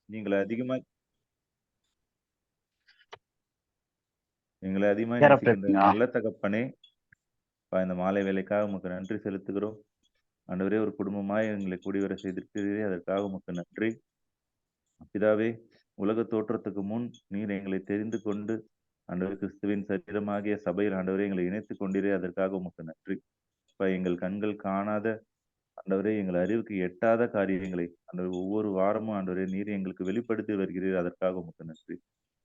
நீங்களை அதிகமா எங்களை அதிகமாக யாரா நேசிக்கின்ற பேசுறீங்க? நல்ல தகப்பனே, இந்த மாலை வேலைக்காக உமக்கு நன்றி செலுத்துகிறோம். ஆண்டவரே, ஒரு குடும்பமாய் எங்களை கூடி வர செய்திருக்கிறீரே, அதற்காக உமக்கு நன்றி. பிதாவே, உலக தோற்றத்துக்கு முன் நீர் எங்களை தெரிந்து கொண்டு ஆண்டவரே கிறிஸ்துவின் சரீரமாகிய சபையில் ஆண்டவரே எங்களை இணைத்துக் கொண்டீரே, அதற்காக உமக்கு நன்றி. எங்கள் கண்கள் காணாத ஆண்டவரே, எங்கள் அறிவுக்கு எட்டாத காரியங்களை ஆண்டவர் ஒவ்வொரு வாரமும் ஆண்டவரே நீர் எங்களுக்கு வெளிப்படுத்தி வருகிறீர், அதற்காக உமக்கு நன்றி.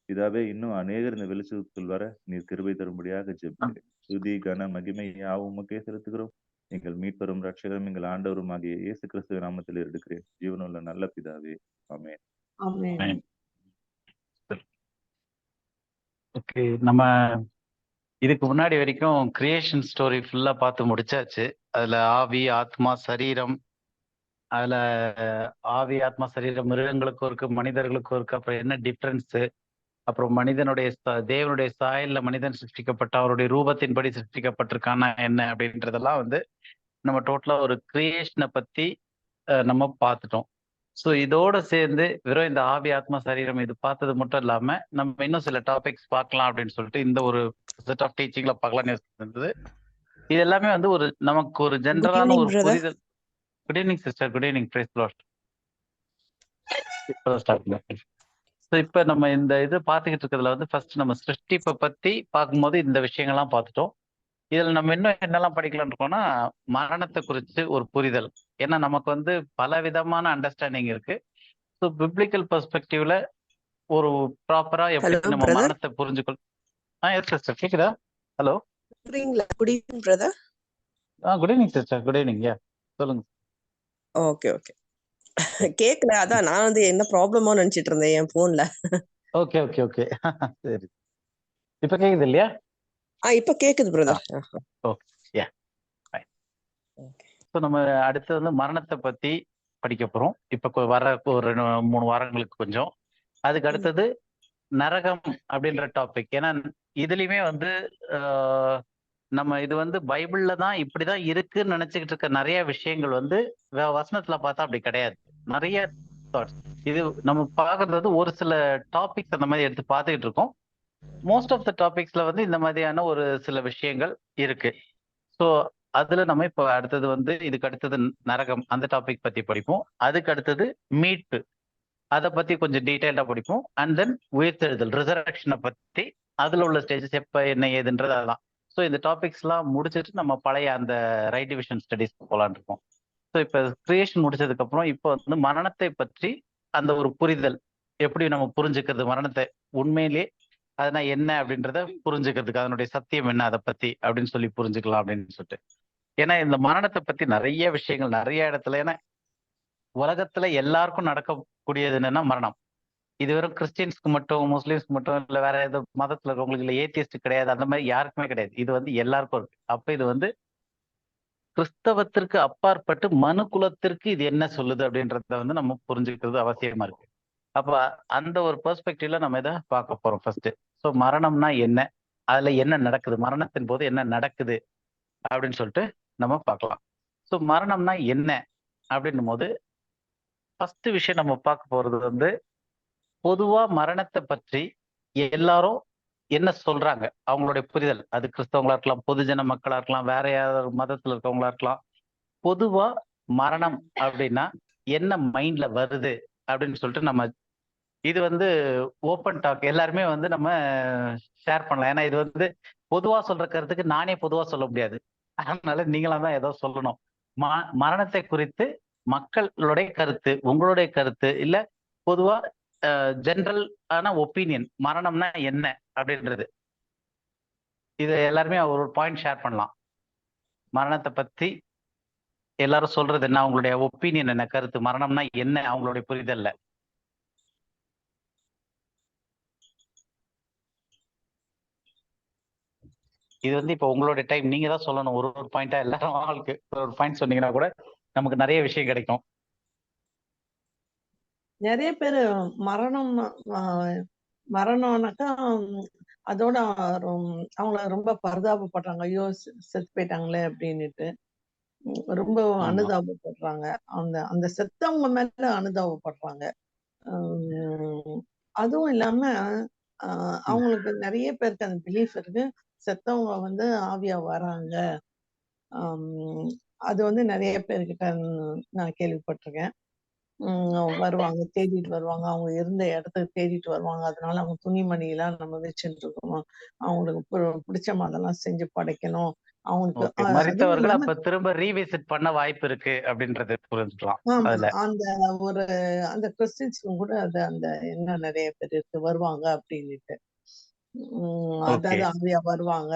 பிதாவே, இன்னும் அநேகர் இந்த வெளிச்சத்துக்குள் வர நீர் கிருபை தரும்படியாக ஜெபிக்கிறேன். துதி கன மகிமை யாவும் உமக்கே செலுத்துகிறோம். எங்கள் மீட்பெரும் ரட்சகரும் எங்கள் ஆண்டவரும் ஆகிய இயேசு கிறிஸ்துவின் நாமத்தில் எடுக்கிறேன். ஜீவனுள்ள நல்ல பிதாவே, ஆமென். ஆமென். ஓகே, நம்ம இதுக்கு முன்னாடி வரைக்கும் கிரியேஷன் ஸ்டோரி ஃபுல்லா பார்த்து முடிச்சாச்சு. அதுல ஆவி, ஆத்மா, சரீரம், அதுல ஆவி, ஆத்மா, சரீரம் மிருகங்களுக்கும் இருக்கு, மனிதர்களுக்கும் இருக்கு. அப்புறம் என்ன டிஃபரன்ஸ், அப்புறம் மனிதனுடைய தேவனுடைய சாயல்ல மனிதன் சிருஷ்டிக்கப்பட்ட அவருடைய ரூபத்தின்படி சிருஷ்டிக்கப்பட்டிருக்கானா என்ன அப்படின்றதெல்லாம் வந்து நம்ம டோட்டலா ஒரு கிரியேஷனை பத்தி நம்ம பார்த்துட்டோம். ஸோ இதோட சேர்ந்து வெறும் இந்த ஆவி, ஆத்மா, சரீரம் இது பார்த்தது மட்டும் இல்லாம நம்ம இன்னும் சில டாபிக்ஸ் பார்க்கலாம் அப்படின்னு சொல்லிட்டு இந்த ஒரு செட் ஆஃப் டீச்சிங்ல பார்க்கலாம்னு இருந்தது. இது எல்லாமே வந்து ஒரு நமக்கு ஒரு ஜென்ரலான ஒரு புரிதல். Good evening sister, good evening, praise the Lord. So இப்போ நம்ம இந்த இது பார்த்துக்கிட்டு இருக்கிறதுல வந்து ஃபர்ஸ்ட் நம்ம சிருஷ்டிப்பை பத்தி பார்க்கும்போது இந்த விஷயங்கள்லாம் பார்த்துட்டோம். இதில் நம்ம இன்னும் என்னெல்லாம் படிக்கலாம்னு இருக்கோம்னா மரணத்தை குறித்து ஒரு புரிதல். ஏன்னா நமக்கு வந்து பல விதமான அண்டர்ஸ்டாண்டிங் இருக்கு. ஸோ பிப்ளிக்கல் பெர்ஸ்பெக்டிவ்ல ஒரு ப்ராப்பரா எப்படி நம்ம மரணத்தை புரிஞ்சுக்கொள். எஸ் சிஸ்டர், கேக்குதா? Hello, good evening brother. Good evening sister, good evening. சொல்லுங்க. ஓகே ஓகே, கேக்கல. அதான் நான் வந்து என்ன ப்ராப்ளமோ நினைச்சிட்டு இருந்தேன் என் போன்ல. ஓகே ஓகே ஓகே, சரி. இப்ப கேக்குது இல்லையா? இப்ப கேக்குது பிரதர். ஓகே, யா, ஃபைன். ஸோ நம்ம அடுத்து வந்து மரணத்தை பத்தி படிக்க போறோம். இப்ப வர ஒரு 3 வாரங்களுக்கு கொஞ்சம். அதுக்கு அடுத்தது நரகம் அப்படின்ற டாபிக். ஏன்னா இதுலயுமே வந்து நம்ம இது வந்து பைபிள்ல தான் இப்படிதான் இருக்குன்னு நினைச்சுக்கிட்டு இருக்க நிறைய விஷயங்கள் வந்து வசனத்துல பார்த்தா அப்படி கிடையாது. நிறைய தாட்ஸ் இது நம்ம பார்க்கறது ஒரு சில டாபிக்ஸ் அந்த மாதிரி எடுத்து பார்த்துக்கிட்டு இருக்கோம். மோஸ்ட் ஆஃப் த டாபிக்ஸ்ல வந்து இந்த மாதிரியான ஒரு சில விஷயங்கள் இருக்கு. ஸோ அதுல நம்ம இப்போ அடுத்தது வந்து இதுக்கு அடுத்தது நரகம் அந்த டாபிக் பத்தி படிப்போம். அதுக்கு அடுத்தது மீட்பு, அதை பத்தி கொஞ்சம் டீட்டெயில்டா படிப்போம். அண்ட் தென் உயிர்த்தெழுதல், ரிசரக்ஷனை பத்தி அதுல உள்ள ஸ்டேஜஸ் எப்ப என்ன ஏதுன்றது அதெல்லாம். ஸோ இந்த டாபிக்ஸ் எல்லாம் முடிச்சுட்டு நம்ம பழைய அந்த ரைட் டிவிஷன் ஸ்டடிஸ் போலான் இருக்கோம். ஸோ இப்போ கிரியேஷன் முடிச்சதுக்கு அப்புறம் இப்போ வந்து மரணத்தை பற்றி அந்த ஒரு புரிதல், எப்படி நம்ம புரிஞ்சுக்கிறது மரணத்தை உண்மையிலே அதனா என்ன அப்படின்றத புரிஞ்சுக்கிறதுக்கு அதனுடைய சத்தியம் என்ன அதை பத்தி அப்படின்னு சொல்லி புரிஞ்சுக்கலாம் அப்படின்னு சொல்லிட்டு. ஏன்னா இந்த மரணத்தை பத்தி நிறைய விஷயங்கள் நிறைய இடத்துல, ஏன்னா உலகத்துல எல்லாருக்கும் நடக்கக்கூடியது என்னன்னா மரணம். இது வெறும் கிறிஸ்டியன்ஸ்க்கு மட்டும், முஸ்லீம்ஸ்க்கு மட்டும், இல்ல வேற ஏதோ மதத்துல இருக்கவங்களுக்கு, இல்ல ஏத்தியஸ்ட் கிடையாது, அந்த மாதிரி யாருக்குமே கிடையாது. இது வந்து எல்லாருக்கும் இருக்கு. அப்ப இது வந்து கிறிஸ்தவத்திற்கு அப்பாற்பட்டு மனு குலத்திற்கு இது என்ன சொல்லுது அப்படின்றத வந்து நம்ம புரிஞ்சுக்கிறது அவசியமா இருக்கு. அப்ப அந்த ஒரு பெர்ஸ்பெக்டிவ்ல நம்ம இதை பார்க்க போறோம் ஃபர்ஸ்ட். ஸோ மரணம்னா என்ன, அதுல என்ன நடக்குது, மரணத்தின் போது என்ன நடக்குது அப்படின்னு சொல்லிட்டு நம்ம பார்க்கலாம். ஸோ மரணம்னா என்ன அப்படின்னும் போது ஃபர்ஸ்ட் விஷயம் நம்ம பார்க்க போறது வந்து பொதுவா மரணத்தை பற்றி எல்லாரும் என்ன சொல்றாங்க, அவங்களுடைய புரிதல். அது கிறிஸ்தவங்களா இருக்கலாம், பொதுஜன மக்களா இருக்கலாம், வேற யாராவது மதத்துல இருக்கவங்களா இருக்கலாம். பொதுவா மரணம் அப்படின்னா என்ன மைண்ட்ல வருது அப்படின்னு சொல்லிட்டு நம்ம இது வந்து ஓப்பன் டாக் எல்லாருமே வந்து நம்ம ஷேர் பண்ணலாம். ஏன்னா இது வந்து பொதுவா சொல்ற கருத்துக்கு நானே பொதுவா சொல்ல முடியாது. அதனால நீங்களா தான் ஏதோ சொல்லணும். மரணத்தை குறித்து மக்களுடைய கருத்து, உங்களுடைய கருத்து, இல்ல பொதுவா ஜென்ரல் ஆன ஒப்பீனியன் மரணம்னா என்ன அப்படின்றது, இது எல்லாருமே ஒரு பாயிண்ட் ஷேர் பண்ணலாம். மரணத்தை பத்தி எல்லாரும் சொல்றது என்ன, அவங்களுடைய ஒப்பீனியன் என்ன, கருத்து, மரணம்னா என்ன அவங்களுடைய புரிதல்ல. இது வந்து இப்போ உங்களுடைய டைம், நீங்க தான் சொல்லணும். ஒரு ஒரு பாயிண்டா எல்லாரும் ஆளுக்கு ஒரு பாயிண்ட் சொன்னீங்கன்னா கூட நமக்கு நிறைய விஷயம் கிடைக்கும். நிறைய பேர் மரணம்னாக்கா அதோட அவங்கள ரொம்ப பரிதாபப்படுறாங்க. ஐயோ செத்து போயிட்டாங்களே அப்படின்னுட்டு ரொம்ப அனுதாபப்படுறாங்க. அந்த அந்த செத்தவங்க மேல அனுதாபப்படுறாங்க. ஆஹ் அதுவும் இல்லாம அவங்களுக்கு நிறைய பேருக்கு அந்த பிலீஃப் இருக்கு, செத்தவங்க வந்து ஆவியா வராங்க. அது வந்து நிறைய பேர்கிட்ட நான் கேள்விப்பட்டிருக்கேன். வருவாங்க, தேடிட்டு வருவாங்க, அவங்க இருந்த இடத்துக்கு தேடிட்டு வருவாங்க. அதனால அவங்க துணிமணியெல்லாம் நம்ம வச்சுட்டு இருக்கோம், அவங்களுக்கு பிடிச்ச மாதிரிலாம் செஞ்சு படைக்கணும் அவங்களுக்கு. ஓகே, அதுவும் மரித்தவர்கள் இல்லாம அப்ப திரும்ப ரீவிசிட் பண்ண வாய்ப்பு இருக்கு அப்படின்றது புரிஞ்சுக்கலாம் ஆமா, அதுல. அந்த ஒரு அந்த கிறிஸ்டின்ஸ்க்கும் கூட அது அந்த எண்ணம் நிறைய பேர் இருக்கு, வருவாங்க அப்படின்னுட்டு. ஓகே. அதாவது ஆவியா வருவாங்க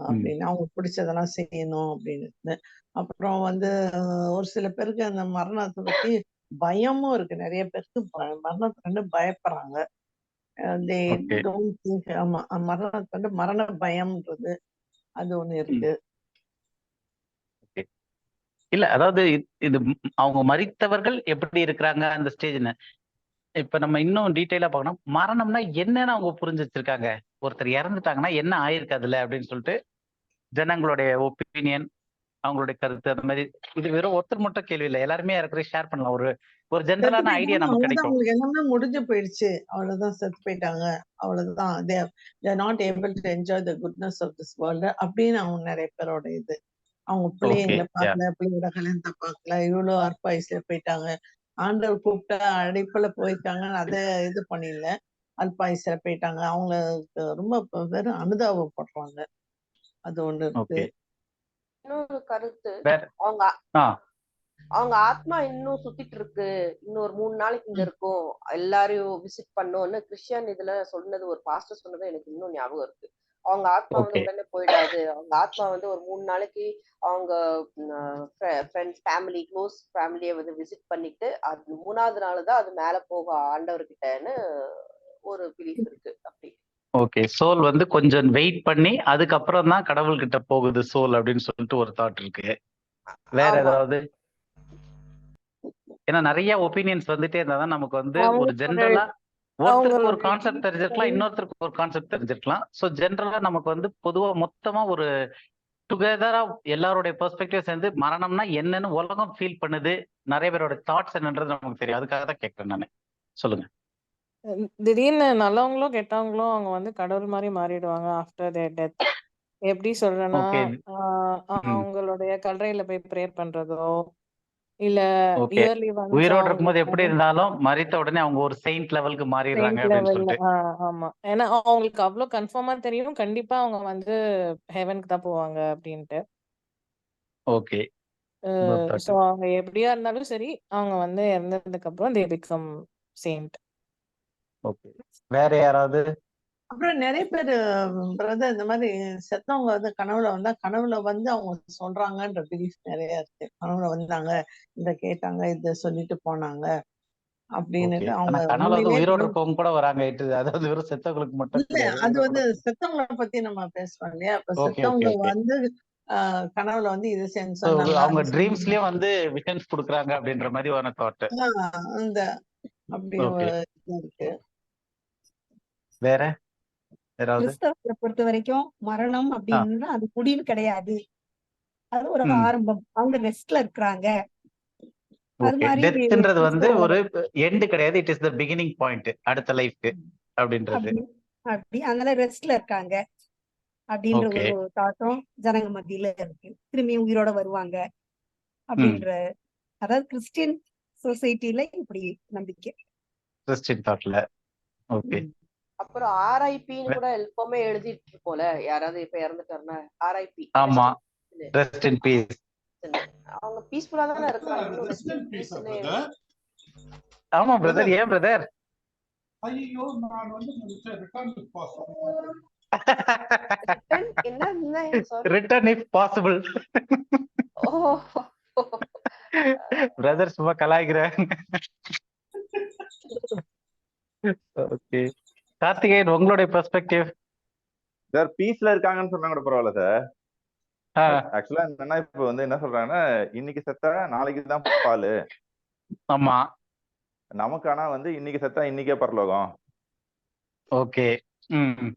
அப்படின்னு அவங்களுக்கு பிடிச்சதெல்லாம் செய்யணும் அப்படின்னு. அப்புறம் வந்து ஒரு சில பேருக்கு அந்த மரணத்தை பத்தி பயமும் இருக்கு. நிறைய பேருக்கு மரணத்தை கண்டு பயப்படுறாங்க. they okay. don't think. ஆமா, மரணத்தை கண்டு மரண பயம்ன்றது அது ஒண்ணு இருக்கு. ஓகே. இல்ல அதாவது இது அவங்க மரித்தவர்கள் எப்படி இருக்கிறாங்க அந்த ஸ்டேஜ்னு இப்ப நம்ம இன்னும் டீட்டெயிலா பார்க்கணும். மரணம்னா என்னன்னு அவங்க புரிஞ்சு வச்சிருக்காங்க. ஒருத்தர் இறந்துட்டாங்கன்னா என்ன ஆயிருக்கு அதுல அப்படின்னு சொல்லிட்டு ஜனங்களுடைய ஒப்பீனியன், அவங்களுடைய கருத்து அந்த மாதிரி. இது வெறும் ஒருத்தர் மட்டும் கேள்வி இல்லை, எல்லாருமே யாருக்குமே ஷேர் பண்ணலாம். ஒரு ஒரு செத்து ஜென்ரலான ஐடியா போயிட்டாங்க, நமக்கு அவ்வளவுதான், கிடைக்கும். அவங்களுக்கு எல்லாமே முடிஞ்சு போயிடுச்சு, அவ்வளவுதான், செத்து போயிட்டாங்க, அவ்வளவுதான். they are not able to enjoy the goodness of this world அப்படின்னு அவங்க நிறைய பேரோட இது. அவங்க ஓகே. பிள்ளைங்களை பார்க்கல, பிள்ளையோட கல்யாணத்தை பார்க்கல, இவ்வளவு அற்ப வயசுல போயிட்டாங்க. ஆண்டவர் கூப்பிட்ட அழைப்புல போயிருக்காங்கன்னு அதை இது பண்ணிடல, அல்ப வயசுல போயிட்டாங்க. அவங்களுக்கு ரொம்ப வெறும் அனுதாபப்படுறாங்க. அது ஒண்ணு இருக்கு. ஓகே. இன்னொரு கருத்து, வேற அவங்க ஆ அவங்க ஆத்மா இன்னும் சுத்திட்டு இருக்கு, இன்னும் ஒரு 3 நாளைக்கு இங்க இருக்கும், எல்லாரையும் விசிட் பண்ணோம்னு கிறிஸ்டியன் இதுல சொன்னது, ஒரு பாஸ்டர் சொன்னது எனக்கு இன்னும் ஞாபகம் இருக்கு. அவங்க ஆத்மா வந்து ஓகே. உடனே போயிடாது, அவங்க ஆத்மா வந்து ஒரு 3 நாளைக்கு அவங்க ஃப்ரெண்ட்ஸ், ஃபேமிலி, க்ளோஸ் ஃபேமிலியை வந்து விசிட் பண்ணிட்டு அது 3வது நாள் தான் அது மேல போகும் ஆண்டவர்கிட்டன்னு ஒரு பிலீஃப் இருக்கு. அப்படி ஓகே, சோல் வந்து கொஞ்சம் வெயிட் பண்ணி அதுக்கப்புறம் தான் கடவுள்கிட்ட போகுது சோல் அப்படின்னு சொல்லிட்டு ஒரு தாட் இருக்கு. வேற ஆமா. ஏதாவது? ஏன்னா நிறைய ஒப்பீனியன்ஸ் வந்துட்டே இருந்தாதான் நமக்கு வந்து ஒரு அவங்களோட ஜென்ரலா ஒருத்தருக்கு ஒரு அவங்களோட கான்செப்ட் தெரிஞ்சிருக்கலாம், இன்னொருத்தருக்கு ஒரு கான்செப்ட் தெரிஞ்சிருக்கலாம். ஸோ ஜென்ரலா நமக்கு வந்து பொதுவா மொத்தமா ஒரு டுகெதரா எல்லாருடைய பெர்ஸ்பெக்டிவ் சேர்ந்து மரணம்னா என்னன்னு உலகம் ஃபீல் பண்ணுது, நிறைய பேரோட தாட்ஸ் என்னன்றது நமக்கு தெரியும். அதுக்காக தான் கேட்கிறேன் நான். சொல்லுங்க. திடீர்னு நல்லவங்களும் கெட்டவங்களும் அவங்க வந்து கடவுள் மாதிரி மாறிடுவாங்க ஆஃப்டர் தேர் டெத். எப்படி சொல்றேன்னா, ஓகே. அவங்களுடைய கல்லறையில போய் ப்ரேயர் பண்றதோ, இல்ல ஓகே. இயர்லி ஒன்ஸ் உயிரோடு இருக்கும்போது எப்படி அவங்களுக்கு இருந்தாலும் மரித்த உடனே அவங்க ஒரு செயின்ட் லெவலுக்கு மாறிடுறாங்க செயின்ட் அப்படின்னு லெவல்ல. சொல்லிட்டு. ஆமா, ஏன்னா அவங்களுக்கு அவ்வளவு கன்ஃபார்மா தெரியும், கண்டிப்பா அவங்க வந்து ஹெவனுக்கு தான் போவாங்க அப்படின்ட்டு. ஓகே. good thought. ஸோ அவங்க எப்படியா இருந்தாலும் சரி, அவங்க வந்து இறந்ததுக்கு அப்புறம் தே பிகம் செயின்ட். ஓகே. வேற யாராவது? அப்புறம் நிறைய பேர் பிரதர் இந்த மாதிரி செத்தவங்க வந்து கனவுல வந்தா, கனவுல வந்து அவங்க சொல்றாங்கன்ற பிலீஃப் நிறைய இருக்கு. கனவுல வந்தாங்க, இத கேட்டாங்க, இத சொல்லிட்டு போனாங்க ஓகே. அப்படின்னுட்டு ஆனா அவங்க கனவுல வந்து உண்மையிலேயே உயிரோடு இருக்கவங்க கூட வராங்க. அதாவது வெறும் செத்தவங்களுக்கு மட்டும் இல்ல, கிடையாது, அது உயிரோட வந்து கூட. செத்தவங்களை பத்தி நம்ம பேசுறோம் இல்லையா? அப்ப ஓகே, ஓகே, செத்தவங்க ஓகே. வந்து கனவுல வந்து இது ஸோ சொன்னாங்க, அவங்க அது சொன்னாங்க. ட்ரீம்ஸ்லயும் வந்து விஷன்ஸ் கொடுக்குறாங்க அப்படின்ற மாதிரி ஒரு தாட். அந்த அப்படி ஓகே. ஒரு இது இருக்கு. வேற யாராவது? கிறிஸ்தவத்தை பொறுத்த வரைக்கும் மரணம் ஆ அப்படின்னு அது முடிவு கிடையாது, அது ஒரு ம் ஆரம்பம். அவங்க ரெஸ்ட்ல இருக்கிறாங்க. அது ஓகே. மாதிரி டெத்ன்றது வந்து கிறிஸ்தவ ஒரு எண்ட் கிடையாது, it is the beginning point அடுத்த லைஃப்க்கு அப்படின்றது. அப்படி அப்படி அதனால ரெஸ்ட்ல இருக்காங்க அப்படின்ற ஓகே. ஒரு தாட்டம் ஜனங்க மத்தியில இருக்கு. திரும்பியும் உயிரோட வருவாங்க ம் அப்படின்ற, அதாவது கிறிஸ்டியன் சொசைட்டில இப்படி நம்பிக்கை. கிறிஸ்டின் தாட்ல. ஓகே. ம். அப்புறம் ஆர்ஐபின்னு கூட எப்பவுமே எழுதிட்டு இருக்கோம்ல, யாராவது இப்ப இறந்துட்டாருன்னா ஆர்ஐபி, ஆமா, ரெஸ்ட் ரெஸ்ட் இன் பீஸ். அவங்க பீஸ்ஃபுல்லா தானே இருக்காங்க, இன்னும் ரெஸ்ட் இன் பீஸ்னு. ஆமா பிரதர். ஏன் பிரதர்? ஐயோ, நான் வந்து ரிட்டர்ன் என்ன sorry, return if possible. Oh brother சும்மா கலாய்க்கிறேன். ஓகே. கார்த்திகேயன், உங்களுடைய பெர்ஸ்பெக்டிவ்? சார் பீஸ்ல இருக்காங்கன்னு சொன்னா கூட பரவாயில்ல சார். ஆக்சுவலா என்னன்னா இப்ப வந்து என்ன சொல்றாங்கன்னா, இன்னைக்கு செத்தா நாளைக்கு தான் பாலு. ஆமா. நமக்கு ஆனா வந்து இன்னைக்கு செத்தா இன்னைக்கே பரலோகம். ஓகே. ம்.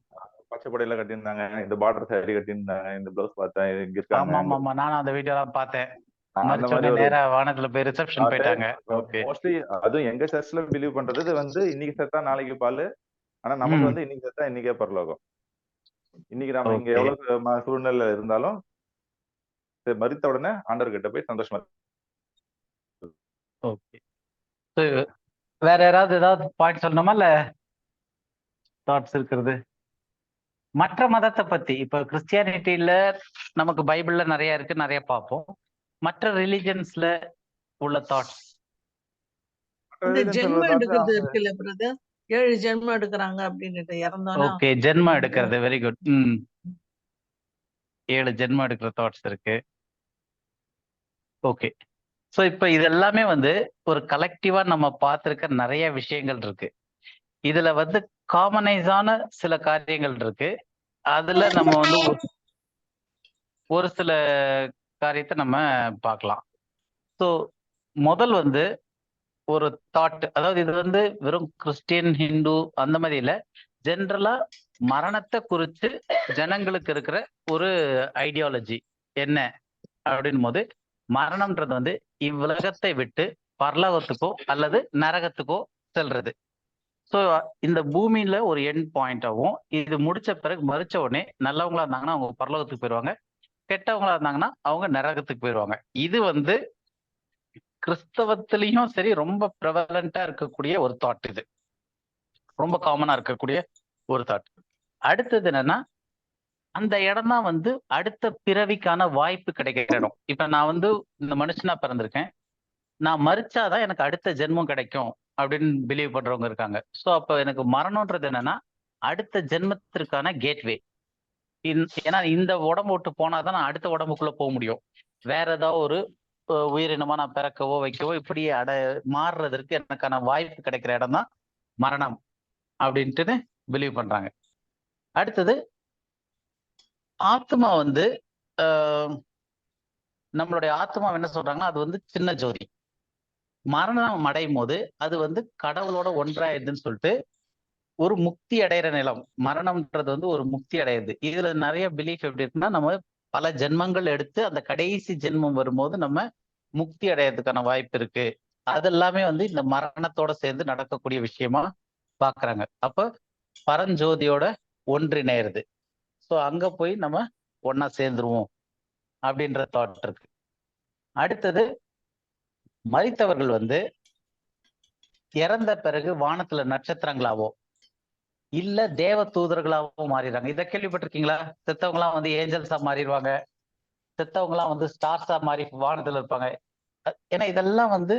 பச்சை கொடையில கட்டியிருந்தாங்க, இந்த பார்டர் சாரி கட்டியிருந்தாங்க, இந்த பிளவுஸ் பார்த்தா இங்க இருக்காங்க. ஆமா ஆமா ஆமா, நானும் அந்த வீடியோலாம் பார்த்தேன். அந்த மறிச்ச மாதிரி உடனே ஒரு நேரா வானத்துல போய் ரிசப்ஷன் போயிட்டாங்க. ஓகே. மோஸ்ட்லி அதுவும் எங்க சர்ச்ல பிலீவ் பண்றது வந்து இன்னைக்கு செத்தா நாளைக்கு பால். ஆனா நமக்கு வந்து இன்னைக்கு செத்தா இன்னைக்கே பரலோகம். இன்னைக்கு நம்ம இங்க ஓகே எவ்வளவு சூழ்நிலை இருந்தாலும் மறித்த உடனே ஆண்டவர் கிட்ட போய் சந்தோஷமா ஓகே. வேற ஏதாவது பாயிண்ட் சொல்லணுமா இல்ல தாட்ஸ் இருக்கிறது? மற்ற மதத்தை பத்தி இப்ப கிறிஸ்டியானிட்டியில நமக்கு பைபிள்ல நிறைய இருக்கு, நிறைய பார்ப்போம். மற்ற ரிலிஜன்ஸ்ல உள்ள தாட்ஸ். இந்த ஜென்மம் எடுக்கிறது இருக்குல்ல பிரதர், 7 ஜென்மம் எடுக்கிறாங்க அப்படின்னுட்டு இறந்தோன்னா. ஓகே, ஜென்மம் எடுக்கிறது வெரி குட். 7 ஜென்மம் எடுக்கிற தாட்ஸ் இருக்கு. ஓகே. ஸோ இப்போ இது எல்லாமே வந்து ஒரு கலெக்டிவா நம்ம பார்த்துருக்க நிறைய விஷயங்கள் இருக்கு. இதுல வந்து காமனைஸான சில காரியங்கள் இருக்கு. அதுல நம்ம வந்து ஒரு சில காரியத்தை நம்ம பார்க்கலாம். ஸோ முதல் வந்து ஒரு தாட், அதாவது இது வந்து வெறும் கிறிஸ்டியன் ஹிந்து அந்த மாதிரி இல்லை, ஜென்ரலா மரணத்தை குறித்து ஜனங்களுக்கு இருக்கிற ஒரு ஐடியாலஜி என்ன அப்படின் போது, மரணம்ன்றது வந்து இவ்வுலகத்தை விட்டு பரலோகத்துக்கோ அல்லது நரகத்துக்கோ செல்றது. ஸோ இந்த பூமியில ஒரு எண்ட் பாயிண்டாகவும், இது முடிச்ச பிறகு மறிச்ச உடனே நல்லவங்களா இருந்தாங்கன்னா அவங்க பரலோகத்துக்கு போயிடுவாங்க, கெட்டவங்களா இருந்தாங்கன்னா அவங்க நரகத்துக்கு போயிடுவாங்க. இது வந்து கிறிஸ்தவத்திலையும் சரி ரொம்ப ப்ரெவலண்டா இருக்கக்கூடிய ஒரு தாட். இது ரொம்ப காமனா இருக்கக்கூடிய ஒரு தாட். அடுத்தது என்னன்னா, அந்த இடம் தான் வந்து அடுத்த பிறவிக்கான வாய்ப்பு கிடைக்கிற இடம். இப்ப நான் வந்து இந்த மனுஷனா பிறந்திருக்கேன், நான் மறிச்சாதான் எனக்கு அடுத்த ஜென்மம் கிடைக்கும் அப்படின்னு பிலீவ் பண்றவங்க இருக்காங்க. ஸோ அப்ப எனக்கு மரணம்ன்றது என்னன்னா அடுத்த ஜென்மத்திற்கான கேட்வே. ஏன்னா இந்த உடம்பு விட்டு போனாதான் நான் அடுத்த உடம்புக்குள்ள போக முடியும். வேற ஏதாவது ஒரு உயிரினமா நான் பிறக்கவோ வைக்கவோ இப்படி மாறுறதற்கு எனக்கான வாய்ப்பு கிடைக்கிற இடம் தான் மரணம் அப்படின்ட்டு பிலீவ் பண்றாங்க. அடுத்தது ஆத்மா வந்து நம்மளுடைய ஆத்மா என்ன சொல்றாங்கன்னா அது வந்து சின்ன ஜோதி. மரணம் அடையும் போது அது வந்து கடவுளோட ஒன்றாயிருதுன்னு சொல்லிட்டு ஒரு முக்தி அடைகிற நிலம். மரணம்ன்றது வந்து ஒரு முக்தி அடையுது. இதுல நிறைய பிலீஃப் எப்படி இருக்குன்னா, நம்ம பல ஜென்மங்கள் எடுத்து அந்த கடைசி ஜென்மம் வரும்போது நம்ம முக்தி அடையிறதுக்கான வாய்ப்பு இருக்கு. அதெல்லாமே வந்து இந்த மரணத்தோட சேர்ந்து நடக்கக்கூடிய விஷயமா பாக்குறாங்க. அப்ப பரஞ்சோதியோட ஒன்றிணையிறது. ஸோ அங்க போய் நம்ம ஒன்னா சேர்ந்துருவோம் அப்படின்ற தாட் இருக்கு. அடுத்தது மரித்தவர்கள் வந்து இறந்த பிறகு வானத்துல நட்சத்திரங்களாவோ இல்ல தேவ தூதர்களாவோ மாறிடுறாங்க. இதை கேள்விப்பட்டிருக்கீங்களா? செத்தவங்களாம் வந்து ஏஞ்சல்ஸா மாறிடுவாங்க, செத்தவங்களாம் வந்து ஸ்டார்ஸா மாறி வானத்துல இருப்பாங்க. ஏன்னா இதெல்லாம் வந்து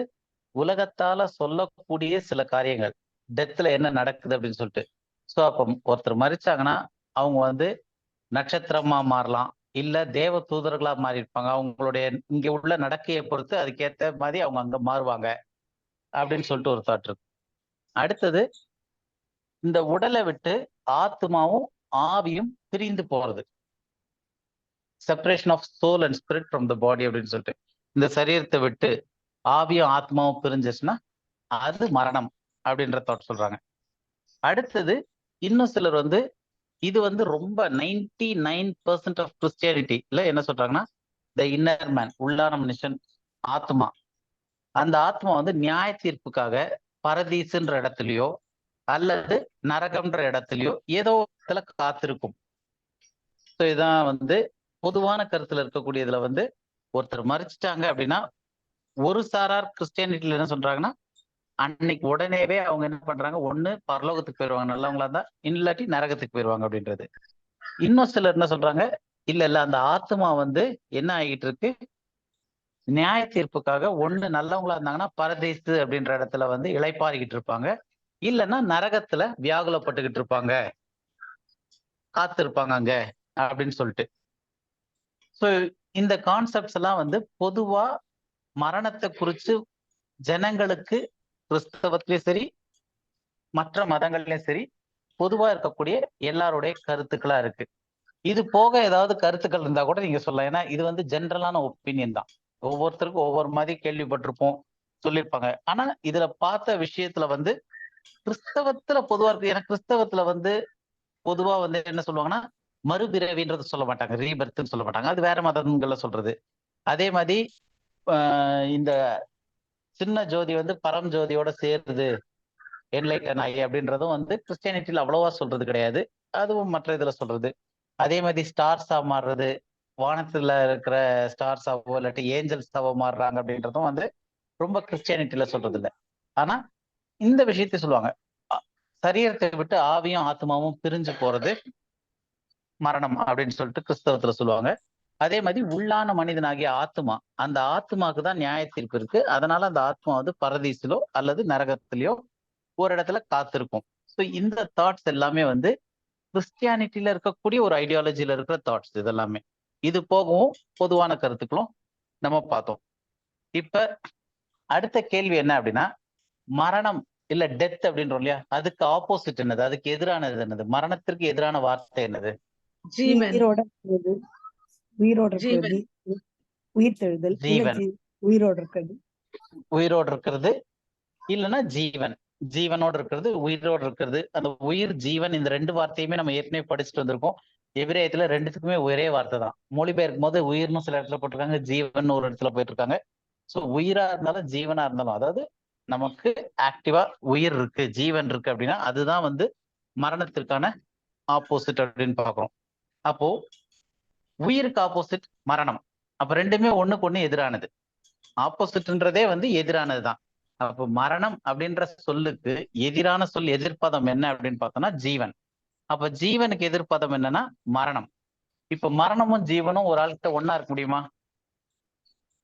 உலகத்தால சொல்லக்கூடிய சில காரியங்கள், டெத்ல என்ன நடக்குது அப்படின்னு சொல்லிட்டு. ஸோ அப்போ ஒருத்தர் மறிச்சாங்கன்னா அவங்க வந்து நட்சத்திரமா மாறலாம், இல்ல தேவ தூதர்களா மாறி இருப்பாங்க. அவங்களுடைய இங்க உள்ள நடக்கையை பொறுத்து அதுக்கேற்ற மாதிரி அவங்க அங்க மாறுவாங்க அப்படின்னு சொல்லிட்டு ஒரு தாட் இருக்கு. அடுத்தது இந்த உடலை விட்டு ஆத்மாவும் ஆவியும் பிரிந்து போறது, separation of soul and spirit from the body அப்படின்னு சொல்லிட்டு. இந்த சரீரத்தை விட்டு ஆவியும் ஆத்மாவும் பிரிஞ்சிச்சுன்னா அது மரணம் அப்படின்ற தாட் சொல்றாங்க. அடுத்தது இன்னும் சிலர் வந்து இது வந்து ரொம்ப 99% ஆஃப் கிறிஸ்டியானிட்டில என்ன சொல்றாங்கன்னா, த இன்னர் மேன், உள்ளான மனுஷன் ஆத்மா, அந்த ஆத்மா வந்து நியாய தீர்ப்புக்காக பரதீசுன்ற இடத்துலயோ அல்லது நரகம்ன்ற இடத்துலயோ ஏதோ இடத்துல காத்திருக்கும். ஸோ இதான் வந்து பொதுவான கருத்துல இருக்கக்கூடியதுல வந்து ஒருத்தர் மறிச்சிட்டாங்க அப்படின்னா ஒரு சாரார் கிறிஸ்டியானிட்டில என்ன சொல்றாங்கன்னா, அன்னைக்கு உடனேவே அவங்க என்ன பண்றாங்க, ஒண்ணு பரலோகத்துக்கு போயிடுவாங்க நல்லவங்களா இருந்தா, இல்லாட்டி நரகத்துக்கு போயிடுவாங்க அப்படின்றது. இன்னும் சிலர் என்ன சொல்றாங்க, இல்ல அந்த ஆத்மா வந்து என்ன ஆகிட்டு இருக்கு, நியாய தீர்ப்புக்காக ஒண்ணு நல்லவங்களா இருந்தாங்கன்னா பரதேசு அப்படின்ற இடத்துல வந்து இளைப்பாறிக்கிட்டு இருப்பாங்க, இல்லைன்னா நரகத்துல வியாகுலப்பட்டுக்கிட்டு இருப்பாங்க, காத்திருப்பாங்க அங்க அப்படின்னு சொல்லிட்டு. ஸோ இந்த கான்செப்ட்ஸ் எல்லாம் வந்து பொதுவா மரணத்தை குறித்து ஜனங்களுக்கு கிறிஸ்தவத்திலயும் சரி மற்ற மதங்கள்லயும் சரி பொதுவா இருக்கக்கூடிய எல்லாருடைய கருத்துக்களா இருக்கு. இது போக ஏதாவது கருத்துக்கள் இருந்தா கூட நீங்க சொல்லலாம். ஏன்னா இது வந்து ஜென்ரலான ஒப்பீனியன் தான், ஒவ்வொருத்தருக்கும் ஒவ்வொரு மாதிரி கேள்விப்பட்டிருப்போம், சொல்லியிருப்பாங்க. ஆனா இதுல பார்த்த விஷயத்துல வந்து கிறிஸ்தவத்துல பொதுவா இருக்கு. ஏன்னா கிறிஸ்தவத்துல வந்து பொதுவா வந்து என்ன சொல்லுவாங்கன்னா, மறுபிறவின்றது சொல்ல மாட்டாங்க, ரீபர்த்ன்னு சொல்ல மாட்டாங்க, அது வேற மதங்கள்ல சொல்றது. அதே மாதிரி இந்த சின்ன ஜோதி வந்து பரம் ஜோதியோட சேருது என்லைட்டன் ஆகி அப்படின்றதும் வந்து கிறிஸ்டியானிட்டியில அவ்வளவா சொல்றது கிடையாது. அதுவும் மற்ற இதுல சொல்றது. அதே மாதிரி ஸ்டார்ஸா மாறுறது, வானத்துல இருக்கிற ஸ்டார்ஸாவோ இல்லாட்டி ஏஞ்சல்ஸாவோ மாறுறாங்க அப்படின்றதும் வந்து ரொம்ப கிறிஸ்டியானிட்டியில சொல்றது இல்லை. ஆனா இந்த விஷயத்தை சொல்லுவாங்க, சரீரத்தை விட்டு ஆவியும் ஆத்மாவும் பிரிஞ்சு போறது மரணம் அப்படின்னு சொல்லிட்டு கிறிஸ்தவத்துல சொல்லுவாங்க. அதே மாதிரி உள்ளான மனிதனாகிய ஆத்மா, அந்த ஆத்மாக்கு தான் நியாய தீர்ப்பு இருக்கு. அதனால அந்த ஆத்மா வந்து பரதீசிலோ அல்லது நரகத்திலயோ ஒரு இடத்துல காத்திருக்கும். ஸோ இந்த தாட்ஸ் எல்லாமே வந்து கிறிஸ்டியானிட்டியில இருக்கக்கூடிய ஒரு ஐடியாலஜியில இருக்கிற தாட்ஸ் இதெல்லாமே. இது போகவும் பொதுவான கருத்துக்களும் நம்ம பார்த்தோம். இப்ப அடுத்த கேள்வி என்ன அப்படின்னா, மரணம் இல்ல டெத் அப்படின்றோம் இல்லையா, அதுக்கு ஆப்போசிட் என்னது, அதுக்கு எதிரானது என்னது, மரணத்திற்கு எதிரான வார்த்தை என்னது? ஜீவன். உயிரோட இருக்கிறது, உயிரோட இருக்கிறது, உயிர் தெழுதல், ஜீவன். உயிரோட இருக்கிறது, உயிரோடு இருக்கிறது இல்லைன்னா ஜீவன், ஜீவனோடு இருக்கிறது, உயிரோடு இருக்கிறது. அந்த உயிர் ஜீவன் இந்த ரெண்டு வார்த்தையுமே நம்ம ஏற்கனவே படிச்சுட்டு வந்திருக்கோம். எபிரேயத்துல ரெண்டுத்துக்குமே ஒரே வார்த்தை தான். மொழிபெயர்க்கும் போது உயிர்னு சில இடத்துல போட்டிருக்காங்க, ஜீவன் ஒரு இடத்துல போயிட்டு இருக்காங்க. ஸோ உயிரா இருந்தாலும் ஜீவனா இருந்தாலும், அதாவது நமக்கு ஆக்டிவா உயிர் இருக்கு, ஜீவன் இருக்கு அப்படின்னா அதுதான் வந்து மரணத்திற்கான ஆப்போசிட் அப்படின்னு பாக்குறோம். அப்போ உயிருக்கு ஆப்போசிட் மரணம். அப்ப ரெண்டுமே ஒண்ணுக்கு ஒண்ணு எதிரானது. ஆப்போசிட்ன்றதே வந்து எதிரானதுதான். அப்போ மரணம் அப்படின்ற சொல்லுக்கு எதிரான சொல், எதிர்ப்பதம் என்ன அப்படின்னு பார்த்தோம்னா ஜீவன். அப்ப ஜீவனுக்கு எதிர்ப்பதம் என்னன்னா மரணம். இப்ப மரணமும் ஜீவனும் ஒரு ஆள்கிட்ட ஒன்னா இருக்க முடியுமா?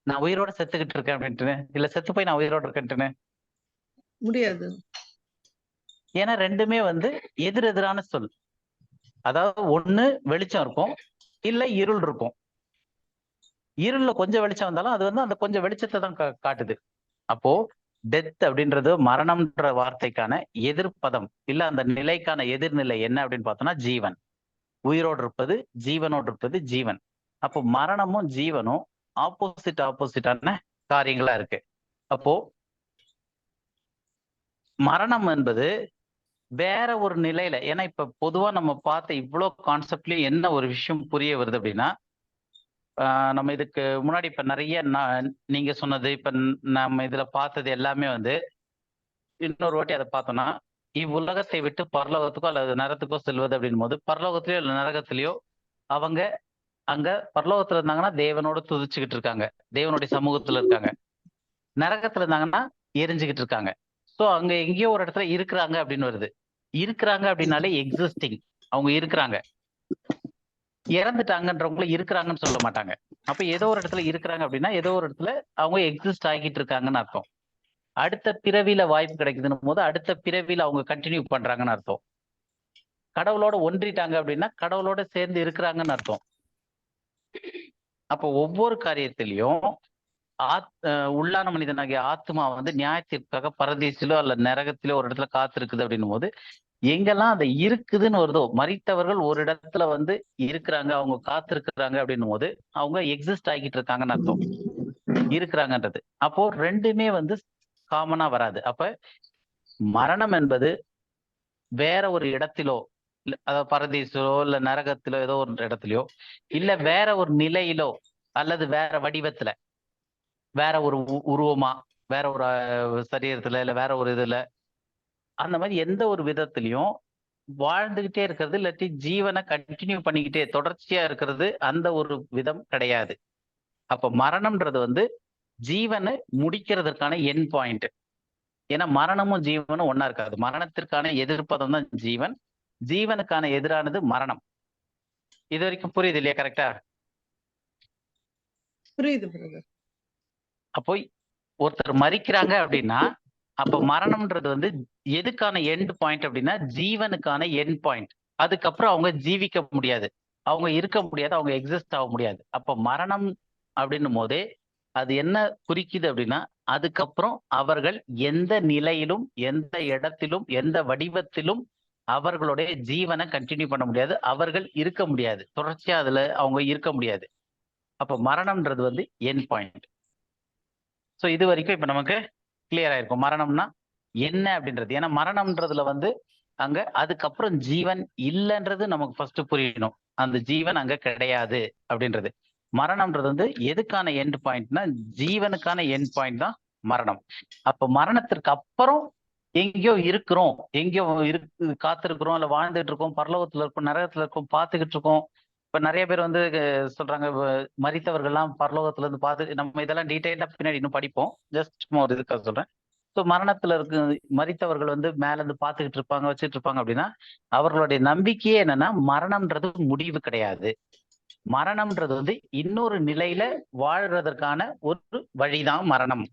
நான் உயிரோட செத்துக்கிட்டு இருக்கேன் அப்படின்ட்டு, இல்ல செத்து போய் நான் உயிரோட இருக்கேன்ட்டுன்னு முடியாது. ஏன்னா ரெண்டுமே வந்து எதிரெதிரான சொல். அதாவது ஒண்ணு வெளிச்சம் இருக்கும், இல்ல இருள் இருக்கும். இருள்ல கொஞ்சம் வெளிச்சம் வந்தாலும் அது வந்து அந்த கொஞ்சம் வெளிச்சத்தை தான் காட்டுது. அப்போ டெத் அப்படின்றது மரணம்ன்ற வார்த்தைக்கான எதிர்ப்பதம், இல்ல அந்த நிலைக்கான எதிர்நிலை என்ன அப்படின்னு பார்த்தோம்னா ஜீவன். உயிரோடு இருப்பது, ஜீவனோடு இருப்பது ஜீவன். அப்போ மரணமும் ஜீவனும் ஆப்போசிட்டான காரியங்களா இருக்கு. அப்போ மரணம் என்பது வேற ஒரு நிலையில, ஏன்னா இப்ப பொதுவா நம்ம பார்த்த இவ்வளவு கான்செப்ட்லயும் என்ன ஒரு விஷயம் புரிய வருது அப்படின்னா, நம்ம இதுக்கு முன்னாடி இப்ப நிறைய நீங்க சொன்னது, இப்ப நம்ம இதுல பார்த்தது எல்லாமே வந்து இன்னொரு வாட்டி அதை பார்த்தோம்னா, இவ்வுலகத்தை விட்டு பரலோகத்துக்கோ அல்லது நரகத்துக்கோ செல்வது அப்படின் போது, பரலோகத்திலயோ இல்ல நரகத்திலயோ அவங்க அங்க பரலோகத்துல இருந்தாங்கன்னா தேவனோட துதிச்சுக்கிட்டு இருக்காங்க, தேவனுடைய சமூகத்துல இருக்காங்க. நரகத்துல இருந்தாங்கன்னா எரிஞ்சுக்கிட்டு இருக்காங்க. ஸோ அங்க எங்கேயோ ஒரு இடத்துல இருக்கிறாங்க அப்படின்னு வருது. இருக்கிறாங்க அப்படின்னாலே எக்ஸிஸ்டிங், அவங்க இருக்கிறாங்க. இறந்துட்டாங்கன்றவங்கள இருக்கிறாங்கன்னு சொல்ல மாட்டாங்க. அப்ப ஏதோ ஒரு இடத்துல இருக்கிறாங்க அப்படின்னா ஏதோ ஒரு இடத்துல அவங்க எக்ஸிஸ்ட் ஆகிட்டு இருக்காங்கன்னு அர்த்தம். அடுத்த பிறவியில வாய்ப்பு கிடைக்குதுன்னு போது அடுத்த பிறவியில அவங்க கண்டினியூ பண்றாங்கன்னு அர்த்தம். கடவுளோட ஒன்றிட்டாங்க அப்படின்னா கடவுளோட சேர்ந்து இருக்கிறாங்கன்னு அர்த்தம். அப்போ ஒவ்வொரு காரியத்திலையும் உள்ளான மனிதனாகிய ஆத்மா வந்து நியாயத்திற்காக பரதீசிலோ அல்ல நரகத்திலோ ஒரு இடத்துல காத்திருக்குது அப்படின்னும் போது, எங்கெல்லாம் அந்த இருக்குதுன்னு வருதோ, மரித்தவர்கள் ஒரு இடத்துல வந்து இருக்கிறாங்க, அவங்க காத்திருக்கிறாங்க அப்படின்னும் போது அவங்க எக்ஸிஸ்ட் ஆகிட்டு இருக்காங்கன்னு அர்த்தம், இருக்கிறாங்கன்றது. அப்போ ரெண்டுமே வந்து காமனா வராது. அப்ப மரணம் என்பது வேற ஒரு இடத்திலோ, அதாவது பரதீசிலோ இல்ல நரகத்திலோ ஏதோ ஒரு இடத்துலயோ, இல்ல வேற ஒரு நிலையிலோ அல்லது வேற வடிவத்துல, வேற ஒரு உருவமா, வேற ஒரு சரீரத்துல இல்ல வேற ஒரு இதுல, அந்த மாதிரி எந்த ஒரு விதத்திலையும் வாழ்ந்துகிட்டே இருக்கிறது இல்லாட்டி ஜீவனை கண்டினியூ பண்ணிக்கிட்டே தொடர்ச்சியா இருக்கிறது அந்த ஒரு விதம் கிடையாது. அப்ப மரணம்ன்றது வந்து ஜீவனை முடிக்கிறதுக்கான என் பாயிண்ட். ஏன்னா மரணமும் ஜீவனும் ஒன்னா இருக்காது. மரணத்திற்கான எதிர்ப்பதம் தான் ஜீவன், ஜீவனுக்கான எதிரானது மரணம். இது வரைக்கும் புரியுது இல்லையா? கரெக்டா? புரியுது பிரதர். அப்போ ஒருத்தர் மரிக்கிறாங்க அப்படின்னா அப்ப மரணம்ன்றது வந்து எதுக்கான எண்ட் பாயிண்ட் அப்படின்னா ஜீவனுக்கான எண்ட் பாயிண்ட். அதுக்கப்புறம் அவங்க ஜீவிக்க முடியாது, அவங்க இருக்க முடியாது, அவங்க எக்ஸிஸ்ட் ஆக முடியாது. அப்ப மரணம் அப்படின்னும் போதே அது என்ன குறிக்குது அப்படின்னா, அதுக்கப்புறம் அவர்கள் எந்த நிலையிலும் எந்த இடத்திலும் எந்த வடிவத்திலும் அவர்களுடைய ஜீவனை கண்டினியூ பண்ண முடியாது, அவர்கள் இருக்க முடியாது, தொடர்ச்சியா அதுல அவங்க இருக்க முடியாது. அப்ப மரணம்ன்றது வந்து எண்ட் பாயிண்ட். ஸோ இது வரைக்கும் இப்ப நமக்கு கிளியர் ஆயிருக்கும் மரணம்னா என்ன அப்படின்றது. ஏன்னா மரணம்ன்றதுல வந்து அங்க அதுக்கப்புறம் ஜீவன் இல்லைன்றது நமக்கு ஃபர்ஸ்ட் புரியணும். அந்த ஜீவன் அங்க கிடையாது அப்படின்றது. மரணம்ன்றது வந்து எதுக்கான எண்ட் பாயிண்ட்னா ஜீவனுக்கான எண்ட் பாயிண்ட் தான் மரணம். அப்ப மரணத்திற்கு அப்புறம் எங்கேயோ இருக்கிறோம், எங்கேயோ காத்திருக்கிறோம், இல்ல வாழ்ந்துட்டு இருக்கோம், பரலோகத்துல இருக்கோம், நரகத்துல இருக்கோம், பார்த்துக்கிட்டு இருக்கோம். இப்ப நிறைய பேர் வந்து சொல்றாங்க மரித்தவர்கள்லாம் பரலோகத்துல இருந்து பார்த்து, நம்ம இதெல்லாம் டீட்டெயிலா பின்னாடி இன்னும் படிப்போம், ஜஸ்ட் சும்மா ஒரு இதுக்காக சொல்றேன். ஸோ மரணத்துல மரித்தவர்கள் வந்து மேல இருந்து பார்த்துக்கிட்டு இருப்பாங்க, வச்சுட்டு இருப்பாங்க அப்படின்னா அவர்களுடைய நம்பிக்கையே என்னன்னா மரணம்ன்றது முடிவு கிடையாது. மரணம்ன்றது வந்து இன்னொரு நிலையில வாழ்றதற்கான ஒரு வழிதான் மரணம்.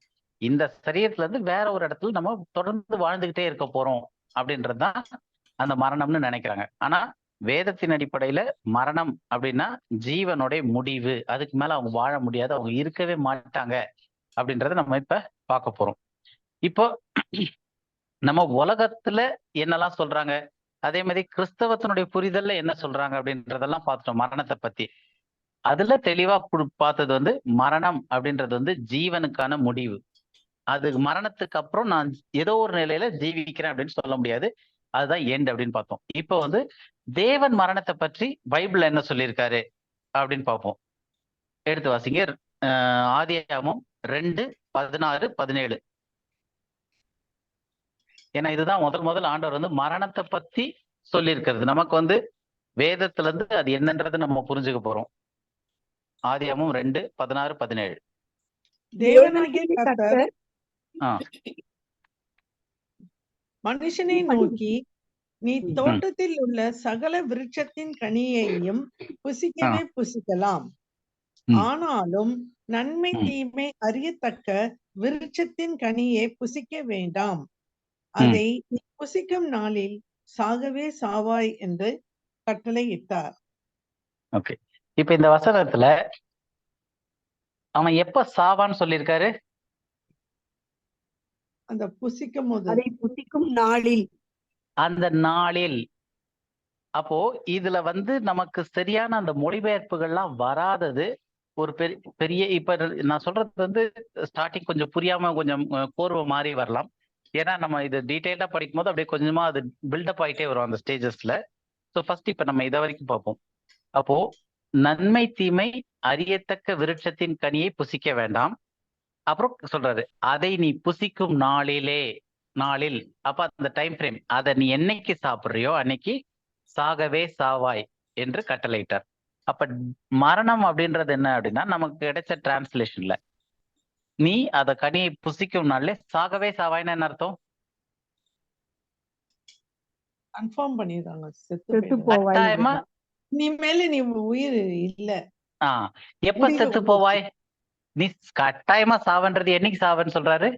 இந்த சரீரத்துல இருந்து வேற ஒரு இடத்துல நம்ம தொடர்ந்து வாழ்ந்துகிட்டே இருக்க போறோம் அப்படின்றதுதான் அந்த மரணம்னு நினைக்கிறாங்க. ஆனா வேதத்தின் அடிப்படையில மரணம் அப்படின்னா ஜீவனுடைய முடிவு, அதுக்கு மேல அவங்க வாழ முடியாது, அவங்க இருக்கவே மாட்டாங்க அப்படின்றத நம்ம இப்ப பார்க்க போறோம். இப்போ நம்ம உலகத்துல என்னெல்லாம் சொல்றாங்க, அதே மாதிரி கிறிஸ்தவத்தினுடைய புரிதல்ல என்ன சொல்றாங்க அப்படின்றதெல்லாம் பார்த்துட்டோம் மரணத்தை பத்தி. அதுல தெளிவா பார்த்தது வந்து மரணம் அப்படின்றது வந்து ஜீவனுக்கான முடிவு. அது மரணத்துக்கு அப்புறம் நான் ஏதோ ஒரு நிலையில ஜீவிக்கிறேன் அப்படின்னு சொல்ல முடியாது, அதுதான் எண்ட் அப்படின்னு பார்த்தோம். இப்போ வந்து தேவன் மரணத்தை பற்றி பைபிள் என்ன சொல்லியிருக்காரு அப்படின்னு பார்ப்போம். எடுத்து வாசிங்க. ஆதியாகமம் 2:16-17. ஏன்னா இதுதான் முதல் ஆண்டவர் வந்து மரணத்தை பத்தி சொல்லியிருக்கிறது. நமக்கு வந்து வேதத்துல இருந்து அது என்னன்றது நம்ம புரிஞ்சுக்க போறோம். ஆதியாகமம் 2:16-17. தேவனாகிய கர்த்தர் மனுஷனை நோக்கி, நீ தோட்டத்தில் உள்ள சகல விருட்சத்தின் கனியையும் புசிக்கவே புசிக்கலாம், ஆனாலும் நன்மை தீமை அறியத்தக்க விருட்சத்தின் கனியை புசிக்க வேண்டாம், அதை நீ புசிக்கும் நாளில் சாகவே சாவாய் என்று கட்டளை இட்டார். ஓகே, இப்ப இந்த வசனத்துல அவன் எப்ப சாவான்னு சொல்லியிருக்காரு? அந்த புசிக்கும் போது, அதை புசிக்கும் நாளில். அந்த நாளில். அப்போ இதுல வந்து நமக்கு சரியான அந்த மொழிபெயர்ப்புகள்லாம் வராதது ஒரு பெரிய இப்ப நான் சொல்றது வந்து ஸ்டார்டிங் கொஞ்சம் புரியாம கொஞ்சம் கோர்வை மாறி வரலாம். ஏன்னா நம்ம இது டீட்டெயிலா படிக்கும் போது அப்படியே கொஞ்சமா அது பில்டப் ஆகிட்டே வரும் அந்த ஸ்டேஜஸ்ல. ஸோ ஃபர்ஸ்ட் இப்ப நம்ம இதை வரைக்கும் பார்ப்போம். அப்போ நன்மை தீமை அறியத்தக்க விருட்சத்தின் கனியை புசிக்க வேண்டாம். அப்புறம் சொல்றாரு அதை நீ புசிக்கும் நாளில். அப்ப அந்த டைம் ஃப்ரேம், அதை நீ என்னைக்கு சாப்பிடுறியோ அன்னைக்கு சாகவே சாவாய் என்று கட்டளையிட்டார். அப்ப மரணம் அப்படின்றது என்ன அப்படின்னா நமக்கு கிடைச்ச டிரான்ஸ்லேஷன்ல நீ அத கனியை புசிக்கும் நாள்ல சாகவே சாவாய்னா என்ன அர்த்தம்? கன்ஃபார்ம் பண்ணிடுறாங்க, கட்டாயமா நீ மேல நீ உயிர் இல்ல. எப்ப செத்து போவாய்? நீ கட்டாயமா சாவன்றது என்னைக்கு சாவன்னு சொல்றாரு?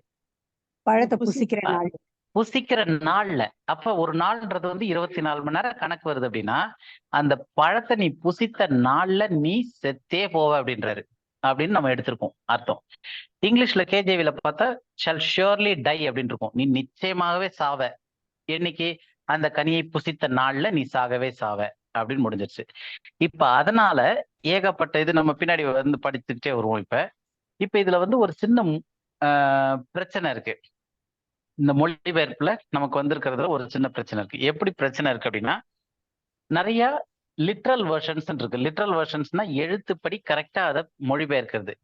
பழத்தை புசிக்கிற நாள், புசிக்கிற நாள்ல. அப்ப ஒரு நாள்ன்றது வந்து 24 மணி நேரம் கணக்கு வருது அப்படின்னா அந்த பழத்தை நீ புசித்த நாள்ல நீ செத்தே போவ அப்படின்றாரு அப்படின்னு நம்ம எடுத்திருக்கோம் அர்த்தம். இங்கிலீஷ்ல கேஜேவில பார்த்தா ஷல் ஷியோர்லி டை அப்படின்னு இருக்கும். நீ நிச்சயமாகவே சாவ, என்னைக்கு அந்த கனியை புசித்த நாள்ல நீ சாகவே சாவ அப்படின்னு முடிஞ்சிருச்சு. இப்ப அதனால ஏகப்பட்ட இது நம்ம பின்னாடி வந்து படிச்சுக்கிட்டே வருவோம். இப்ப இதுல வந்து ஒரு சின்ன பிரச்சனை இருக்கு. இந்த மொழிபெயர்ப்புல நமக்கு வந்திருக்கிறதுல ஒரு சின்ன பிரச்சனை இருக்கு. எப்படி பிரச்சனை இருக்கு அப்படின்னா நிறைய லிட்ரல் வெர்ஷன்ஸ் இருக்கு. லிட்ரல் வெர்ஷன்ஸ்னா எழுத்துப்படி கரெக்டா அதை மொழிபெயர்க்கிறது.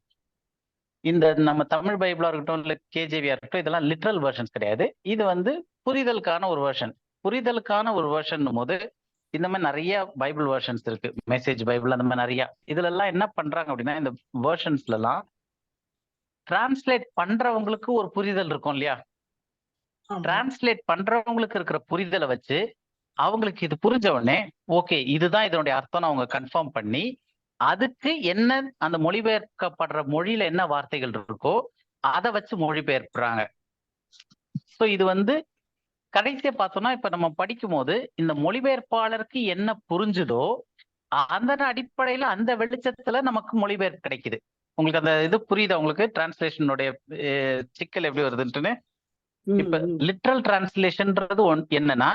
இந்த நம்ம தமிழ் பைபிளா இருக்கட்டும் இல்ல கேஜேவியா இருக்கட்டும் இதெல்லாம் லிட்ரல் வெர்ஷன்ஸ் கிடையாது. இது வந்து புரிதலுக்கான ஒரு வெர்ஷன். புரிதலுக்கான ஒரு வெர்ஷன் போது இந்த மாதிரி நிறைய பைபிள் வெர்ஷன்ஸ் இருக்கு, மெசேஜ் பைபிள் அந்த மாதிரி நிறைய. இதுல எல்லாம் என்ன பண்றாங்க அப்படின்னா இந்த வெர்ஷன்ஸ்ல எல்லாம் டிரான்ஸ்லேட் பண்றவங்களுக்கு ஒரு புரிதல் இருக்கும் இல்லையா? டிரான்ஸ்லேட் பண்றவங்களுக்கு இருக்கிற புரிதலை வச்சு அவங்களுக்கு இது புரிஞ்ச உடனே ஓகே இதுதான் இதனுடைய அர்த்தம் அவங்க கன்ஃபார்ம் பண்ணி அதுக்கு என்ன அந்த மொழிபெயர்க்கப்படுற மொழியில என்ன வார்த்தைகள் இருக்கோ அதை வச்சு மொழிபெயர்ப்புறாங்க. ஸோ இது வந்து கடைசியா பார்த்தோம்னா இப்ப நம்ம படிக்கும் போது இந்த மொழிபெயர்ப்பாளருக்கு என்ன புரிஞ்சுதோ அந்த அடிப்படையில அந்த வெளிச்சத்துல நமக்கு மொழிபெயர்ப்பு கிடைக்குது. உங்களுக்கு அந்த இது புரியுதா? உங்களுக்கு டிரான்ஸ்லேஷனுடைய சிக்கல் எப்படி வருதுன்ட்டுன்னு. இப்ப லிட்ரல் டிரான்ஸ்லேஷன்ன்றது என்னன்னா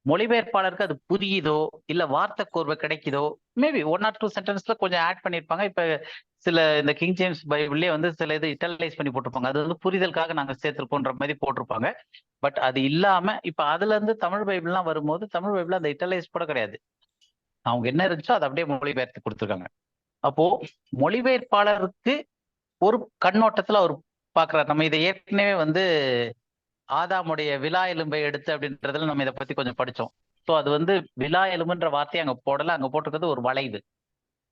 மொழிபெயர்ப்பாளருக்கு அது புரியுதோ இல்ல வார்த்தை கோர்வை கிடைக்குதோ, மேபி 1 or 2 சென்டென்ஸ்ல கொஞ்சம் ஆட் பண்ணிருப்பாங்க. இப்ப சில இந்த கிங் ஜேம்ஸ் பைபிள்லயே வந்து சில இது இட்டலைஸ் பண்ணி போட்டிருப்பாங்க, அது வந்து புரிதலுக்காக நாங்க சேர்த்திருக்கோன்ற மாதிரி போட்டிருப்பாங்க. பட் அது இல்லாம இப்ப அதுல இருந்து தமிழ் பைபிள்லாம் வரும்போது தமிழ் பைபிள் அந்த இட்டலைஸ் கூட கிடையாது. அவங்க என்ன இருந்துச்சோ அதை அப்படியே மொழிபெயர்த்து கொடுத்துருக்காங்க. அப்போ மொழிபெயர்ப்பாளருக்கு ஒரு கண்ணோட்டத்துல அவர் பாக்குறாரு. நம்ம இதை ஏற்கனவே வந்து ஆதாமுடைய விலா எலும்பை எடுத்து அப்படின்றதுல நம்ம இதை பத்தி கொஞ்சம் படிச்சோம். ஸோ அது வந்து விலா எலும்புன்ற வார்த்தையை அங்க போடல, அங்க போட்டிருக்கிறது ஒரு வளைவு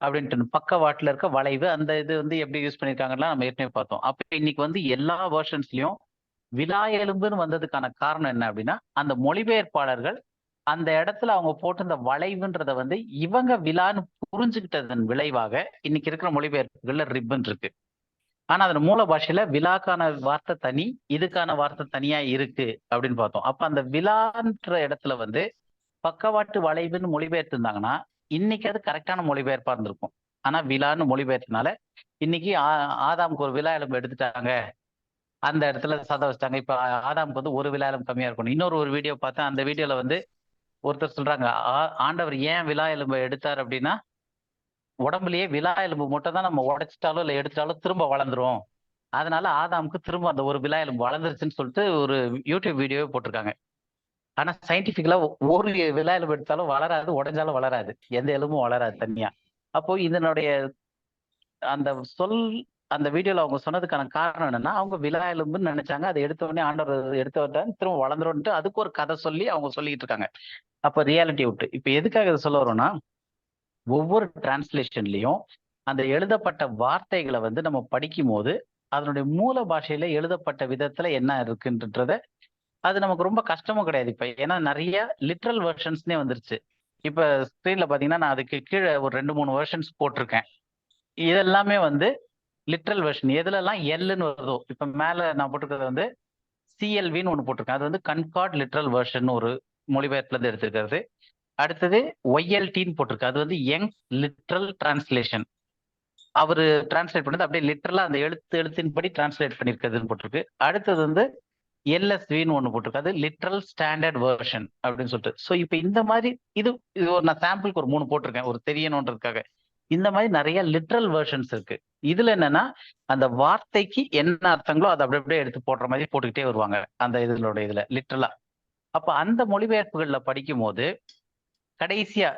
அப்படின்ட்டு, பக்கவாட்டுல இருக்க வளைவு. அந்த இது வந்து எப்படி யூஸ் பண்ணிருக்காங்கன்னா நம்ம ஏற்கனவே பார்த்தோம். அப்ப இன்னைக்கு வந்து எல்லா வெர்ஷன்ஸ்லயும் விலா எலும்புன்னு வந்ததுக்கான காரணம் என்ன அப்படின்னா, அந்த மொழிபெயர்ப்பாளர்கள் அந்த இடத்துல அவங்க போட்டு இந்த வளைவுன்றத வந்து இவங்க விலான்னு புரிஞ்சுக்கிட்டதன் விளைவாக இன்னைக்கு இருக்கிற மொழிபெயர்ப்புகள்ல ரிப்பன் இருக்கு. ஆனா அதோட மூல பாஷையில விலாக்கான வார்த்தை தனி, இதுக்கான வார்த்தை தனியா இருக்கு அப்படின்னு பார்த்தோம். அப்ப அந்த விலான்ற இடத்துல வந்து பக்கவாட்டு வளைவுன்னு மொழிபெயர்த்து இருந்தாங்கன்னா இன்னைக்கு அது கரெக்டான மொழிபெயர்ப்பா இருந்திருக்கும். ஆனா விலான்னு மொழிபெயர்த்தனால இன்னைக்கு ஆதாமுக்கு ஒரு விலா எலும்பு எடுத்துட்டாங்க, அந்த இடத்துல சதை வச்சிட்டாங்க. இப்ப ஆதாமுக்கு வந்து ஒரு விலா எலும்பு கம்மியா இருக்கணும். இன்னொரு ஒரு வீடியோ பார்த்தேன், அந்த வீடியோல வந்து ஒருத்தர் சொல்றாங்க ஆண்டவர் ஏன் விலா எலும்பை எடுத்தார் அப்படின்னா, உடம்புலயே விலா எலும்பு மட்டும் தான் நம்ம உடைச்சிட்டாலோ இல்லை எடுத்துட்டாலோ திரும்ப வளர்ந்துரும், அதனால ஆதாமுக்கு திரும்ப அந்த ஒரு விலா எலும்பு வளர்ந்துருச்சுன்னு சொல்லிட்டு ஒரு யூடியூப் வீடியோவே போட்டிருக்காங்க. ஆனா சயின்டிபிக்கலா ஒரு விலா எலும்பு எடுத்தாலும் வளராது, உடைஞ்சாலும் வளராது, எந்த எலும்பும் வளராது தனியா. அப்போ இதனுடைய அந்த அந்த வீடியோல அவங்க சொன்னதுக்கான காரணம் என்னன்னா, அவங்க விலா எலும்புன்னு நினைச்சாங்க, அதை எடுத்த உடனே ஆண்டவர் எடுத்த உடனே திரும்ப வளர்ந்துரும்ட்டு அதுக்கு ஒரு கதை சொல்லி அவங்க சொல்லிட்டு இருக்காங்க. அப்ப ரியாலிட்டி விட்டு இப்ப எதுக்காக இதை சொல்ல வரோம்னா, ஒவ்வொரு டிரான்ஸ்லேஷன்லயும் அந்த எழுதப்பட்ட வார்த்தைகளை வந்து நம்ம படிக்கும் போது அதனுடைய மூல பாஷையில எழுதப்பட்ட விதத்துல என்ன இருக்குன்றத அது நமக்கு ரொம்ப கஷ்டமும் கிடையாது இப்ப. ஏன்னா நிறைய லிட்ரல் வெர்ஷன்ஸ்னே வந்துருச்சு. இப்ப ஸ்கிரீன்ல பாத்தீங்கன்னா நான் அதுக்கு கீழே ஒரு 2-3 வெர்ஷன்ஸ் போட்டிருக்கேன். இதெல்லாமே வந்து லிட்ரல் வெர்ஷன். எதுலலாம் எல்லுன்னு வருதோ, இப்ப மேல நான் போட்டிருக்கிறது வந்து சிஎல்வின்னு ஒன்று போட்டிருக்கேன். அது வந்து கன்கார்ட் லிட்ரல் வெர்ஷன் ஒரு மொழிபெயர்ப்புல இருந்து எடுத்துக்கிறது. அடுத்தது ஒய்எல்டின்னு போட்டிருக்கு, அது வந்து யங் லிட்ரல் டிரான்ஸ்லேஷன். அவரு டிரான்ஸ்லேட் பண்ணது அப்படியே லிட்ரலா அந்த எழுத்தின்படி டிரான்ஸ்லேட் பண்ணிருக்கிறதுன்னு போட்டிருக்கு. அடுத்தது வந்து எல்எஸ்வின்னு ஒன்று போட்டிருக்கு, அது லிட்ரல் ஸ்டாண்டர்ட் வெர்ஷன் அப்படின்னு சொல்லிட்டு. ஸோ இப்போ இந்த மாதிரி இது ஒரு நான் சாம்பிளுக்கு ஒரு 3 போட்டிருக்கேன், ஒரு தெரியணுன்றதுக்காக. இந்த மாதிரி நிறைய லிட்ரல் வெர்ஷன்ஸ் இருக்கு. இதுல என்னன்னா அந்த வார்த்தைக்கு என்ன அர்த்தங்களோ அதை அப்படியே எடுத்து போடுற மாதிரி போட்டுக்கிட்டே வருவாங்க அந்த இதுல லிட்ரலா. அப்ப அந்த மொழிபெயர்ப்புகள்ல படிக்கும் போது கடைசியா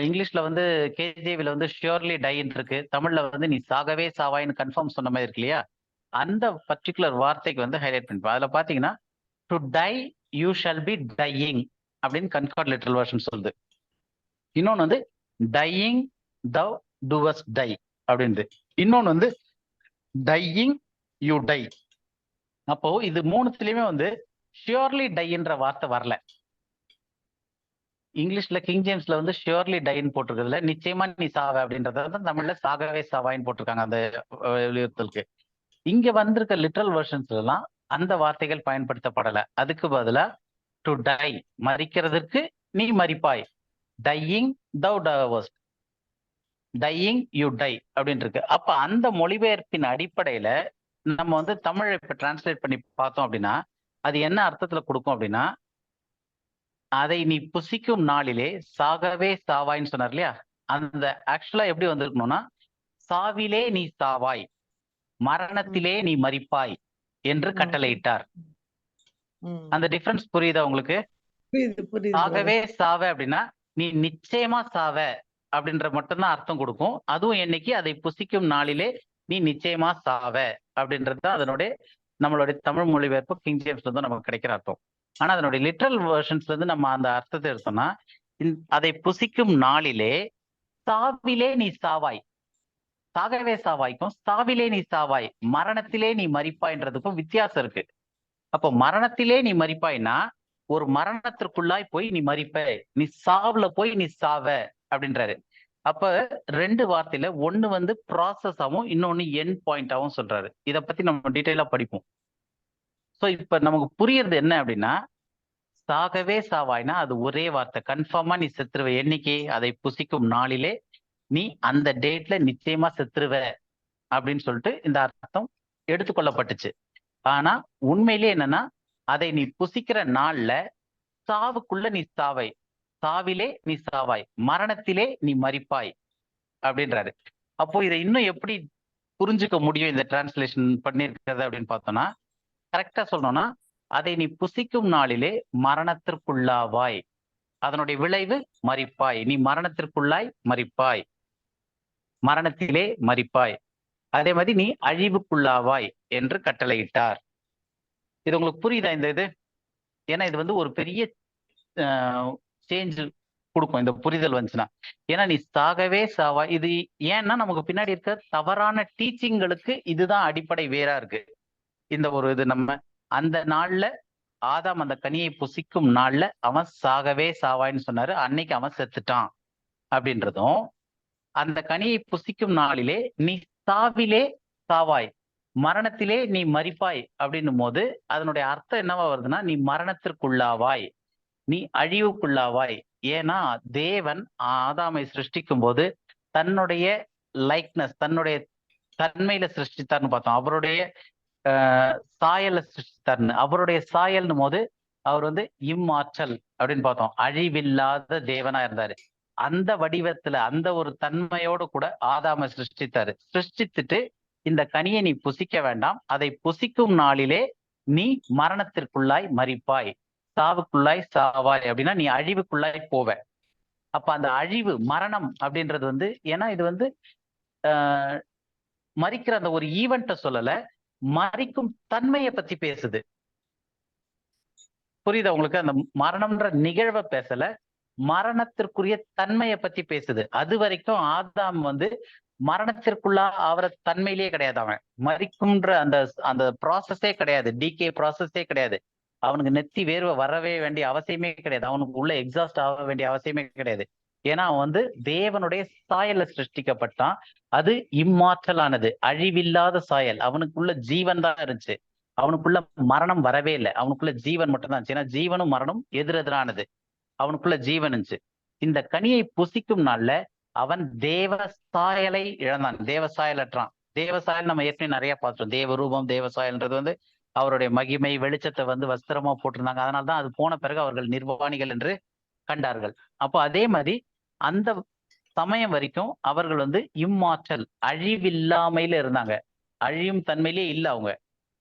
இங்கிலீஷ்ல வந்து கேஜேவில வந்து ஷியோர்லி டைன்னு இருக்கு, தமிழ்ல வந்து நீ சாகவே சாவாயின்னு கன்ஃபார்ம் சொன்ன மாதிரி இருக்கு இல்லையா, அந்த பர்டிகுலர் வார்த்தைக்கு வந்து ஹைலைட் பண்ணிப்போம். அதுல பாத்தீங்கன்னா to die you shall be dying அப்படின்னு கன்கார்ட் லிட்ரல் வெர்ஷன் சொல்லுது. இன்னொன்னு வந்து டையிங் thou doest டை அப்படின்னு. இன்னொன்னு வந்து டையிங் யூ டை. அப்போ இது மூணுத்துலயுமே வந்து ஷியோர்லி டைன்ற வார்த்தை வரல. இங்கிலீஷ்ல கிங் ஜேம்ஸ்ல வந்து ஷியோர்லி டைன்னு போட்டிருக்கிறதுல நிச்சயமா நீ சாவ அப்படின்றத வந்து தமிழ்ல சாகவே சாவாயின்னு போட்டிருக்காங்க அந்த வலியுறுத்தலுக்கு. இங்க வந்திருக்க லிட்ரல் வெர்ஷன்ஸ்ல எல்லாம் அந்த வார்த்தைகள் பயன்படுத்தப்படல. அதுக்கு பதிலா டு டை மரிக்கிறதுக்கு நீ மரிப்பாய், dying thou doest, dying you die அப்படின்னு இருக்கு. அப்ப அந்த மொழிபெயர்ப்பின் அடிப்படையில நம்ம வந்து தமிழை இப்ப டிரான்ஸ்லேட் பண்ணி பார்த்தோம் அப்படின்னா அது என்ன அர்த்தத்துல கொடுக்கும் அப்படின்னா, அதை நீ புசிக்கும் நாளிலே சாகவே சாவாய்ன்னு சொன்னார் இல்லையா, அந்த ஆக்சுவலா எப்படி வந்திருக்கணும்னா சாவிலே நீ சாவாய், மரணத்திலே நீ மரிப்பாய் என்று கட்டளையிட்டார். அந்த டிஃபரன்ஸ் புரியுதா உங்களுக்கு? சாகவே சாவ அப்படின்னா நீ நிச்சயமா சாவ அப்படின்ற மட்டும்தான் அர்த்தம் கொடுக்கும். அதுவும் என்னைக்கு அதை புசிக்கும் நாளிலே நீ நிச்சயமா சாவ அப்படின்றது தான் அதனுடைய நம்மளுடைய தமிழ் மொழிபெயர்ப்பு கிங் ஜேம்ஸ்ல இருந்து நமக்கு கிடைக்கிற அர்த்தம். ஆனா அதனுடைய லிட்ரல் வெர்ஷன்ஸ்ல இருந்து நம்ம அந்த அர்த்தத்தை எடுத்தோம்னா அதை புசிக்கும் நாளிலே சாவிலே நீ சாவாய், சாகவே சாவாய்க்கும் சாவிலே நீ சாவாய், மரணத்திலே நீ மரிப்பாய்ன்றதுக்கும் வித்தியாசம் இருக்கு. அப்போ மரணத்திலே நீ மரிப்பாய்னா ஒரு மரணத்திற்குள்ளாய் போய் நீ மரிப்ப, நீ சாவுல போய் நீ சாவ அப்படின்றாரு. அப்ப 2 வார்த்தையில ஒண்ணு வந்து ப்ராசஸாவும் இன்னொன்னு எண்ட் பாயிண்டாவும் சொல்றாரு. இதை பத்தி நம்ம டீட்டெயிலா படிப்போம். ஸோ இப்ப நமக்கு புரியுறது என்ன அப்படின்னா, சாகவே சாவாய்னா அது ஒரே வார்த்தை, கன்ஃபார்மா நீ செத்துருவ, என்னைக்கு அதை புசிக்கும் நாளிலே நீ அந்த டேட்ல நிச்சயமா செத்துருவ அப்படின்னு சொல்லிட்டு இந்த அர்த்தம் எடுத்துக்கொள்ளப்பட்டுச்சு. ஆனா உண்மையிலே என்னன்னா அதை நீ புசிக்கிற நாள்ல சாவுக்குள்ள நீ சாவை, சாவிலே நீ சாவாய், மரணத்திலே நீ மரிப்பாய் அப்படின்றாரு. அப்போ இதை இன்னும் எப்படி புரிஞ்சுக்க முடியும் இந்த டிரான்ஸ்லேஷன் பண்ணிருக்கிறது அப்படின்னு பார்த்தோம்னா, கரெக்டா சொல்லணும்னா அதை நீ புசிக்கும் நாளிலே மரணத்திற்குள்ளாவாய், அதனுடைய விளைவு மரிப்பாய், நீ மரணத்திற்குள்ளாய் மரிப்பாய், மரணத்திலே மரிப்பாய். அதே மாதிரி நீ அழிவுக்குள்ளாவாய் என்று கட்டளையிட்டார். இது உங்களுக்கு புரியுதா இந்த இது? ஏன்னா இது வந்து ஒரு பெரிய சேஞ்ச் கொடுக்கும் இந்த புரிதல் வந்துச்சுன்னா. ஏன்னா நீ சாகவே சாவாய். இது ஏன்னா நமக்கு பின்னாடி இருக்க தவறான டீச்சிங்களுக்கு இதுதான் அடிப்படை வேறா இருக்கு. இந்த ஒரு இது நம்ம அந்த நாள்ல ஆதாம் அந்த கனியை புசிக்கும் நாள்ல அவன் சாகவே சாவாய்ன்னு சொன்னாரு. அன்னைக்கு அவன் செத்துட்டான் அப்படின்றதும், அந்த கனியை புசிக்கும் நாளிலே நீ சாவிலே சாவாய், மரணத்திலே நீ மரிப்பாய் அப்படின்னும் போது அதனுடைய அர்த்தம் என்னவா வருதுன்னா, நீ மரணத்திற்குள்ளாவாய், நீ அழிவுக்குள்ளாவாய். ஏன்னா தேவன் ஆதாமை சிருஷ்டிக்கும் போது தன்னுடைய லைக்னஸ், தன்னுடைய தன்மையில சிருஷ்டித்தார்னு பார்த்தோம். அவருடைய சாயல சிருஷ்டித்தார்னு. அவருடைய சாயல்னும் போது அவர் வந்து இம்மாற்றல் அப்படின்னு பார்த்தோம். அழிவில்லாத தேவனா இருந்தாரு. அந்த வடிவத்துல அந்த ஒரு தன்மையோடு கூட ஆதாமை சிருஷ்டித்தாரு. சிருஷ்டித்துட்டு இந்த கனியை நீ புசிக்க வேண்டாம், அதை புசிக்கும் நாளிலே நீ மரணத்திற்குள்ளாய் மரிப்பாய், சாவுக்குள்ளாய் சாவாய் அப்படின்னா நீ அழிவுக்குள்ளாய் போவ. அப்ப அந்த அழிவு மரணம் அப்படின்றது வந்து, ஏன்னா இது வந்து மரிக்கிற அந்த ஒரு ஈவெண்ட்டை சொல்லல, மரிக்கும் தன்மையை பத்தி பேசுது. புரியுதா உங்களுக்கு? அந்த மரணம்ன்ற நிகழ்வை பேசல, மரணத்திற்குரிய தன்மையை பத்தி பேசுது. அது வரைக்கும் ஆதாம் வந்து மரணத்திற்குள்ளா அவர தன்மையிலேயே கிடையாது. அவன் மரிக்கும்ன்ற அந்த அந்த ப்ராசஸே கிடையாது, டிகே ப்ராசஸே கிடையாது. அவனுக்கு நெத்தி வேர்வை வரவே வேண்டிய அவசியமே கிடையாது. அவனுக்கு உள்ள எக்ஸாஸ்ட் ஆக வேண்டிய அவசியமே கிடையாது. ஏன்னா அவன் வந்து தேவனுடைய சாயல்ல சிருஷ்டிக்கப்பட்டான். அது இம்மாற்றலானது, அழிவில்லாத சாயல். அவனுக்குள்ள ஜீவன் தான் இருந்துச்சு. அவனுக்குள்ள மரணம் வரவே இல்லை. அவனுக்குள்ள ஜீவன் மட்டும்தான் இருந்துச்சு. ஏன்னா ஜீவனும் மரணம் எதிரெதிரானது. அவனுக்குள்ள ஜீவன் இருந்துச்சு. இந்த கனியை புசிக்கும் நாள்ல அவன் தேவ சாயலை இழந்தான், தேவ சாயலற்றான். தேவ சாயல் நம்ம ஏற்கனவே நிறைய பார்த்துட்டோம். தேவ ரூபம், தேவ சாயல்ன்றது வந்து அவருடைய மகிமை வெளிச்சத்தை வந்து வஸ்திரமா போட்டிருந்தாங்க. அதனால்தான் அது போன பிறகு அவர்கள் நிர்வாணிகள் என்று கண்டார்கள். அப்போ அதே மாதிரி அந்த சமயம் வரைக்கும் அவர்கள் வந்து இம்மாற்றல், அழிவில்லாமையில இருந்தாங்க. அழியும் தன்மையிலே இல்லை அவங்க.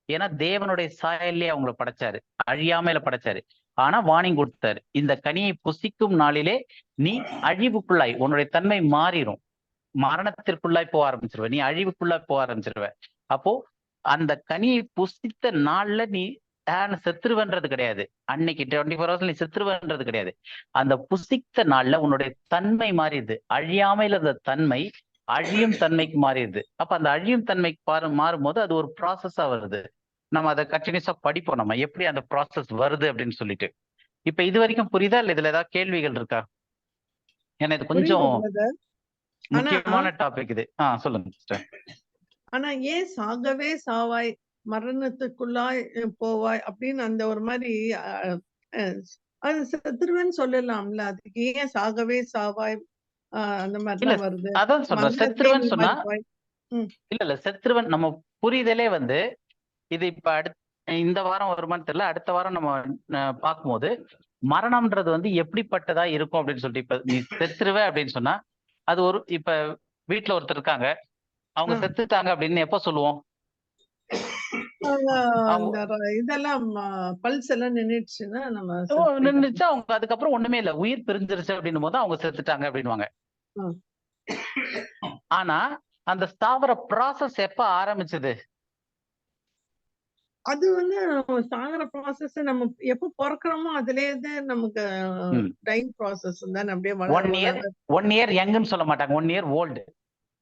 ஏன்னா தேவனுடைய சாயல்லே அவங்கள படைச்சாரு, அழியாமையில படைச்சாரு. ஆனா வார்னிங் கொடுத்தாரு, இந்த கனியை புசிக்கும் நாளிலே நீ அழிவுக்குள்ளாய், உன்னுடைய தன்மை மாறிடும், மரணத்திற்குள்ளாய் போக ஆரம்பிச்சிருவ, நீ அழிவுக்குள்ளாய் போக ஆரம்பிச்சிருவ. அப்போ அந்த கனியை புசித்த நாள்ல நீ செத்துருவன்றது கிடையாது. அன்னைக்கு 24 hours நீ செத்துருவன்றது கிடையாது. அந்த புசித்த நாள்ல உன்னுடைய தன்மை மாறிடுது. அழியாமையில இருந்த தன்மை அழியும் தன்மைக்கு மாறிடுது. அப்ப அந்த அழியும் தன்மைக்கு மாறும்போது அது ஒரு ப்ராசஸா வருது. நம்ம அதை கண்டினியூஸா படிப்போம், நம்ம எப்படி அந்த ப்ராசஸ் வருது அப்படின்னு சொல்லிட்டு. இப்ப இது வரைக்கும் புரியுதா? இல்ல இதுல ஏதாவது கேள்விகள் இருக்கா? ஏன்னா இது கொஞ்சம் முக்கியமான டாபிக் இது. சொல்லுங்க சிஸ்டர். ஆனா ஏன் சாகவே சாவாய், மரணத்துக்குள்ளாய் போவாய் அப்படின்னு அந்த ஒரு மாதிரி அது செத்துருவேன்னு சொல்லலாம்ல, அதுக்கு ஏன் சாகவே சாவாய் அந்த மாதிரிலாம் வருது? அதான் சொல்றேன், செத்துருவேன்னு சொன்னா இல்ல செத்துருவன் நம்ம புரிதலே வந்து இது இப்ப இந்த வாரம் வருமானு தெரியல, அடுத்த வாரம் நம்ம பார்க்கும்போது மரணம்ன்றது வந்து எப்படிப்பட்டதா இருக்கும் அப்படின்னு சொல்லிட்டு, இப்ப நீ செத்துருவ அப்படின்னு சொன்னா அது ஒரு, இப்ப வீட்டுல ஒருத்தர் இருக்காங்க, அவங்க செத்துட்டாங்க அப்படின்னு எப்ப சொல்லுவோம்? இதெல்லாம் பல்ஸ் எல்லாம் நின்னுச்சுன்னா நம்ம நின்னுச்சு, அவங்க அதுக்கப்புறம் ஒண்ணுமே இல்ல, உயிர் பிரிஞ்சிருச்சு அப்படின்னும் போது அவங்க செத்துட்டாங்க அப்படின்வாங்க. ஆனா அந்த ஸ்தாவர ப்ராசஸ் எப்ப ஆரம்பிச்சது? அது வந்து சாகர ப்ராசஸ் நம்ம எப்ப பிறக்கிறோமோ அதுல இருந்து நமக்கு டைம் ப்ராசஸ் தான். அப்படியே 1 year யங்னு சொல்ல மாட்டாங்க, 1 year old,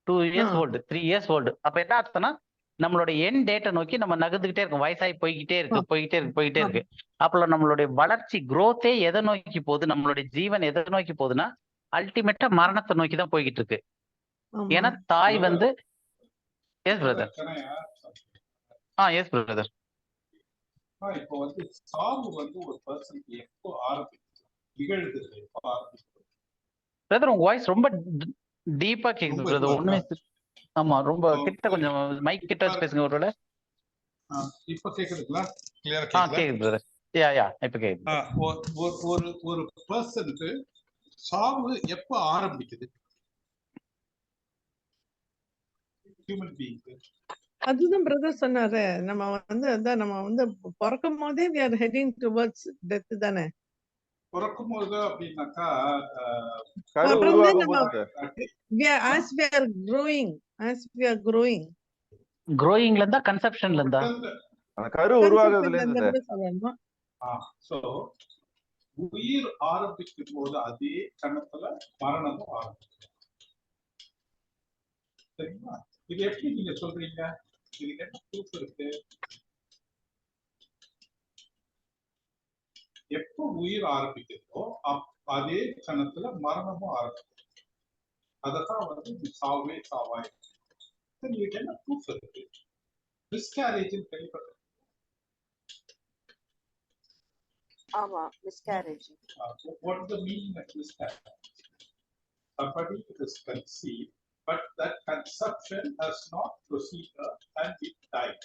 2 years old, 3 years old. அப்ப என்ன அர்த்தம்னா நம்மளோட எண்ட் டேட்டை நோக்கி நம்ம நகர்ந்துகிட்டே இருக்கும், வயசாகி போய்கிட்டே இருக்கு. அப்போ நம்மளுடைய வளர்ச்சி குரோத்தே எதை நோக்கி போகுது, நம்மளுடைய ஜீவன் எதை நோக்கி போகுதுன்னா அல்டிமேட்டா மரணத்தை நோக்கி தான் போய்கிட்டு இருக்கு. ஏன்னா தாய் வந்து எஸ் பிரதர். Yes brother. இப்போ வந்து சாவு வந்து ஒரு பர்சனுக்கு எப்போ நிகழ்து, எப்போ ஆரம்பிக்குது? பிரதர் உங்க வாய்ஸ் ரொம்ப டீப்பா கேக்குது பிரதர். ஒண்ணுமே. ஆமா, ரொம்ப கிட்ட, கொஞ்சம் மைக் கிட்ட வச்சு பேசுங்க ஒருவேளை. இப்போ கேக்குதுங்களா? கிளியரா கேக்குது பிரதர். யா இப்போ கேக்குது. ஒரு பர்சனுக்கு சாவு எப்போ ஆரம்பிக்குது? Human being. அதுதான் பிரதர் சொன்னாரு, நம்ம வந்து அதான் நம்ம வந்து பிறக்கும் போதே we are heading towards death தானே. பிறக்கும் போது அப்படின்னாக்கா கரு அப்புறம் தான் உருவாகும் நம்ம போது sir as we are growing க்ரோயிங்ல இருந்தா கன்செப்ஷன்ல இருந்தா அந்த கரு conception உருவாகுறதுல ல இருந்து இருந்து சார் கூட சொல்லணும். சோ உயிர் ஆரம்பிக்கும் போது அதே கணத்துல மரணமும் ஆரம்பிக்கும். சரிங்களா? இது எப்படி நீங்க சொல்றீங்க? இதுக்கு என்ன ப்ரூஃப் இருக்கு? எப்போ உயிர் ஆரம்பிக்கிறதோ அதே கணத்துல மரணமும் ஆரம்பிக்கும். அதத்தான் வந்து சாவே சாவாய். இதுக்கு என்ன ப்ரூஃப் இருக்கு? மிஸ்கேரேஜ் கேள்விப்பட்ட ஆமா, miscarriage. What is the meaning of miscarriage? Somebody is conceived, but that conception has not proceeded and it died.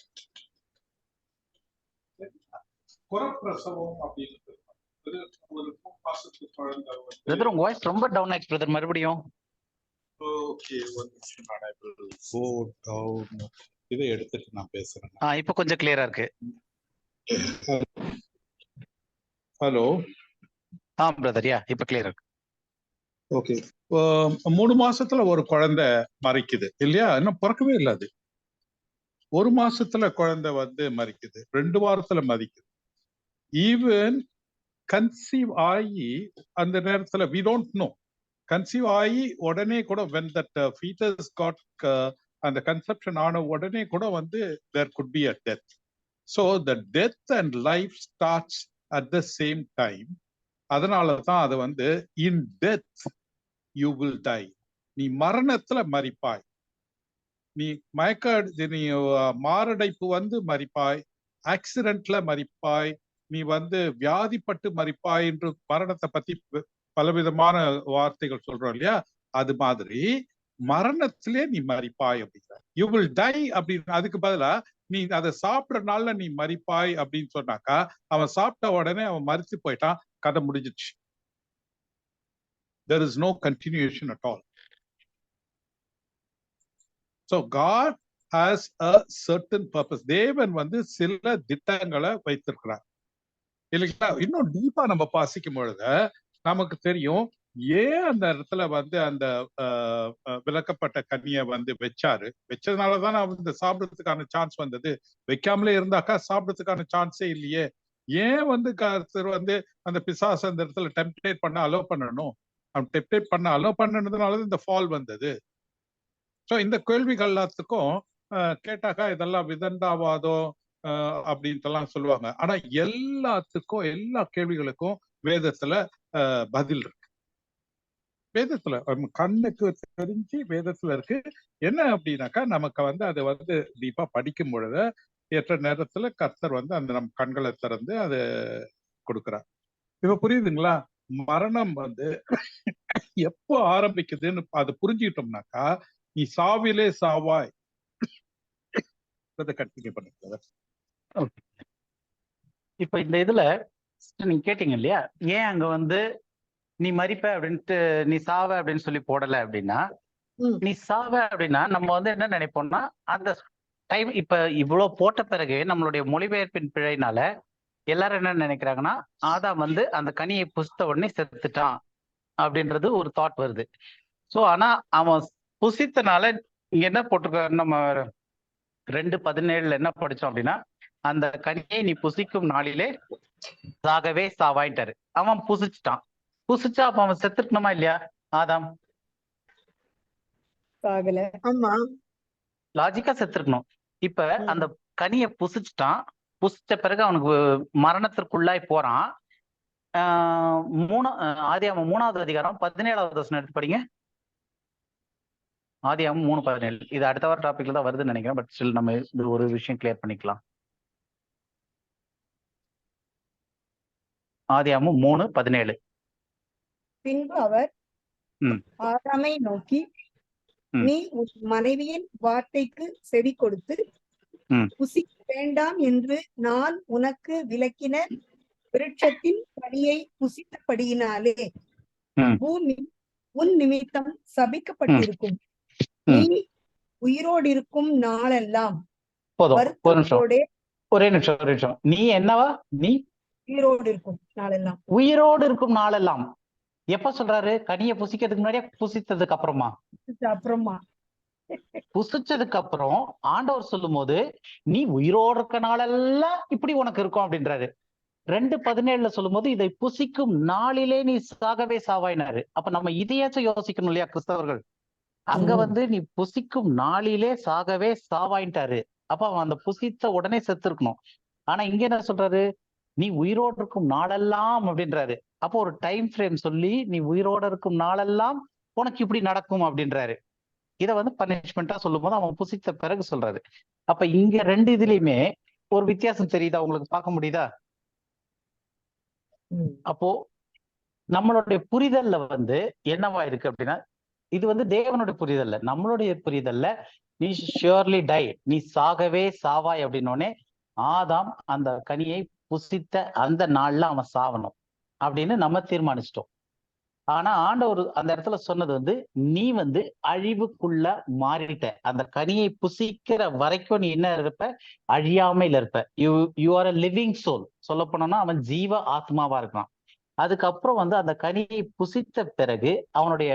குறப்பிரசவம் அப்படின்னு ஒரு மாசத்துக்கு குழந்தை பிரதர் உங்க வாய்ஸ் ரொம்ப டவுன் ஆயிடுச்சு பிரதர் மறுபடியும். ஓகே, ஒரு நிமிஷம் நான் இதை எடுத்துட்டு நான் பேசுறேன். இப்ப கொஞ்சம் கிளியரா இருக்கு. ஹலோ. பிரதர் இப்ப கிளியரா இருக்கு. ஓகே, 3 மாசத்துல ஒரு குழந்தை மறிக்குது இல்லையா? இன்னும் பிறக்கவே இல்லை. அது 1 மாசத்துல குழந்தை வந்து மறிக்குது, 2 வாரத்துல மறிக்குது. ஈவன் கன்சீவ் ஆகி அந்த நேரத்துல we don't know, கன்சீவ் ஆகி உடனே கூட when that fetus got அந்த கன்செப்ஷன் ஆன உடனே கூட வந்து there could be a death. So the death and life starts at the same time. அதனால தான் அது வந்து in death you will die. நீ மரணத்துல மரிப்பாய், நீ நீ மாரடைப்பு வந்து மரிப்பாய், ஆக்சிடென்ட்ல மரிப்பாய், நீ வந்து வியாதிப்பட்டு மரிப்பாய் என்று மரணத்தை பத்தி பலவிதமான வார்த்தைகள் சொல்றோம் இல்லையா? அது மாதிரி மரணத்திலே நீ மரிப்பாய் அப்படிங்கிற. யூ வில் டை அப்படின்னு அதுக்கு பதிலா நீ அதை சாப்பிட்ற நாள்ல நீ மரிப்பாய் அப்படின்னு சொன்னாக்கா அவன் சாப்பிட்ட உடனே அவன் மரித்து போயிட்டான், கதை முடிஞ்சிச்சு. There is no continuation at all. So God has a certain purpose. தேவன் வந்து சில திட்டங்களை வைத்திருக்கிறார் இல்லைங்களா? இன்னும் டீப்பா நம்ம பாசிக்கும் பொழுது நமக்கு தெரியும் ஏன் அந்த இடத்துல வந்து அந்த விளக்கப்பட்ட கனியை வந்து வச்சதுனாலதான் வந்து சாப்பிடறதுக்கான சான்ஸ் வந்தது. வைக்காமலே இருந்தாக்கா சாப்பிடறதுக்கான சான்ஸே இல்லையே. ஏன் வந்து கர்த்தர் வந்து அந்த பிசாசு அந்த இடத்துல டெம்ப்டேட் பண்ண அலோவ் பண்ணணும்? அவன் டெம்ப்டேட் பண்ண அலோவ் பண்ணதுனால இந்த ஃபால் வந்தது. ஸோ இந்த கேள்விகள் எல்லாத்துக்கும் கேட்டாக்கா இதெல்லாம் விதண்டாவாதம் அப்படின்ட்டுலாம் சொல்லுவாங்க. ஆனா எல்லாத்துக்கும் எல்லா கேள்விகளுக்கும் வேதத்துல பதில் இருக்கு. வேதத்துல கண்ணுக்கு தெரிஞ்சு வேதத்துல இருக்கு. என்ன அப்படின்னாக்கா நமக்கு வந்து அதை வந்து டீப்பா படிக்கும் பொழுது ஏற்ற நேரத்துல கர்த்தர் வந்து அந்த நம் கண்களை திறந்து அதை கொடுக்குறார். இப்ப புரியுதுங்களா? மரணம் வந்து எப்போ ஆரம்பிக்குதுன்னு அது புரிஞ்சுக்கிட்டோம்னாக்கா நீ சாவிலே சாவாய். கண்டினியூ பண்ணுங்க. இப்ப இந்த இதுல நீங்க கேட்டீங்க இல்லையா, ஏன் அங்க வந்து நீ மரிப்ப அப்படின்ட்டு நீ சாவ அப்படின்னு சொல்லி போடல அப்படின்னா, நீ சாவ அப்படின்னா நம்ம வந்து என்ன நினைப்போம்னா அந்த டைம் இப்ப இவ்வளவு போட்ட பிறகு நம்மளுடைய மொழிபெயர்ப்பின் பிழைனால எல்லாரும் என்ன நினைக்கிறாங்கன்னா ஆதாம் வந்து அந்த கனியை புசித்த உடனே செத்துட்டான் அப்படின்றது ஒரு தாட் வருது. சோ ஆனா அவன் புசித்தனால இங்க என்ன போட்டிருக்க, நம்ம 2:17 என்ன படிச்சோம் அப்படின்னா, அந்த கனியை நீ புசிக்கும் நாளிலே சாகவே சாவாயிட்டாரு. அவன் புசிச்சுட்டான். புசிச்சா அப்ப அவன் செத்துட்டணுமா இல்லையா? ஆதாம் லாஜிக்கா செத்துருக்கணும். இப்ப அந்த கனியை புசிச்சுட்டான். புசிச்ச பிறகு அவனுக்கு மரணத்திற்குள்ளாய் போறான். ஆதியாகமம் 3வது அதிகாரம் 17வது வசனம் எடுத்து படிங்க. ஆதியாகமம் 3:17. இது அடுத்த வார டாபிக்ல தான் வருதுன்னு நினைக்கிறேன். பட் ஸ்டில் நம்ம இது ஒரு விஷயம் கிளியர் பண்ணிக்கலாம். ஆதியாகமம் 3:17. பின்பு அவர் ஆதாமை நோக்கி, நீ உன் மனைவியின் வார்த்தைக்கு செவி கொடுத்து புசிக்க வேண்டாம் என்று நான் உனக்கு விலக்கின விருட்சத்தின் கனியை புசித்தபடியினாலே பூமி உன் நிமித்தம் சபிக்கப்பட்டிருக்கும். நீ உயிரோடு இருக்கும் நாளெல்லாம் ஒரே நிமிஷம். நீ என்னவா? நீ உயிரோடு இருக்கும் நாளெல்லாம். உயிரோடு இருக்கும் நாளெல்லாம். எப்ப சொல்றாரு? கனியை புசிக்கிறதுக்கு முன்னாடியே, புசித்ததுக்கு அப்புறமா? அப்புறமா. புசிச்சதுக்கு அப்புறம் ஆண்டவர் சொல்லும் போது நீ உயிரோடு இருக்க நாளெல்லாம் இப்படி உனக்கு இருக்கும் அப்படின்றாரு. 2:17 சொல்லும் போது இதை புசிக்கும் நாளிலே நீ சாகவே சாவாயினாரு. அப்ப நம்ம இதையாச்சும் யோசிக்கணும் இல்லையா கிறிஸ்தவர்கள்? அங்க வந்து நீ புசிக்கும் நாளிலே சாகவே சாவாயின்ட்டாரு. அப்ப அவன் அந்த புசித்த உடனே செத்து இருக்கணும். ஆனா இங்க என்ன சொல்றாரு? நீ உயிரோடு இருக்கும் நாளெல்லாம் அப்படின்றாரு. அப்போ ஒரு டைம் ஃப்ரேம் சொல்லி நீ உயிரோடு இருக்கும் நாளெல்லாம் உனக்கு இப்படி நடக்கும் அப்படின்றாரு. இதை வந்து பனிஷ்மெண்டா சொல்லும் போது அவன் புசித்த பிறகு சொல்றாரு. அப்ப இங்க 2 இதுலயுமே ஒரு வித்தியாசம் தெரியுதா? உங்களுக்கு பார்க்க முடியுதா? அப்போ நம்மளுடைய புரிதல்ல வந்து என்னவா இருக்கு அப்படின்னா, இது வந்து தேவனுடைய புரிதல்ல, நம்மளுடைய புரிதல்ல நீ ஷியோர்லி டை, நீ சாகவே சாவாய் அப்படின்னோடனே ஆதாம் அந்த கனியை புசித்த அந்த நாள்ல அவன் சாவணும் அப்படின்னு நம்ம தீர்மானிச்சிட்டோம். ஆனா ஆண்டவர் அந்த இடத்துல சொன்னது வந்து நீ வந்து அழிவுக்குள்ள மாறிட்ட. அந்த கனியை புசிக்கிற வரைக்கும் நீ என்ன இருப்ப? அழியாமையில இருப்ப. You are a living soul. சொல்ல போனோம்னா அவன் ஜீவ ஆத்மாவா இருக்கான். அதுக்கப்புறம் வந்து அந்த கனியை புசித்த பிறகு அவனுடைய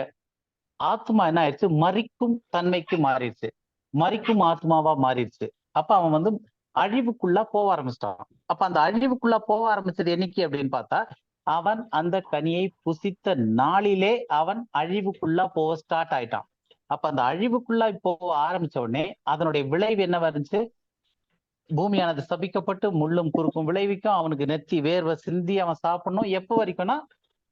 ஆத்மா என்ன ஆயிடுச்சு? மரிக்கும் தன்மைக்கு மாறிடுச்சு, மரிக்கும் ஆத்மாவா மாறிடுச்சு. அப்ப அவன் வந்து அழிவுக்குள்ள போக ஆரம்பிச்சிட்டான். அப்ப அந்த அழிவுக்குள்ள போக ஆரம்பிச்சது என்னைக்கு அப்படின்னு பார்த்தா, அவன் அந்த கனியை புசித்த நாளிலே அவன் அழிவுக்குள்ள போக ஸ்டார்ட் ஆயிட்டான். அப்ப அந்த அழிவுக்குள்ள போக ஆரம்பிச்ச உடனே அதனுடைய விளைவு என்ன வந்துச்சு? பூமியானது சபிக்கப்பட்டு முள்ளும் குறுக்கும் விளைவிக்கும். அவனுக்கு நெத்தி வேர்வை சிந்தி அவன் சாப்பிடணும். எப்போ வரைக்கும்னா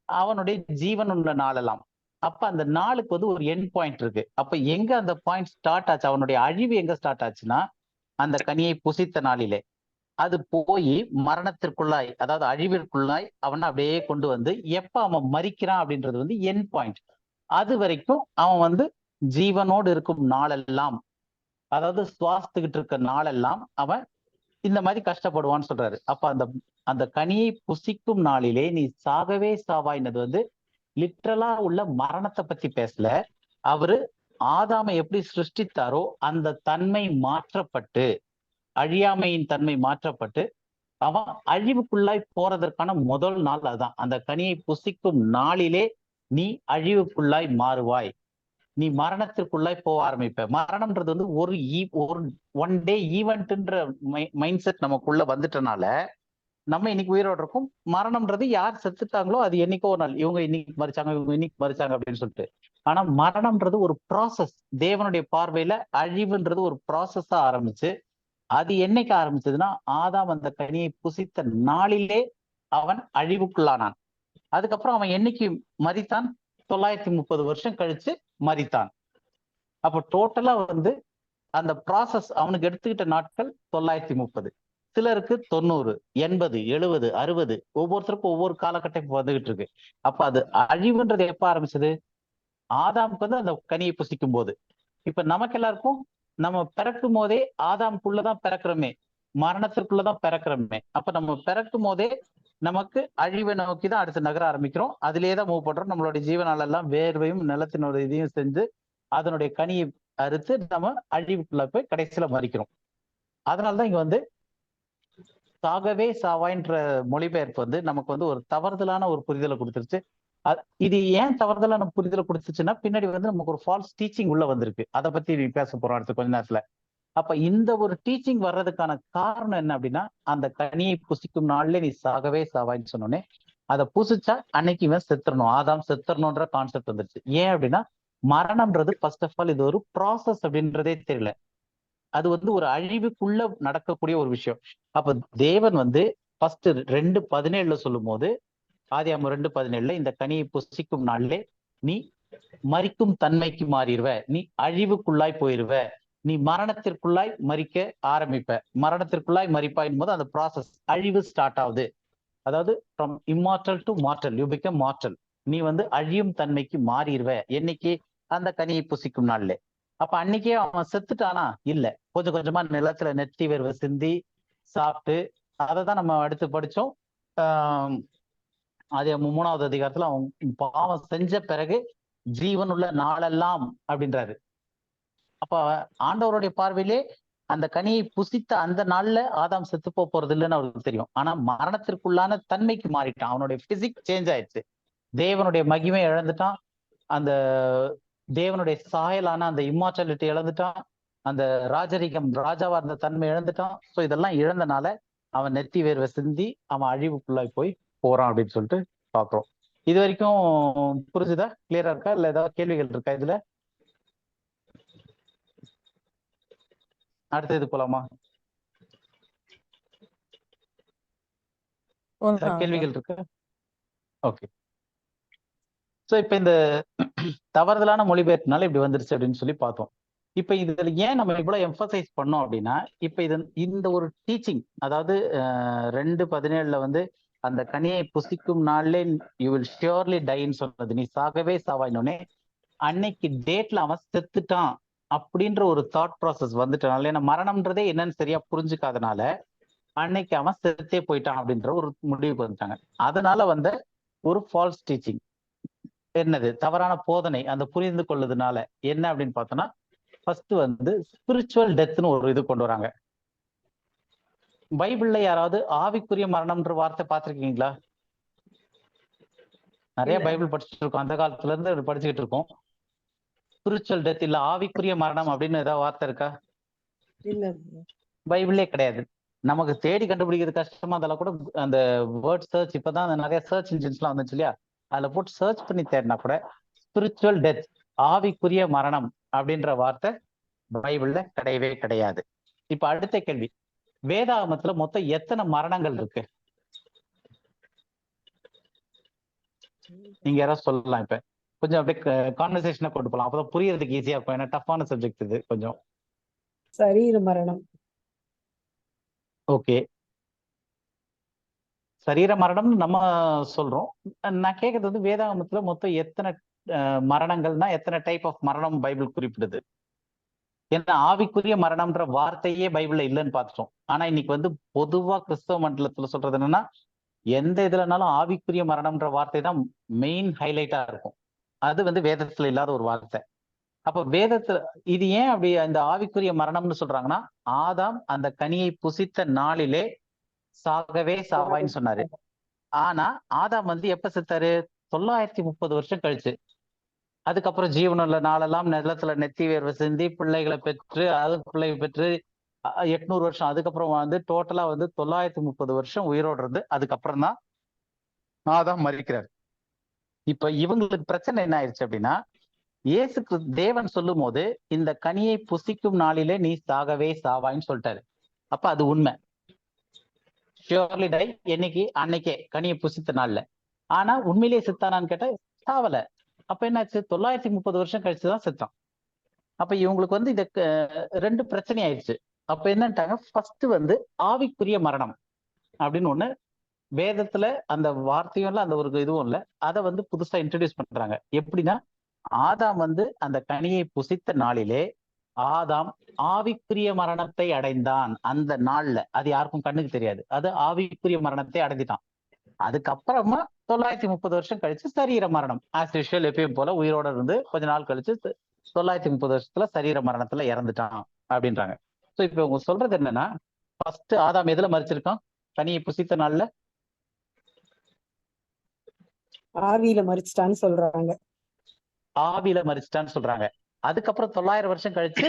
அவனுடைய ஜீவன் உள்ள நாளெல்லாம். அப்ப அந்த நாளுக்கு வந்து ஒரு எண்ட் பாயிண்ட் இருக்கு. அப்ப எங்க அந்த பாயிண்ட் ஸ்டார்ட் ஆச்சு? அவனுடைய அழிவு எங்க ஸ்டார்ட் ஆச்சுன்னா அந்த கனியை புசித்த நாளிலே. அது போய் மரணத்திற்குள்ளாய், அதாவது அழிவிற்குள்ளாய் அவன் அப்படியே கொண்டு வந்து எப்ப அவன் மரிக்கிறான் அப்படின்றது வந்து எண்ட் பாயிண்ட். அது வரைக்கும் அவன் வந்து ஜீவனோடு இருக்கும் நாளெல்லாம், அதாவது சுவாசித்துக்கிட்டு இருக்க நாளெல்லாம் அவன் இந்த மாதிரி கஷ்டப்படுவான்னு சொல்றாரு. அப்ப அந்த கனியை புசிக்கும் நாளிலே நீ சாகவே சாவாயினது வந்து லிட்ரலா உள்ள மரணத்தை பத்தி பேசல. அவரு ஆதாமை எப்படி சிருஷ்டித்தாரோ அந்த தன்மை மாற்றப்பட்டு, அழியாமையின் தன்மை மாற்றப்பட்டு அவன் அழிவுக்குள்ளாய் போறதற்கான முதல் நாள் அதுதான். அந்த கனியை புசிக்கும் நாளிலே நீ அழிவுக்குள்ளாய் மாறுவாய், நீ மரணத்திற்குள்ளாய் போக ஆரம்பிப்ப. மரணம்ன்றது வந்து ஒரு ஒன் டே ஈவெண்ட்ன்ற மைண்ட் செட் நமக்குள்ள வந்துட்டனால நம்ம இன்னைக்கு உயிரோடு இருக்கும். மரணம்ன்றது யார் செத்துட்டாங்களோ அது என்னைக்கோ ஒரு நாள், இவங்க இன்னைக்கு மறிச்சாங்க, இவங்க இன்னைக்கு மறிச்சாங்க அப்படின்னு சொல்லிட்டு. ஆனா மரணம்ன்றது ஒரு ப்ராசஸ். தேவனுடைய பார்வையில அழிவுன்றது ஒரு ப்ராசஸா ஆரம்பிச்சு, அது என்னைக்கு ஆரம்பிச்சதுன்னா ஆதாம் அந்த கனியை புசித்த நாளிலே அவன் அழிவுக்குள்ளானான். அதுக்கப்புறம் அவன் என்னைக்கு மரித்தான்? 930 வருஷம் கழிச்சு மரித்தான். அப்போ டோட்டலா வந்து அந்த ப்ராசஸ் அவனுக்கு எடுத்துக்கிட்ட நாட்கள் 930, சிலருக்கு 90, 80, 70, 60, ஒவ்வொருத்தருக்கும் ஒவ்வொரு காலகட்டம் வந்துகிட்டு இருக்கு. அப்ப அது அழிவுன்றது எப்ப ஆரம்பிச்சது? ஆதாமுக்கு வந்து அந்த கனியை புசிக்கும் போது. இப்ப நமக்கு எல்லாருக்கும் நம்ம பிறக்கும் போதே ஆதாமுக்குள்ளதான் பிறக்கிறோமே, மரணத்திற்குள்ளதான் பிறக்கிறோமே. அப்ப நம்ம பிறக்கும் போதே நமக்கு அழிவை நோக்கிதான் அடுத்து நகர ஆரம்பிக்கிறோம். அதிலேதான் மூவ் பண்றோம். நம்மளுடைய ஜீவனாலெல்லாம் வேர்வையும் நிலத்தினுடைய இதையும் செஞ்சு அதனுடைய கனியை அறுத்து நம்ம அழிவுக்குள்ள போய் கடைசியில மறிக்கிறோம். அதனாலதான் இங்க வந்து சாகவே சாவாயின்ற மொழிபெயர்ப்பு வந்து நமக்கு வந்து ஒரு தவறுதலான ஒரு புரிதலை கொடுத்துருச்சு. இது ஏன் தவறுதலான புரிதலை கொடுத்துச்சுன்னா பின்னாடி வந்து நமக்கு ஒரு ஃபால்ஸ் டீச்சிங் உள்ள வந்திருக்கு. அதை பத்தி நீ பேச போறோம் அடுத்த கொஞ்ச நேரத்துல. அப்ப இந்த ஒரு டீச்சிங் வர்றதுக்கான காரணம் என்ன அப்படின்னா, அந்த கனியை புசிக்கும் நாள்ல நீ சாகவே சாவாயின்னு சொன்னோன்னே அதை புசிச்சா அன்னைக்கு இவன் செத்துறணும், ஆதாம் செத்துறணும்ன்ற கான்செப்ட் வந்துருச்சு. ஏன் அப்படின்னா மரணம்ன்றது ஃபர்ஸ்ட் ஆஃப் ஆல் இது ஒரு ப்ராசஸ் அப்படின்றதே தெரியல. அது வந்து ஒரு அழிவுக்குள்ள நடக்கக்கூடிய ஒரு விஷயம். அப்ப தேவன் வந்து ஃபர்ஸ்ட் 2:17 சொல்லும் போது, ஆதியாகமம் 2:17 இந்த கனியை புசிக்கும் நாளிலே நீ மரிக்கும் தன்மைக்கு மாறிடுவ, நீ அழிவுக்குள்ளாய் போயிருவ, நீ மரணத்திற்குள்ளாய் மரிக்க ஆரம்பிப்ப, மரணத்திற்குள்ளாய் மரிப்பாயின் போது அந்த ப்ராசஸ் அழிவு ஸ்டார்ட் ஆகுது. அதாவது from immortal to mortal you become mortal. நீ வந்து அழியும் தன்மைக்கு மாறிடுவ என்னைக்கு? அந்த கனியை புசிக்கும் நாள்ல. அப்ப அன்னைக்கே அவன் செத்துட்டானா? இல்ல, கொஞ்சம் கொஞ்சமா நிலத்துல நெத்தி வேர்வை சிந்தி சாப்பிட்டு, அதை தான் நம்ம அடுத்து படிச்சோம். அது 3வது அதிகாரத்துல அவன் பாவம் செஞ்ச பிறகு ஜீவன் உள்ள நாளெல்லாம் அப்படின்றாரு. அப்ப ஆண்டவருடைய பார்வையிலே அந்த கனியை புசித்த அந்த நாள்ல ஆதாம் செத்து போறது இல்லைன்னு அவருக்கு தெரியும். ஆனா மரணத்திற்குள்ளான தன்மைக்கு மாறிட்டான். அவனுடைய பிசிக் சேஞ்ச் ஆயிடுச்சு. தேவனுடைய மகிமை இழந்துட்டான். அந்த தேவனுடைய சாயலான அந்த இம்மார்டாலிட்டி இழந்துட்டான். அந்த ராஜரிகம் ராஜாவா இருந்த தன்மை இழந்துட்டான். ஸோ இதெல்லாம் இழந்தனால அவன் நெத்தி வேர்வை சிந்தி அவன் அழிவுக்குள்ளாய் போய் போறான் அப்படின்னு சொல்லிட்டு பாக்குறோம். இது வரைக்கும் புரிஞ்சுதா? கிளியரா இருக்கா? இல்ல ஏதாவது கேள்விகள் இருக்கா இதுல? அடுத்த இது போலாமா? கேள்விகள் இருக்கு? ஓகே. ஸோ இப்ப இந்த தவறுதலான மொழிபெயர்ப்புனால இப்படி வந்துருச்சு அப்படின்னு சொல்லி பார்த்தோம். இப்ப இதுல ஏன் நம்ம இவ்வளவு எம்பசைஸ் பண்ணோம் அப்படின்னா, இப்ப இது இந்த ஒரு டீச்சிங், அதாவது 2:17 வந்து அந்த கனியை புசிக்கும் நாள்லே யூ வில் ஷியோர்லி டைன்னு சொன்னது, நீ சாகவே சாவாயினோடனே அன்னைக்கு டேட்ல அவன் செத்துட்டான் அப்படின்ற ஒரு தாட் ப்ராசஸ் வந்துட்டனால, ஏன்னா மரணம்ன்றதே என்னன்னு சரியா புரிஞ்சுக்காதனால அன்னைக்கு அவன் செத்தே போயிட்டான் அப்படின்ற ஒரு முடிவுக்கு வந்துட்டாங்க. அதனால வந்த ஒரு ஃபால்ஸ் டீச்சிங், என்னது தவறான போதனை, அந்த புரிந்து கொள்ளுதுனால என்ன அப்படின்னு பார்த்தோம்னா, ஃபர்ஸ்ட் வந்து ஸ்பிரிச்சுவல் டெத்னு ஒரு இது கொண்டு வராங்க. பைபிள்ல யாராவது ஆவிக்குரிய மரணம்ன்ற வார்த்தை பார்த்திருக்கீங்களா? நிறைய பைபிள் படிச்சுட்டு இருக்கோம், அந்த காலத்துல இருந்து படிச்சுக்கிட்டு இருக்கோம். ஸ்பிரிச்சுவல் டெத் இல்ல ஆவிக்குரிய மரணம் அப்படின்னு ஏதாவது வார்த்தை இருக்கா? இல்ல, பைபிளே கிடையாது. நமக்கு தேடி கண்டுபிடிக்கிறது கஷ்டமா இருந்தாலும் கூட அந்த வேர்ட் சர்ச், இப்பதான் நிறைய சர்ச் இன்ஜின்ஸ்லாம் வந்துச்சு இல்லையா, அதுல போட்டு சர்ச் பண்ணி தேடினா கூட ஸ்பிரிச்சுவல் டெத், ஆவிக்குரிய மரணம் அப்படின்ற வார்த்தை பைபிள்ல கிடையவே கிடையாது. இப்ப அடுத்த கேள்வி, வேதாகமத்துல மொத்தம் எத்தனை மரணங்கள் இருக்கு? நீங்க யாராவது சொல்லலாம். இப்ப கொஞ்சம் அப்படியே கான்வர்சேஷனை கொண்டு போகலாம், அப்பதான் புரியறதுக்கு ஈஸியா இருக்கும். ஏன்னா டஃப்பான சப்ஜெக்ட் இது கொஞ்சம். சரீர மரணம். ஓகே, சரீர மரணம்னு நம்ம சொல்றோம். நான் கேட்கறது வந்து வேதாகமத்துல மொத்தம் எத்தனை மரணங்கள்னா எத்தனை டைப் ஆஃப் மரணம் பைபிள் குறிப்பிடுது? ஏன்னா ஆவிக்குரிய மரணம்ன்ற வார்த்தையே பைபிள்ல இல்லைன்னு பார்த்துட்டோம். ஆனா இன்னைக்கு வந்து பொதுவா கிறிஸ்தவ மண்டலத்துல சொல்றது என்னன்னா, எந்த இதுலனாலும் ஆவிக்குரிய மரணம்ன்ற வார்த்தை தான் மெயின் ஹைலைட்டா இருக்கும். அது வந்து வேதத்துல இல்லாத ஒரு வார்த்தை. அப்ப வேதத்துல இது ஏன் அப்படி இந்த ஆவிக்குரிய மரணம்னு சொல்றாங்கன்னா, ஆதாம் அந்த கனியை புசித்த நாளிலே சாகவே சாவாயின்னு சொன்னாரு. ஆனா ஆதாம் வந்து எப்ப செத்தாரு? 930 வருஷம் கழிச்சு. அதுக்கப்புறம் ஜீவனுள்ள நாளெல்லாம் நிலத்துல நெத்தி வேர்வை சிந்தி பிள்ளைகளை பெற்று, அது பிள்ளை பெற்று 800 வருஷம், அதுக்கப்புறம் வந்து டோட்டலா வந்து 930 வருஷம் உயிரோடு இருந்து அதுக்கப்புறம் தான் ஆதாம் மரிக்கிறார். இப்ப இவங்களுக்கு பிரச்சனை என்ன ஆயிடுச்சு அப்படின்னா, இயேசுக்கு தேவன் சொல்லும் போது இந்த கனியை புசிக்கும் நாளிலே நீ சாகவே சாவாயின்னு சொல்லிட்டாரு. அப்ப அது உண்மை, ஷியோர்லி டை, என்னைக்கு? அன்னைக்கே கனியை புசித்த நாள்ல. ஆனா உண்மையிலேயே செத்தானான்னு கேட்டா சாவல. அப்ப என்னாச்சு? 930 வருஷம் கழிச்சுதான் செத்தான். அப்ப இவங்களுக்கு வந்து இந்த 2 பிரச்சனை ஆயிடுச்சு. அப்ப என்னட்டாங்க, ஃபர்ஸ்ட் வந்து ஆவிக்குரிய மரணம் அப்படின்னு ஒண்ணு வேதத்துல அந்த வார்த்தையும் இல்ல, அந்த ஒரு இதுவும் இல்ல, அதை வந்து புதுசா இன்ட்ரடியூஸ் பண்றாங்க. எப்படின்னா, ஆதாம் வந்து அந்த கனியை புசித்த நாளிலே ஆதாம் ஆவிக்குரிய மரணத்தை அடைந்தான். அந்த நாள்ல அது யாருக்கும் கண்ணுக்கு தெரியாது, அது ஆவிக்குரிய மரணத்தை அடைஞ்சிட்டான். அதுக்கப்புறமா 930 வருஷம் கழிச்சு சரீர மரணம் ஆஸ் யூஷுவல் எப்பயும் போல உயிரோட இருந்து கொஞ்ச நாள் கழிச்சு 930 வருஷத்துல சரீர மரணத்துல இறந்துட்டான் அப்படின்றாங்க. சோ இப்ப இவங்க சொல்றது என்னன்னா, ஃபர்ஸ்ட் ஆதாம் எதுல மரிச்சிருக்கான்? கனியை புசித்த நாள்ல ஆவியில மரிச்சிட்டான்னு சொல்றாங்க. ஆவியில மரிச்சிட்டான்னு சொல்றாங்க. அதுக்கப்புறம் 900 வருஷம் கழிச்சு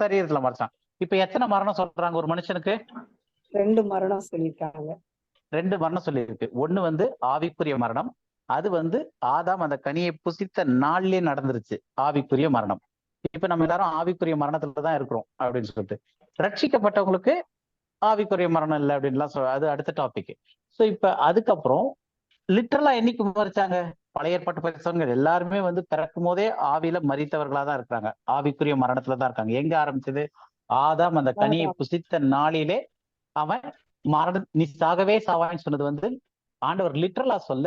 சரீரத்துல மரிச்சான். இப்ப எத்தனை மரணம் சொல்றாங்க ஒரு மனுஷனுக்கு? 2 மரணம் சொல்லியிருக்காங்க. 2 மரணம் சொல்லியிருக்கு. ஒண்ணு வந்து ஆவிக்குரிய மரணம், அது வந்து ஆதாம் அந்த கனியை புசித்த நாள்லயே நடந்துருச்சு, ஆவிக்குரிய மரணம். இப்ப நம்ம எல்லாரும் ஆவிக்குரிய மரணத்துலதான் இருக்கிறோம் அப்படின்னு சொல்லிட்டு, ரட்சிக்கப்பட்டவங்களுக்கு ஆவிக்குரிய மரணம் இல்லை அப்படின்லாம் அது அடுத்த டாபிக். சோ இப்ப அதுக்கப்புறம் லிட்டரலா என்னைக்கு மரிச்சாங்க? பழைய ஏற்பாட்டு பரிசுகள் எல்லாருமே வந்து பிறக்கும் போதே ஆவியில மரித்தவர்களா தான் இருக்கிறாங்க, ஆவிக்குரிய மரணத்துலதான் இருக்காங்க. எங்க ஆரம்பிச்சது? ஆதாம் அந்த கனியை புசித்த நாளிலே அவன் நீ சாகவே சாவான்னு சொன்னது வந்து ஆண்டவர் லிட்டரலா சொல்ல.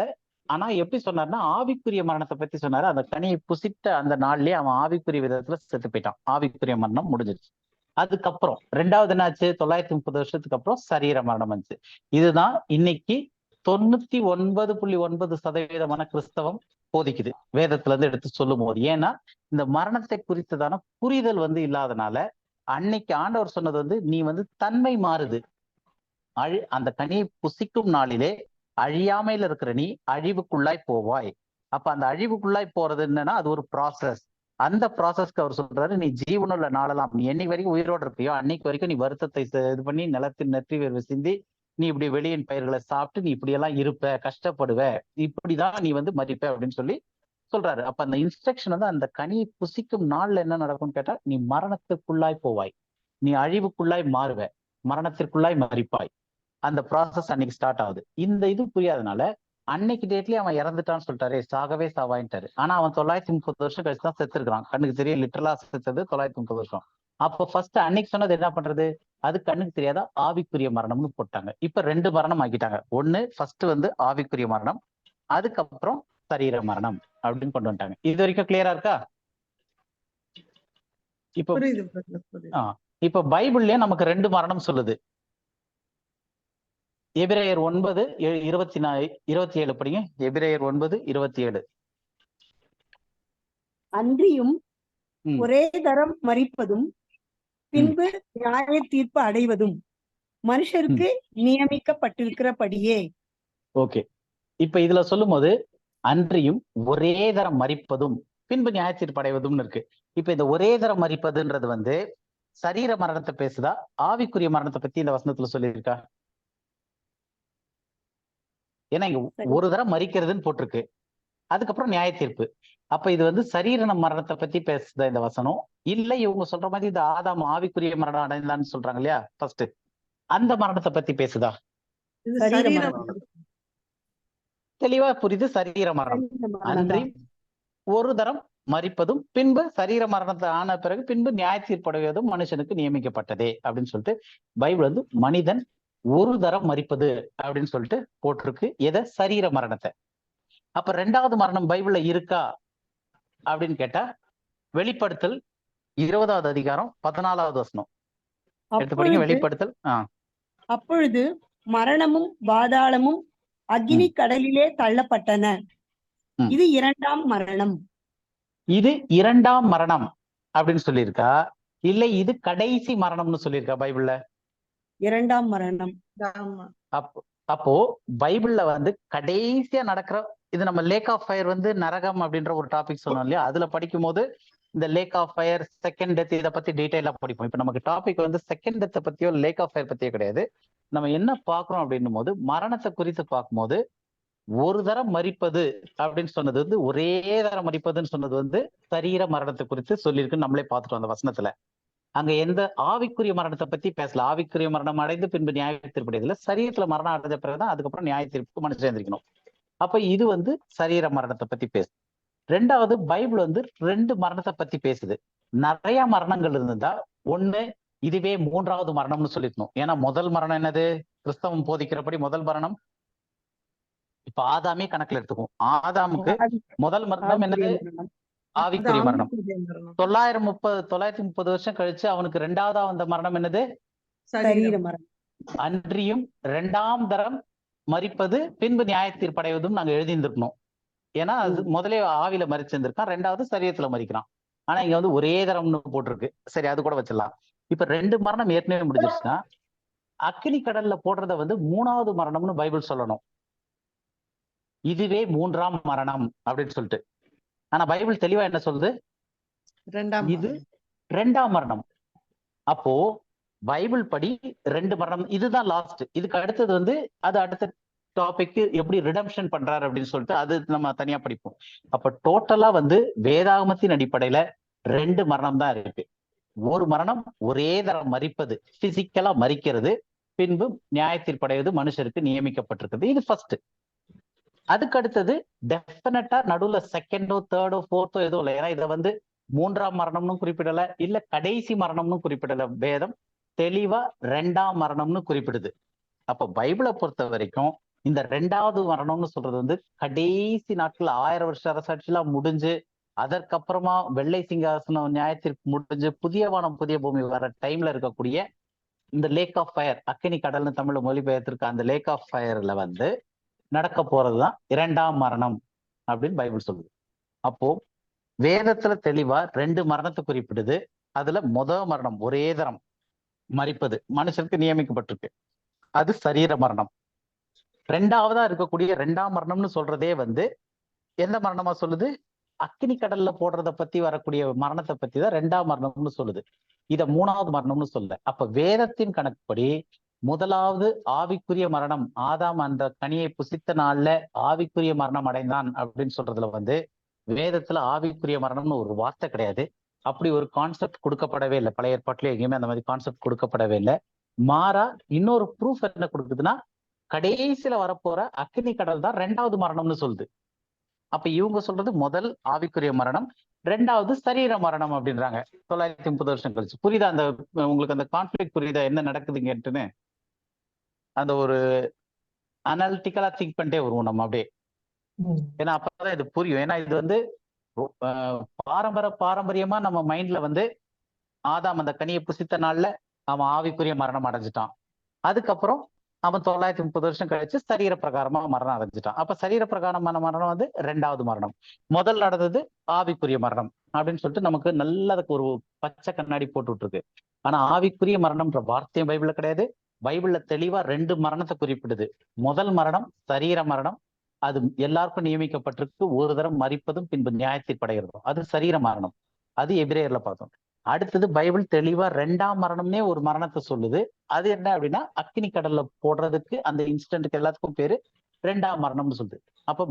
ஆனா எப்படி சொன்னார்னா, ஆவிக்குரிய மரணத்தை பத்தி சொன்னாரு. அந்த கனியை புசித்த அந்த நாள்லயே அவன் ஆவிக்குரிய விதத்துல செத்து போயிட்டான், ஆவிக்குரிய மரணம் முடிஞ்சிருச்சு. அதுக்கப்புறம் 2வது என்னாச்சு? 930 வருஷத்துக்கு அப்புறம் சரீர மரணம் வந்துச்சு. இதுதான் இன்னைக்கு 99.9% கிறிஸ்தவம் போதிக்குது, வேதத்துல இருந்து எடுத்து சொல்லும் போது. ஏன்னா இந்த மரணத்தை குறித்ததான புரிதல் இல்லாதனால, அன்னைக்கு ஆண்டவர் சொன்னது நீ தன்மை மாறுது, அந்த கனியை புசிக்கும் நாளிலே அழியாமையில இருக்கிற நீ அழிவுக்குள்ளாய் போவாய். அப்ப அந்த அழிவுக்குள்ளாய் போறது என்னன்னா அது ஒரு ப்ராசஸ். அந்த ப்ராசஸ்க்கு அவர் சொல்றாரு, நீ ஜீவனுள்ள நாளெல்லாம், நீ என்னைக்கு வரைக்கும் உயிரோடு இருப்பியோ அன்னைக்கு வரைக்கும் நீ வருத்தத்தை இது பண்ணி நிலத்தின் நெற்றி வேர்வை சிந்தி நீ இப்படி வெளியின் பயிர்களை சாப்பிட்டு நீ இப்படி எல்லாம் இருப்ப, கஷ்டப்படுவ, இப்படிதான் நீ மதிப்ப அப்படின்னு சொல்லி சொல்றாரு. அப்ப அந்த இன்ஸ்ட்ரக்ஷன் அந்த கனியை புசிக்கும் நாள்ல என்ன நடக்கும்னு கேட்டா, நீ மரணத்துக்குள்ளாய் போவாய், நீ அழிவுக்குள்ளாய் மாறுவ, மரணத்திற்குள்ளாய் மறிப்பாய். அந்த ப்ராசஸ் அன்னைக்கு ஸ்டார்ட் ஆகுது. இந்த இது புரியாதனால அன்னைக்கு டேட்லயே அவன் இறந்துட்டான்னு சொல்லிட்டாரு, சாகவே சாவாயின்ட்டாரு. ஆனா அவன் 930 வருஷம் கழிச்சு தான் செத்துருக்கான். கண்ணுக்கு தெரியும், லிட்டரலா செத்தது 930 வருஷம். அப்ப ஃபர்ஸ்ட் அன்னைக்கு சொன்னது என்ன பண்றது, அது கண்ணுக்கு தெரியாத ஆவிக்குரிய மரணம்னு போட்டாங்க. இப்ப 2 மரணம் ஆக்கிட்டாங்க. ஒண்ணு ஃபர்ஸ்ட் ஆவிக்குரிய மரணம், அதுக்கப்புறம் சரீர மரணம் அப்படின்னு கொண்டு வந்துட்டாங்க. இது வரைக்கும் கிளியரா இருக்கா? இப்ப பைபிள்லயே நமக்கு 2 மரணம் சொல்லுது. எபிரேயர் 9:27 படிங்க. எபிரேயர் 9:27. அன்றியும் ஒரே தரம் மரிப்பதும் பின்பு நியாய தீர்ப்பு அடைவதும் மனுஷருக்கு நியமிக்கப்பட்டிருக்கிறபடியே. ஓகே, இப்ப இதுல சொல்லும் போது அன்றியும் ஒரே தரம் மரிப்பதும் பின்பு நியாய தீர்ப்பு அடைவதும் இருக்கு. இப்ப இந்த ஒரே தரம் மரிப்பதுன்றது சரீர மரணத்தை பேசுதா, ஆவிக்குரிய மரணத்தை பத்தி இந்த வசனத்துல சொல்லியிருக்கா? ஏன்னா இங்க ஒரு தரம் மரிக்கிறதுன்னு போட்டிருக்கு, அதுக்கப்புறம் நியாய தீர்ப்பு. அப்ப இது சரீர மரணத்தை பத்தி பேசுதா இந்த வசனம்? இல்ல இவங்க சொல்ற மாதிரி இந்த ஆதாம் ஆவிக்குரிய மரணம் அடைந்தான்னு சொல்றாங்க இல்லையா ஃபர்ஸ்ட், அந்த மரணத்தை பத்தி பேசுதா? தெளிவா புரியுது, சரீர மரணம். அன்றி ஒரு தரம் மரிப்பதும் பின்பு சரீர மரணத்தை ஆன பிறகு பின்பு நியாய தீர்ப்படைவதும் மனுஷனுக்கு நியமிக்கப்பட்டதே அப்படின்னு சொல்லிட்டு பைபிள் மனிதன் ஒரு தரம் மரிப்பது அப்படின்னு சொல்லிட்டு போட்டிருக்கு. எதை? சரீர மரணத்தை. அப்ப 2வது மரணம் பைபிள்ல இருக்கா அப்படின்னு கேட்டா, வெளிப்படுத்தல் 20வது அதிகாரம் 14வது வசனம் எடுத்து படிங்க. வெளிப்படுத்தல். அப்பொழுது மரணமும் பாதாளமும் அக்னி கடலிலே தள்ளப்பட்டன. இது 2ஆம் மரணம். இது 2ஆம் மரணம் அப்படின்னு சொல்லியிருக்கா, இல்லை இது கடைசி மரணம்னு சொல்லியிருக்கா பைபிள்ல? 2ஆம் மரணம். அப்போ பைபிள்ல கடைசியா நடக்கிற இது நம்ம லேக் ஆஃப் ஃபயர் நரகம் அப்படின்ற ஒரு டாபிக் சொன்னோம் இல்லையா, அதுல படிக்கும் போது இந்த lake of fire, second death, இதை பத்தி டீடைலா படிப்போம். இப்ப நமக்கு டாபிக் செகண்ட் டெத்தை பத்தியோ லேக் ஆஃப் ஃபயர் பத்தியோ கிடையாது. நம்ம என்ன பாக்குறோம் அப்படின்னும் போது மரணத்தை குறித்து பார்க்கும்போது ஒரு தரம் மரிப்பது அப்படின்னு சொன்னது ஒரே தரம் மரிப்பதுன்னு சொன்னது சரீர மரணத்தை குறித்து சொல்லியிருக்குன்னு நம்மளே பார்த்துட்டோம் அந்த வசனத்துல. அங்க எந்த ஆவிக்குரிய மரணத்தை பத்தி பேசல. ஆவிக்குரிய மரணம் அடைந்து பின்பு நியாய தீர்ப்பு, சரீரத்துல மரணம் அடைஞ்ச பிறகுதான் அதுக்கப்புறம் நியாய தீர்ப்புக்கு மனுஷன் எழுந்திருக்கணும். அப்ப இது சரீர மரணத்தை பத்தி பேசு. 2வது பைபிள் 2 மரணத்தை பத்தி பேசுது. நிறைய மரணங்கள் இருந்தா ஒண்ணு இதுவே 3வது மரணம்னு சொல்லிக்கணும். ஏன்னா முதல் மரணம் என்னது? கிறிஸ்தவம் போதிக்கிறபடி முதல் மரணம் இப்ப ஆதாமே கணக்குல எடுத்துக்கும். ஆதாமுக்கு முதல் மரணம் என்னது? ஆவிக்குரிய மரணம். 930 வருஷம் கழிச்சு அவனுக்கு 2வதா வந்த மரணம் என்னது? சரீர மரணம். அன்றியும் 2ஆம் தரம் மரிப்பது பின்பு நியாய தீர்ப்படைவதும் நாங்க எழுதியிருந்திருக்கணும். ஏன்னா அது முதலே ஆவில மரிச்சிருந்திருக்கான், 2வது சரீரத்துல மரிக்கிறான். ஆனா இங்க ஒரே தரம்னு போட்டிருக்கு. சரி, அது கூட வச்சிடலாம். இப்ப 2 மரணம் ஏற்கனவே முடிஞ்சிருச்சுன்னா அக்கினி கடல்ல போடுறத 3வது மரணம்னு பைபிள் சொல்லணும். இதுவே 3ஆம் மரணம் அப்படின்னு சொல்லிட்டு. ஆனா பைபிள் தெளிவா என்ன சொல்லுது? இது 2ஆம் மரணம். அப்போ பைபிள் படி 2 மரணம், இதுதான் லாஸ்ட். இதுக்கு அடுத்தது அது அடுத்த டாபிக் எப்படி ரிடம்ஷன் பண்றாரு அப்படின்னு சொல்லிட்டு அது நம்ம தனியா படிப்போம். அப்ப டோட்டலா வேதாகமத்தின் அடிப்படையில 2 மரணம் தான் இருக்கு. ஒரு மரணம் ஒரே தரம் மரிப்பது, பிசிக்கலா மரிக்கிறது, பின்பு நியாய தீர்ப்படைவது மனுஷருக்கு நியமிக்கப்பட்டிருக்குது. இது ஃபர்ஸ்ட். அதுக்கு அடுத்தது டெஃபினட்டா நடுவுல செகண்டோ தேர்டோ ஃபோர்த்தோ எதுவும் இல்லை. ஏன்னா இதை 3ஆம் மரணம்னு குறிப்பிடல, இல்ல கடைசி மரணம்னு குறிப்பிடல. வேதம் தெளிவா 2ஆம் மரணம்னு குறிப்பிடுது. அப்ப பைபிளை பொறுத்த வரைக்கும் இந்த 2வது மரணம்னு சொல்றது கடைசி நாட்கள் 1000 வருஷ அரசாட்சியெல்லாம் முடிஞ்சு அதற்கப்புறமா வெள்ளை சிங்காசனம் நியாயத்திற்கு முடிஞ்சு புதிய வானம் புதிய பூமி வர டைம்ல இருக்கக்கூடிய இந்த லேக் ஆஃப் ஃபயர், அக்கினி கடல்னு தமிழ்ல மொழிபெயர்த்திருக்க அந்த லேக் ஆஃப் ஃபயர்ல நடக்க போறதுதான் இரண்டாம் மரணம் அப்படின்னு பைபிள் சொல்லுது. அப்போ வேதத்துல தெளிவா 2 மரணத்தை குறிப்பிடுது. அதுல மரணம் ஒரே தரம் மரிப்பது மனுஷனுக்கு நியமிக்கப்பட்டிருக்கு, அது சரீர மரணம். 2ஆவதா இருக்கக்கூடிய 2ஆம் மரணம்னு சொல்றதே எந்த மரணமா சொல்லுது? அக்கினி கடல்ல போடுறத பத்தி வரக்கூடிய மரணத்தை பத்தி தான் 2ஆம் மரணம்னு சொல்லுது. இத 3ஆவது மரணம்னு சொல்ல. அப்ப வேதத்தின் கணக்குப்படி முதலாவது ஆவிக்குரிய மரணம், ஆதாம் அந்த கனியை புசித்த நாள்ல ஆவிக்குரிய மரணம் அடைந்தான் அப்படின்னு சொல்றதுல வேதத்துல ஆவிக்குரிய மரணம்னு ஒரு வார்த்தை கிடையாது. அப்படி ஒரு கான்செப்ட் கொடுக்கப்படவே இல்லை. பழைய ஏற்பாட்டுல எங்கேயுமே அந்த மாதிரி கான்செப்ட் கொடுக்கப்படவே இல்லை. மாறா இன்னொரு ப்ரூஃப் என்ன கொடுக்குதுன்னா, கடைசியில வரப்போற அக்கினி கடல் தான் 2ஆவது மரணம்னு சொல்லுது. அப்ப இவங்க சொல்றது முதல் ஆவிக்குரிய மரணம், 2ஆவது சரீர மரணம் அப்படின்றாங்க. 930 வருஷம் கழிச்சு. புரியுதா? அந்த உங்களுக்கு அந்த கான்ஃபிளிக்ட் புரியுதா என்ன நடக்குதுங்கன்ட்டுன்னு? அந்த ஒரு அனாலிட்டிக்கலா திங்க் பண்ணிட்டே வருவோம் நம்ம அப்படியே. ஏன்னா அப்பதான் இது புரியும். ஏன்னா இது பாரம்பரியமா நம்ம மைண்ட்ல ஆதாம் அந்த கனியை புசித்த நாள்ல அவன் ஆவிக்குரிய மரணம் அடைஞ்சிட்டான். அதுக்கப்புறம் அவன் 930 வருஷம் கழிச்சு சரீர பிரகாரமா மரணம் அடைஞ்சிட்டான். அப்ப சரீர பிரகாரமான மரணம் 2ஆவது மரணம். முதல் நடந்தது ஆவிக்குரிய மரணம் அப்படின்னு சொல்லிட்டு நமக்கு நல்லதுக்கு ஒரு பச்சை கண்ணாடி போட்டு விட்டுருக்கு. ஆனா ஆவிக்குரிய மரணம்ன்ற வார்த்தையும் பைபிள்ல கிடையாது. பைபிள்ல தெளிவா 2 மரணத்தை குறிப்பிடுது. முதல் மரணம் சரீர மரணம், அது எல்லாருக்கும் நியமிக்கப்பட்டிருக்கு. ஒரு தரம் மரிப்பதும் பின்பு நியாயத்தீர்ப்படைகிறதும், அது சரீர மரணம். அது எபிரேயர்ல பார்த்தோம். அடுத்தது பைபிள் தெளிவா 2ஆம் மரணம்னே ஒரு மரணத்தை சொல்லுது. அது என்ன அப்படின்னா, அக்கினி கடல்ல போடுறதுக்கு அந்த இன்ஸ்டன்ட்டுக்கு எல்லாத்துக்கும் பேரு 2ஆம் மரணம்னு சொல்லுது. அப்ப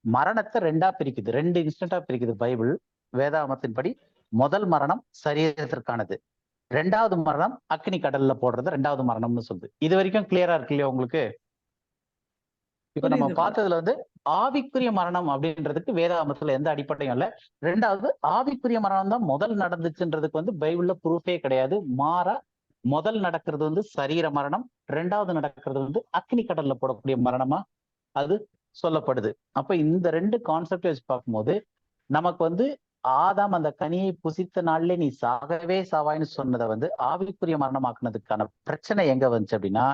மரணத்தை 2ஆ பிரிக்குது, 2 இன்ஸ்டன்டா பிரிக்குது பைபிள் வேதாகமத்தின்படி. முதல் மரணம் சரீரத்திற்கானது, 2ஆவது மரணம் அக்கினி கடல்ல போடுறது 2ஆவது மரணம்னு சொல்லுது. இது வரைக்கும் கிளியரா இருக்கு இல்லையா உங்களுக்கு? இப்ப நம்ம பார்த்ததுல ஆவிக்குரிய மரணம் அப்படின்றதுக்கு வேதாகமத்துல எந்த அடிப்படையும் இல்ல. 2ஆவது ஆவிக்குரிய மரணம் தான் முதல் நடந்துச்சுன்றதுக்கு பைபிள்ல ப்ரூஃபே கிடையாது. மாறா முதல் நடக்கிறது சரீர மரணம், 2ஆவது நடக்கிறது அக்னி கடல்ல போடக்கூடிய மரணமா அது சொல்லப்படுது. அப்ப இந்த 2 கான்செப்ட் வச்சு பார்க்கும்போது நமக்கு ஆதாம் அந்த கனியை புசித்த நாள்ல நீ சாகவே சாவாய்ன்னு சொன்னதை ஆவிக்குரிய மரணமாக்குனதுக்கான பிரச்சனை எங்க வந்துச்சு அப்படின்னா,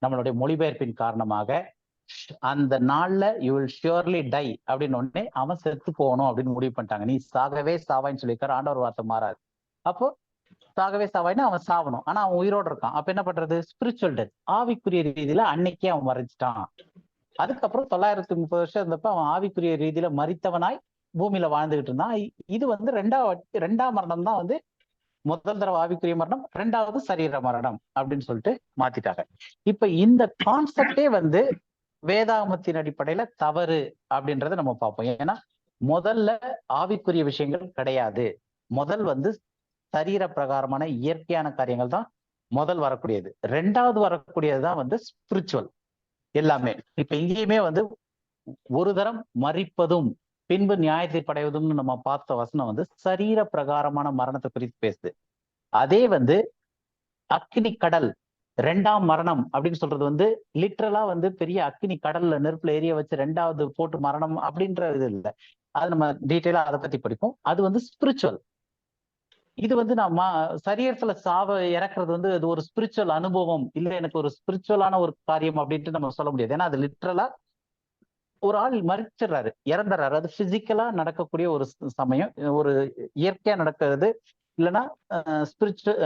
நம்மளுடைய மொழிபெயர்ப்பின் காரணமாக அந்த நாள்ல யூ வில் ஷியோர்லி டை அப்படின்னு உடனே அவன் செத்து போகணும் அப்படின்னு முடிவு பண்ணிட்டாங்க. நீ சாகவே சாவாயின்னு சொல்லியிருக்காரு, ஆண்டவர் வார்த்தை மாறாது. அப்போ சாகவே சாவாயின்னு அவன் சாவணும், ஆனா அவன் உயிரோடு இருக்கான். அப்ப என்ன பண்றது? ஸ்பிரிச்சுவல் டெத், ஆவிக்குரிய ரீதியில அன்னைக்கே அவன் மறைச்சிட்டான். அதுக்கப்புறம் 930 வருஷம் இருந்தப்ப அவன் ஆவிக்குரிய ரீதியில மரித்தவனாய் பூமியில வாழ்ந்துகிட்டு இருந்தான். இது 2ஆம் மரணம் தான் முதல் தடவை ஆவிக்குரிய மரணம், 2ஆவது சரீர மரணம் அப்படின்னு சொல்லிட்டு மாத்திட்டாங்க. இப்ப இந்த கான்செப்டே வேதாகமத்தின் அடிப்படையில தவறு அப்படின்றத நம்ம பார்ப்போம். ஏன்னா முதல்ல ஆவிக்குரிய விஷயங்கள் கிடையாது. முதல் சரீர பிரகாரமான இயற்கையான காரியங்கள் தான் முதல் வரக்கூடியது. 2ஆவது வரக்கூடியதுதான் ஸ்பிரிச்சுவல் எல்லாமே. இப்ப இங்கேயுமே ஒரு தரம் மரிப்பதும் பின்பு நியாயத்தீர்ப்படைவதும்னு நம்ம பார்த்த வசனம் சரீர பிரகாரமான மரணத்தை குறித்து பேசுது. அதே அக்கினி கடல் 2ஆம் மரணம் அப்படின்னு சொல்றது லிட்ரலா பெரிய அக்கினி கடல்ல நெருப்புல எரிய வச்சு 2ஆவது போட்டு மரணம் அப்படின்ற இது இல்லை. அது நம்ம டீட்டெயிலா அதை பத்தி படிப்போம். அது ஸ்பிரிச்சுவல். இது நம்ம சரீரத்துல இறக்குறது அது ஒரு ஸ்பிரிச்சுவல் அனுபவம் இல்லை, எனக்கு ஒரு ஸ்பிரிச்சுவலான ஒரு காரியம் அப்படின்ட்டு நம்ம சொல்ல முடியாது. ஏன்னா அது லிட்ரலா ஒரு ஆள் மறிச்சிடுறாரு, இறந்துறாரு. அது பிசிக்கலா நடக்கக்கூடிய ஒரு சமயம், ஒரு இயற்கையா நடக்கிறது, இல்லைன்னா ஸ்பிரிச்சுவல்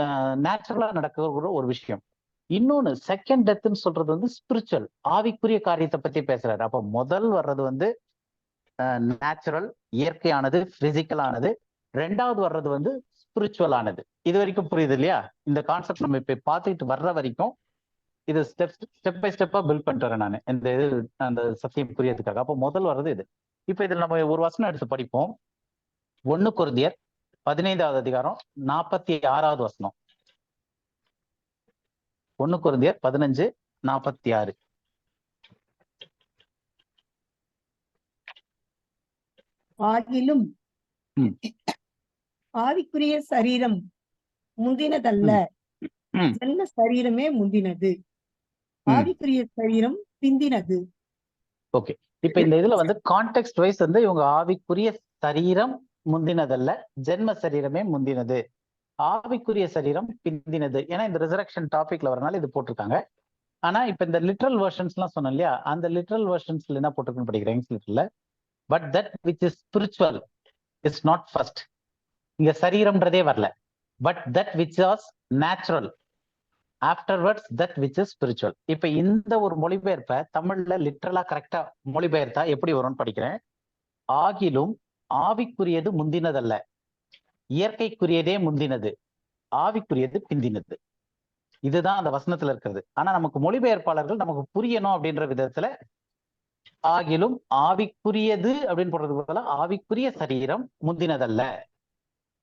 நேச்சுரலா நடக்கிற ஒரு விஷயம். இன்னொன்னு செகண்ட் டெத்ன்னு சொல்றது ஸ்பிரிச்சுவல், ஆவிக்குரிய காரியத்தை பத்தி பேசுறாரு. அப்ப முதல் வர்றது நேச்சுரல், இயற்கையானது, பிசிக்கலானது. 2ஆவது வர்றது ஸ்பிரிச்சுவல் ஆனது. இது வரைக்கும் புரியுது இல்லையா? இந்த கான்செப்ட் நம்ம இப்ப பார்த்துக்கிட்டு வர்ற வரைக்கும் இது ஸ்டெப் பை ஸ்டெப்பா பில்ட் பண்ணிட்டு வரேன் நான் இந்த அந்த சத்தியம் புரியறதுக்காக. அப்போ முதல் வர்றது இது. இப்ப இதுல நம்ம ஒரு வசனம் எடுத்து படிப்போம். 1 கொரிந்தியர் 15வது அதிகாரம் 46வது வசனம். 1 கொரிந்தியர் 15:46. ஆகிலும் ஆவிக்குரிய சரீரம் முந்தினதல்ல, ஜென்ம சரீரமே முந்தினது, ஆவிக்குரிய சரீரம் பிந்தினது. ஓகே, இப்ப இந்த இதுல கான்டெக்ஸ்ட் வைஸ் இவங்க ஆவிக்குரிய சரீரம் முந்தினதல்ல, ஜென்ம சரீரமே முந்தினது, ஆவிக்குரிய சரீரம் பிந்தினது. ஏன்னா இந்த ரிசரக்ஷன் டாபிக்ல வரனால இது போட்டிருக்காங்க. ஆனா இப்ப இந்த லிட்ரல் வெர்ஷன்ஸ் எல்லாம் சொன்னோம் இல்லையா, அந்த லிட்ரல் வெர்ஷன்ஸ்ல என்ன போட்டுருக்குன்னு படிக்கிறேன் இங்கிலீஷ்ல. But that which is spiritual is not first. இங்க சரீரம்ன்றதே வரல. But that which was natural afterwards that which is spiritual. இப்ப இந்த ஒரு மொழிபெயர்ப்பை தமிழ்ல லிட்ரலா கரெக்டா மொழிபெயர்த்தா எப்படி வரும்னு படிக்கிறேன். ஆகிலும் ஆவிக்குரியது முந்தினதல்ல, இயற்கைக்குரியதே முந்தினது, ஆவிக்குரியது பிந்தினது. இதுதான் அந்த வசனத்துல இருக்கிறது. ஆனா நமக்கு மொழிபெயர்ப்பாளர்கள் நமக்கு புரியணும் அப்படின்ற விதத்துல ஆகிலும் ஆவிக்குரியது அப்படின்னு போடுறது போல ஆவிக்குரிய சரீரம் முந்தினதல்ல,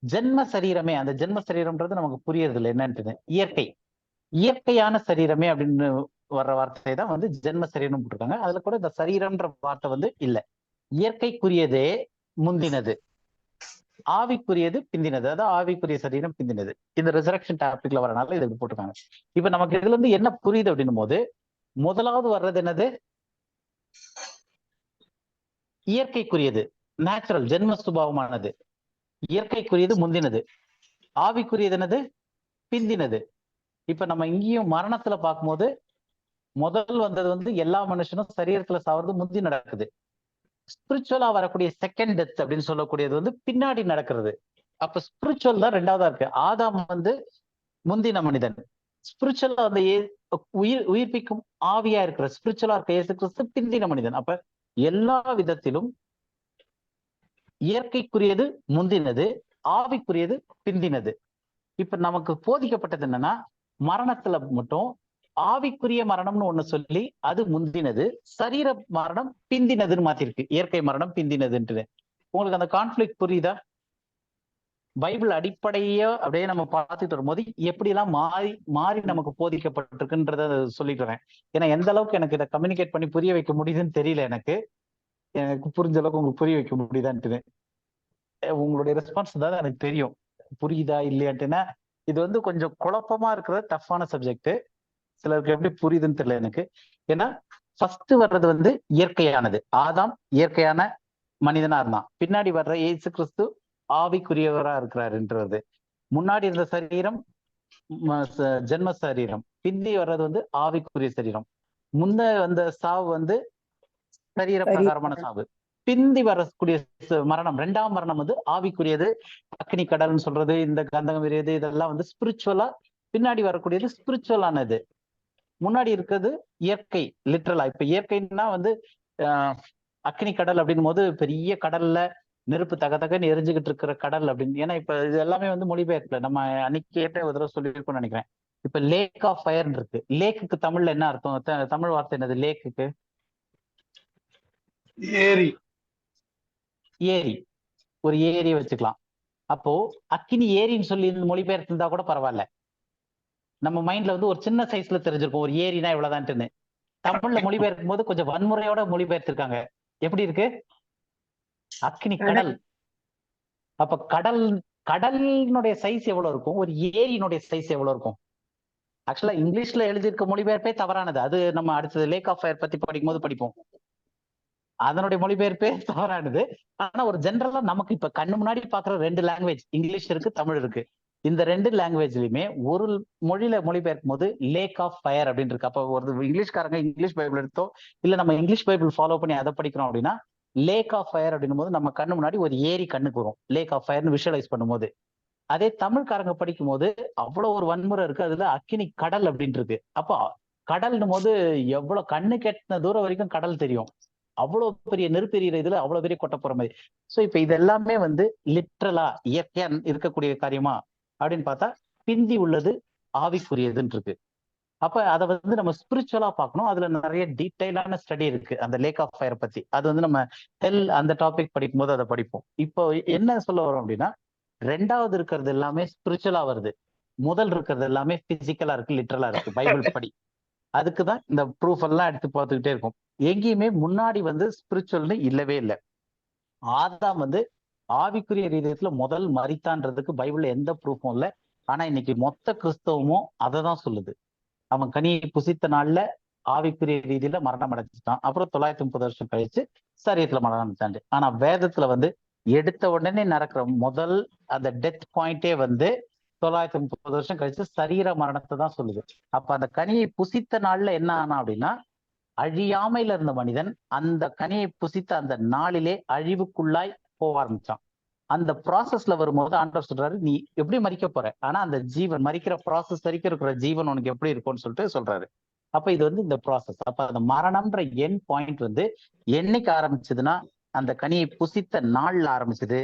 ஜென்ம சரீரமே. அந்த ஜென்ம சரீரம்ன்றது நமக்கு புரியறது இல்லை என்னன்னு. இயற்கையான சரீரமே அப்படின்னு வர்ற வார்த்தை தான் வந்து ஜென்ம சரீரம் போட்டிருக்காங்க. அதுல கூட இந்த சரீரம்ன்ற வார்த்தை வந்து இல்ல. இயற்கைக்குரியதே முந்தினது, ஆவிக்குரியது பிந்தினது. அதாவது ஆவிக்குரிய சரீரம் பிந்தினது. இந்த ரிசரக்ஷன் டாபிக்ல வரனால இது போட்டிருக்காங்க. இப்ப நமக்கு இதுல இருந்து என்ன புரியுது அப்படின்னும் போது, முதலாவது வர்றது என்னது? இயற்கைக்குரியது, நேச்சுரல், ஜென்ம சுபாவமானது. இயற்கைக்குரியது முந்தினது, ஆவிக்குரியது என்னது? பிந்தினது. இப்ப நம்ம இங்கேயும் மரணத்துல பார்க்கும்போது முதல் வந்தது வந்து எல்லா மனுஷனும் சரீரத்துல சாவது முந்தி நடக்குது. ஸ்பிரிச்சுவலா வரக்கூடிய செகண்ட் டெத் அப்படின்னு சொல்லக்கூடியது வந்து பின்னாடி நடக்கிறது. அப்ப ஸ்பிரிச்சுவல் தான் ரெண்டாவதா இருக்கு. ஆதாம் வந்து முந்தின மனிதன். ஸ்பிரிச்சுவலா வந்து உயிர்ப்பிக்கும் ஆவியா இருக்கிற ஸ்பிரிச்சுவலா இருக்க இயேசு கிறிஸ்து பிந்தின மனிதன். அப்ப எல்லா விதத்திலும் இயற்கைக்குரியது முந்தினது, ஆவிக்குரியது பிந்தினது. இப்ப நமக்கு போதிக்கப்பட்டது என்னன்னா, மரணத்துல மட்டும் ஆவிக்குரிய மரணம்னு ஒண்ணு சொல்லி அது முந்தினது, சரீர மரணம் பிந்தினதுன்னு மாத்திருக்கு. இயற்கை மரணம் பிந்தினதுன்ட்டு. உங்களுக்கு அந்த கான்ஃபிளிக்ட் புரியுதா? பைபிள் அடிப்படையா அப்படியே நம்ம பார்த்துட்டு வரும்போது எப்படி எல்லாம் மாறி மாறி நமக்கு போதிக்கப்பட்டிருக்குன்றத சொல்லிட்டு வரேன். ஏன்னா எந்த அளவுக்கு எனக்கு இதை கம்யூனிகேட் பண்ணி புரிய வைக்க முடியுதுன்னு தெரியல. எனக்கு புரிஞ்ச அளவுக்கு உங்களுக்கு புரிய வைக்க முடியுதான்ட்டு உங்களுடைய ரெஸ்பான்ஸ் தான் எனக்கு தெரியும், புரியுதா இல்லையான்ட்டுன்னா. இது வந்து கொஞ்சம் குழப்பமா இருக்கிற டஃப்பான சப்ஜெக்ட். சிலருக்கு எப்படி புரியுதுன்னு தெரியல எனக்கு. ஏன்னா ஃபர்ஸ்ட் வர்றது வந்து இயற்கையானது, ஆதாம் இயற்கையான மனிதனா இருந்தான். பின்னாடி வர்ற இயேசு கிறிஸ்து ஆவிக்குரியவரா இருக்கிறாருன்றது. முன்னாடி இருந்த சரீரம் ஜென்ம சரீரம், பிந்தி வர்றது வந்து ஆவிக்குரிய சரீரம். முன்ன வந்த சாவு வந்து சரீர பிரகாரமான சாவு, பிந்தி வரக்கூடிய மரணம் ரெண்டாம் மரணம் வந்து ஆவிக்குரியது, அக்னி கடல்னு சொல்றது, இந்த கந்தகம் எரியது, இதெல்லாம் வந்து ஸ்பிரிச்சுவலா. பின்னாடி வரக்கூடியது ஸ்பிரிச்சுவலானது. முன்னாடி இருக்கிறது இயற்கை, லிட்ரலா. இப்ப இயற்கைன்னா வந்து அக்னி கடல் அப்படின் போது பெரிய கடல்ல நெருப்பு தகன்னு எரிஞ்சுக்கிட்டு இருக்கிற கடல் அப்படின்னு. ஏன்னா இப்ப இது எல்லாமே வந்து மொழிபெயர்ப்புல நம்ம அன்னைக்கு கேட்ட ஒரு தடவை சொல்லியிருக்கோம்னு நினைக்கிறேன். இப்ப லேக் ஆஃப் ஃபயர் இருக்கு. லேக்குக்கு தமிழ்ல என்ன அர்த்தம்? தமிழ் வார்த்தை என்னது லேக்குக்கு? ஏரி. ஏரி, ஒரு ஏரியை வச்சுக்கலாம். அப்போ அக்கினி ஏரின்னு சொல்லி மொழிபெயர்த்து இருந்தா கூட பரவாயில்ல. நம்ம மைண்ட்ல வந்து ஒரு சின்ன சைஸ்ல தெரிஞ்சிருக்கும் ஒரு ஏரினா இவ்வளவுதான்ட்டுன்னு. தமிழ்ல மொழிபெயர்க்கும் போது கொஞ்சம் வன்முறையோட மொழிபெயர்த்திருக்காங்க. எப்படி இருக்கு? அக்கினி கடல். அப்ப கடலினுடைய சைஸ் எவ்வளவு இருக்கும், ஒரு ஏரியினுடைய சைஸ் எவ்வளவு இருக்கும்? ஆக்சுவலா இங்கிலீஷ்ல எழுதியிருக்க மொழிபெயர்ப்பே தவறானது. அது நம்ம அடுத்தது லேக் ஆஃப் ஃபயர் பத்தி படிக்கும் போது படிப்போம். அதனுடைய மொழிபெயர்ப்பே தவறானது. ஆனா ஒரு ஜென்ரலா நமக்கு இப்ப கண்ணு முன்னாடி பாக்குற ரெண்டு லாங்குவேஜ், இங்கிலீஷ் இருக்கு, தமிழ் இருக்கு. இந்த ரெண்டு லாங்குவேஜ்லயுமே ஒரு மொழியில மொழிபெயர்க்கும் போது லேக் ஆஃப் ஃபயர் அப்படின்னு இருக்கு. அப்ப ஒரு இங்கிலீஷ்காரங்க இங்கிலீஷ் பைபிள் எடுத்தோ இல்ல நம்ம இங்கிலீஷ் பைபிள் ஃபாலோ பண்ணி அதை படிக்கிறோம் அப்படின்னா, லேக் ஆஃப் ஃபயர் அப்படின்னும் போது நம்ம கண்ணு முன்னாடி ஒரு ஏரி கண்ணுக்கு வரும், லேக் ஆஃப் ஃபயர்னு விஷுவலைஸ் பண்ணும்போது. அதே தமிழ்காரங்க படிக்கும் போது அவ்வளவு ஒரு வன்முறை இருக்கு, அதுல அக்கினி கடல் அப்படின்ட்டு இருக்கு. அப்போ கடல்னும் போது எவ்வளவு கண்ணு கெட்டின தூரம் வரைக்கும் கடல் தெரியும். அவ்வளவு பெரிய நெருப்பு எரியிற இதுல அவ்வளவு பெரிய கொட்ட போற மாதிரி. சோ இப்ப இது எல்லாமே வந்து லிட்ரலா இயற்கையா இருக்கக்கூடிய காரியமா அப்படின்னு பார்த்தா பிந்தி உள்ளது ஆவிக்குரியதுன்னு இருக்கு. அப்ப அதை வந்து நம்ம ஸ்பிரிச்சுவலா பார்க்கணும். அதுல நிறைய டீடைலான ஸ்டடி இருக்கு அந்த லேக் ஆஃப் ஃபயர் பத்தி. அது வந்து நம்ம அந்த டாபிக் படிக்கும் போது அதை படிப்போம். இப்போ என்ன சொல்ல வரோம் அப்படின்னா, ரெண்டாவது இருக்கிறது எல்லாமே ஸ்பிரிச்சுவலா வருது, முதல் இருக்கிறது எல்லாமே பிசிக்கலா இருக்கு, லிட்ரலா இருக்கு பைபிள் படி. அதுக்குதான் இந்த ப்ரூஃப் எல்லாம் எடுத்து பார்த்துக்கிட்டே இருக்கும். எங்கேயுமே முன்னாடி வந்து ஸ்பிரிச்சுவல்னு இல்லவே இல்லை. ஆதாம் வந்து ஆவிக்குரிய ரீதியத்துல முதல் மரித்தான்றதுக்கு பைபிள்ல எந்த ப்ரூஃபும் இல்லை. ஆனா இன்னைக்கு மொத்த கிறிஸ்தவமும் அதை தான் சொல்லுது. அவன் கனியை புசித்த நாள்ல ஆவிக்குரிய ரீதியில மரணம் அடைஞ்சிட்டான். அப்புறம் 930 வருஷம் கழிச்சு சரீரத்துல மரணம் அடைஞ்சாண்டு. ஆனா வேதத்துல வந்து எடுத்த உடனே நடக்கிற முதல் அந்த டெத் பாயிண்டே வந்து 930 வருஷம் கழிச்சு சரீர மரணத்தை தான் சொல்லுது. அப்ப அந்த கனியை புசித்த நாள்ல என்ன ஆனா அப்படின்னா, அழியாமையில இருந்த மனிதன் அந்த கனியை புசித்த அந்த நாளிலே அழிவுக்குள்ளாய் போக ஆரம்பிச்சான். அந்த ப்ராசஸ்ல வரும்போது ஆண்டவர் சொல்றாரு, நீ எப்படி மறிக்க போற, ஆனா அந்த ஜீவன் மறிக்கிற ப்ராசஸ் வரைக்கும் இருக்கிற ஜீவன் உனக்கு எப்படி இருக்கும்னு சொல்லிட்டு சொல்றாரு. அப்ப இது வந்து இந்த ப்ராசஸ். அப்ப அந்த மரணம்ன்ற என் பாயிண்ட் வந்து என்னைக்கு ஆரம்பிச்சதுன்னா, அந்த கனியை புசித்த நாள்ல ஆரம்பிச்சது.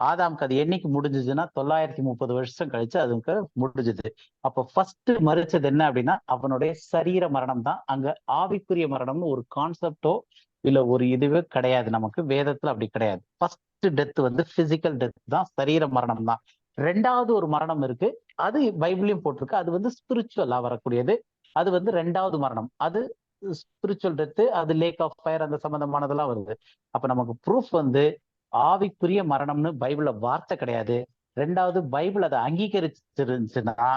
ஆதாம்க்கு அது என்னைக்கு முடிஞ்சதுன்னா 930 வருஷம் கழிச்சு அதுக்கு முடிஞ்சது. அப்ப ஃபர்ஸ்ட் மறிச்சது என்ன அப்படின்னா அவனுடைய சரீர மரணம் தான். அங்க ஆவிக்குரிய மரணம்னு ஒரு கான்செப்டோ இல்ல ஒரு இதுவே கிடையாது, நமக்கு வேதத்துல அப்படி கிடையாது. ஃபர்ஸ்ட் டெத் வந்து பிசிக்கல் டெத் தான், சரீர மரணம் தான். ரெண்டாவது ஒரு மரணம் இருக்கு, அது பைபிளையும் போட்டிருக்கு, அது வந்து ஸ்பிரிச்சுவலா வரக்கூடியது. அது வந்து ரெண்டாவது மரணம், அது ஸ்பிரிச்சுவல் டெத்து, அது லேக் ஆஃப் ஃபயர் அந்த சம்பந்தமானதெல்லாம் வருது. அப்ப நமக்கு ப்ரூஃப் வந்து ஆவிக்குரிய மரணம்னு பைபிள்ல வார்த்தை கிடையாது. ரெண்டாவது பைபிள் அதை அங்கீகரிச்சிருந்துச்சுன்னா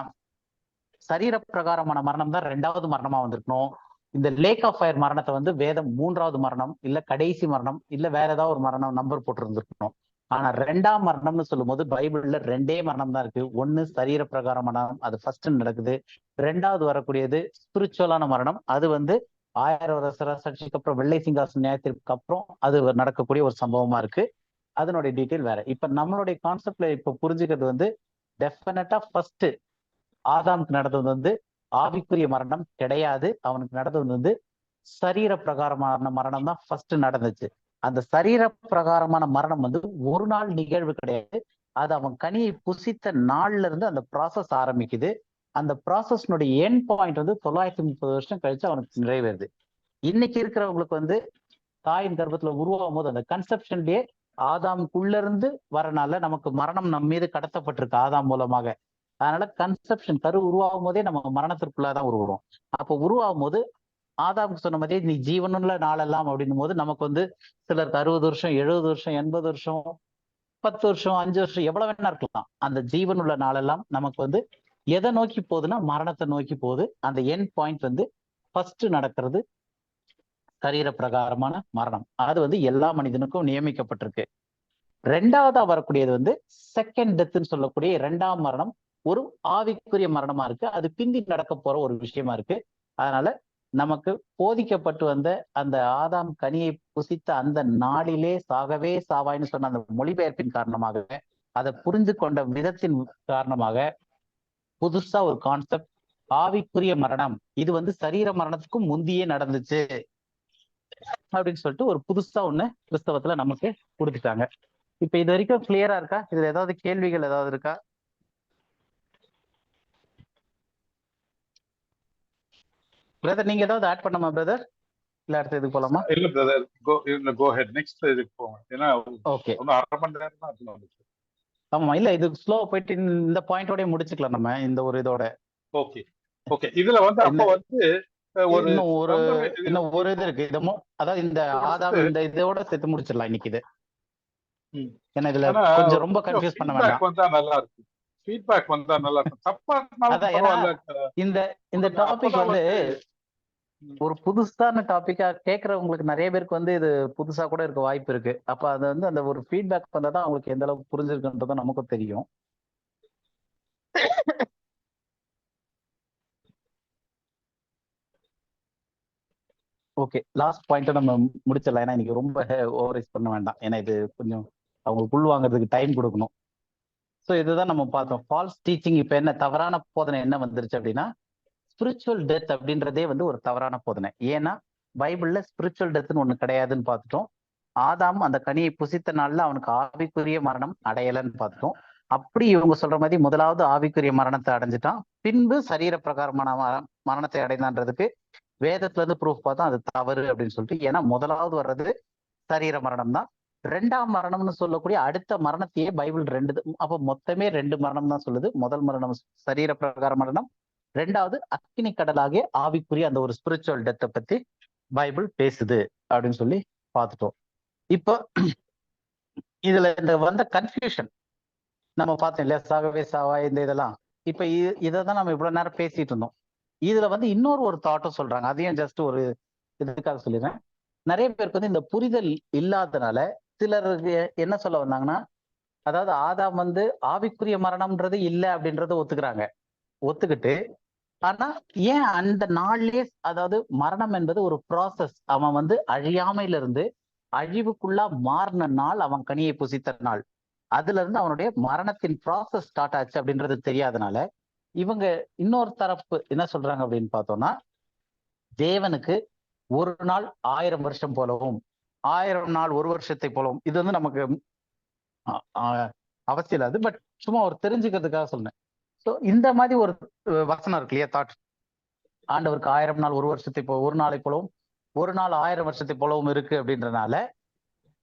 சரீர பிரகாரமான மரணம் தான் ரெண்டாவது மரணமா வந்திருக்கணும். இந்த லேக் ஆஃப் ஃபயர் மரணத்தை வந்து வேதம் 3வது மரணம் இல்ல கடைசி மரணம் இல்ல வேற ஏதாவது ஒரு மரணம் நம்பர் போட்டு இருந்திருக்கணும். ஆனா ரெண்டாம் மரணம்னு சொல்லும் போது பைபிள்ல 2 மரணம் தான் இருக்கு. ஒண்ணு சரீர பிரகார மரணம், அது ஃபர்ஸ்ட் நடக்குது. ரெண்டாவது வரக்கூடியது ஸ்பிரிச்சுவலான மரணம், அது வந்து 1000 வருஷ சாட்சிக்கு அப்புறம் வெள்ளை சிங்காசன நியாயத்திற்கு அப்புறம் அது நடக்கக்கூடிய ஒரு சம்பவமா இருக்கு. அதனுடைய டீட்டெயில் வேற. இப்ப நம்மளுடைய கான்செப்ட்ல இப்ப புரிஞ்சுக்கிறது வந்து டெஃபினட்டா ஃபர்ஸ்ட் ஆதாமுக்கு நடந்தது வந்து ஆவிக்குரிய மரணம் கிடையாது. அவனுக்கு நடந்தது வந்து சரீர பிரகாரமான மரணம் தான் ஃபர்ஸ்ட் நடந்துச்சு. அந்த சரீர பிரகாரமான மரணம் வந்து ஒரு நாள் நிகழ்வு கிடையாது. அது அவன் கனியை புசித்த நாள்ல இருந்து அந்த ப்ராசஸ் ஆரம்பிக்குது. அந்த ப்ராசஸ்னுடைய எண்ட் பாயிண்ட் வந்து 930 வருஷம் கழிச்சு அவனுக்கு நிறைவேறுது. இன்னைக்கு இருக்கிறவங்களுக்கு வந்து தாயின் கர்ப்பத்துல உருவாகும் போது அந்த கன்செப்ஷன்லயே ஆதாமுக்குள்ள இருந்து வரனால நமக்கு மரணம் நம்ம மீது கடத்தப்பட்டிருக்கு ஆதாம் மூலமாக. அதனால கன்செப்ஷன் கரு உருவாகும் போதே நம்ம மரணத்திற்குள்ளதான் உருவோம். அப்போ உருவாகும் போது ஆதாமுக்கு சொன்ன மாதிரியே நீ ஜீவனுள்ள நாளெல்லாம் அப்படின்னும் போது நமக்கு வந்து சிலருக்கு 60 வருஷம் 70 வருஷம் 80 வருஷம் 10 வருஷம் 5 வருஷம் எவ்வளவு வேணா இருக்கலாம். அந்த ஜீவனுள்ள நாளெல்லாம் நமக்கு வந்து எதை நோக்கி போகுதுன்னா மரணத்தை நோக்கி போகுது. அந்த எண்ட் பாயிண்ட் வந்து ஃபர்ஸ்ட் நடக்கிறது சரீர பிரகாரமான மரணம். அது வந்து எல்லா மனிதனுக்கும் நியமிக்கப்பட்டிருக்கு. ரெண்டாவதா வரக்கூடியது வந்து செகண்ட் டெத்ன்னு சொல்லக்கூடிய 2ஆம் மரணம் ஒரு ஆவிக்குரிய மரணமா இருக்கு. அது பிந்தி நடக்க போற ஒரு விஷயமா இருக்கு. அதனால நமக்கு போதிக்கப்பட்டு வந்த அந்த ஆதாம் கனியை புசித்த அந்த நாளிலே சாகவே சாவாய்ன்னு சொன்ன அந்த மொழிபெயர்ப்பின் காரணமாக, அதை புரிந்து கொண்ட விதத்தின் காரணமாக புதுசா ஒரு கான்செப்ட் ஆவிக்குரிய மரணம், இது வந்து சரீர மரணத்துக்கும் முந்தியே நடந்துச்சு அப்படின்னு சொல்லிட்டு ஒரு புதுசா ஒண்ணு கிறிஸ்தவத்துல நமக்கு கொடுத்துட்டாங்க. இப்ப இது வரைக்கும் கிளியரா இருக்கா? இதுல ஏதாவது கேள்விகள் ஏதாவது இருக்கா? பிரதர் நீங்க ஏதாவது ஆட் பண்ணாமா பிரதர்? இல்ல அடுத்த இதுக்கு போலாமா? இல்ல பிரதர், கோ ஹெட், நெக்ஸ்ட் இதுக்கு போங்க. ஏன்னா ஓகே, ஒன்னும் 1/2 மணி நேரம் தான் இருக்கு. ஆமா, இல்ல இது ஸ்லோ போயிட்டு இந்த பாயிண்டோட முடிச்சுக்கலாம் நம்ம இந்த ஒரு இதோட. Okay okay. இதுல வந்து அப்ப வந்து இன்னும் ஒரு இது இருக்கு. அதாவது இந்த ஆதாம் இந்த இதோட சேர்த்து முடிச்சிடலாம் இன்னைக்கு இது. ஏன்னா இதுல கொஞ்சம் ரொம்ப கன்ஃபியூஸ் பண்ண வேண்டாம். வந்தா நல்லா இருக்கும். ஃபீட்பேக் வந்தா நல்லா இருக்கும். தப்பா இந்த டாபிக் வந்து ஒரு புதுசான டாபிக்கா கேட்கறவங்களுக்கு நிறைய பேருக்கு வந்து இது புதுசா கூட இருக்க வாய்ப்பு இருக்கு. அப்ப அது வந்து அந்த ஒரு ஃபீட்பேக் வந்தாதான் அவங்களுக்கு எந்த அளவுக்கு புரிஞ்சிருக்குன்றதும் நமக்கும் தெரியும். ஓகே, லாஸ்ட் பாயிண்ட் நம்ம முடிச்சிடலாம். ஏன்னா இன்னைக்கு ரொம்ப ஓவரைஸ் பண்ண வேண்டாம். ஏன்னா இது கொஞ்சம் அவங்களுக்கு உள் வாங்குறதுக்கு டைம் கொடுக்கணும். ஸோ இதுதான் நம்ம பார்த்தோம். ஃபால்ஸ் டீச்சிங் இப்ப என்ன தவறான போதனை என்ன வந்துருச்சு அப்படின்னா, ஸ்பிரிச்சுவல் டெத் அப்படின்றதே வந்து ஒரு தவறான போதனை. ஏன்னா பைபிள்ல ஸ்பிரிச்சுவல் டெத்னு ஒண்ணு கிடையாதுன்னு பார்த்துட்டோம். ஆதாம் அந்த கனியை புசித்த நாள்ல அவனுக்கு ஆவிக்குரிய மரணம் அடையலைன்னு பார்த்துட்டோம். அப்படி இவங்க சொல்ற மாதிரி முதலாவது ஆவிக்குரிய மரணத்தை அடைஞ்சிட்டான், பின்பு சரீர பிரகாரமான மரணத்தை அடைந்தான்றதுக்கு வேதத்துல இருந்து ப்ரூஃப் பார்த்தா அது தவறு அப்படின்னு சொல்லிட்டு. ஏன்னா முதலாவது வர்றது சரீர மரணம் தான். 2ஆம் மரணம்னு சொல்லக்கூடிய அடுத்த மரணத்தையே பைபிள் 2, அப்போ மொத்தமே 2 மரணம் தான் சொல்லுது. முதல் மரணம் சரீர பிரகார மரணம், ரெண்டாவது அக்கினி கடலாகிய ஆவிக்குரிய அந்த ஒரு ஸ்பிரிச்சுவல் டெத்தை பத்தி பைபிள் பேசுது அப்படின்னு சொல்லி பார்த்துட்டோம். இப்போ இதுல இந்த வந்த கன்ஃபியூஷன் நம்ம பார்த்தோம் இல்லையா, சாகவே சாவா இந்த இதெல்லாம். இப்ப இதைதான் நம்ம இவ்வளவு நேரம் பேசிட்டு இருந்தோம். இதுல வந்து இன்னொரு ஒரு தாட்டும் சொல்றாங்க. அதையும் ஜஸ்ட் ஒரு இதுக்காக சொல்லிடுறேன். நிறைய பேருக்கு வந்து இந்த புரிதல் இல்லாதனால சிலருக்கு என்ன சொல்ல வந்தாங்கன்னா, அதாவது ஆதாம் வந்து ஆவிக்குரிய மரணம்ன்றது இல்லை அப்படின்றத ஒத்துக்கிட்டு, ஆனா ஏன் அந்த நாள்லயே, அதாவது மரணம் என்பது ஒரு ப்ராசஸ், அவன் வந்து அழியாமையில இருந்து அழிவுக்குள்ளா மாறின நாள் அவன் கனியை புசித்த நாள், அதுல இருந்து அவனுடைய மரணத்தின் ப்ராசஸ் ஸ்டார்ட் ஆச்சு அப்படின்றது தெரியாதனால இவங்க இன்னொரு தரப்பு என்ன சொல்றாங்க அப்படின்னு பார்த்தோம்னா, தேவனுக்கு ஒரு நாள் 1000 வருஷம் போலவும் 1000 நாள் ஒரு வருஷத்தை போலவும், இது வந்து நமக்கு அவசியம் இல்லாது, பட் சும்மா ஒரு தெரிஞ்சுக்கிறதுக்காக சொன்னேன். ஸோ இந்த மாதிரி ஒரு வசனம் இருக்கு இல்லையா, தாட், ஆண்டவருக்கு 1000 நாள் ஒரு வருஷத்தை ஒரு நாளை போலவும் ஒரு நாள் 1000 வருஷத்தை போலவும் இருக்கு அப்படின்றனால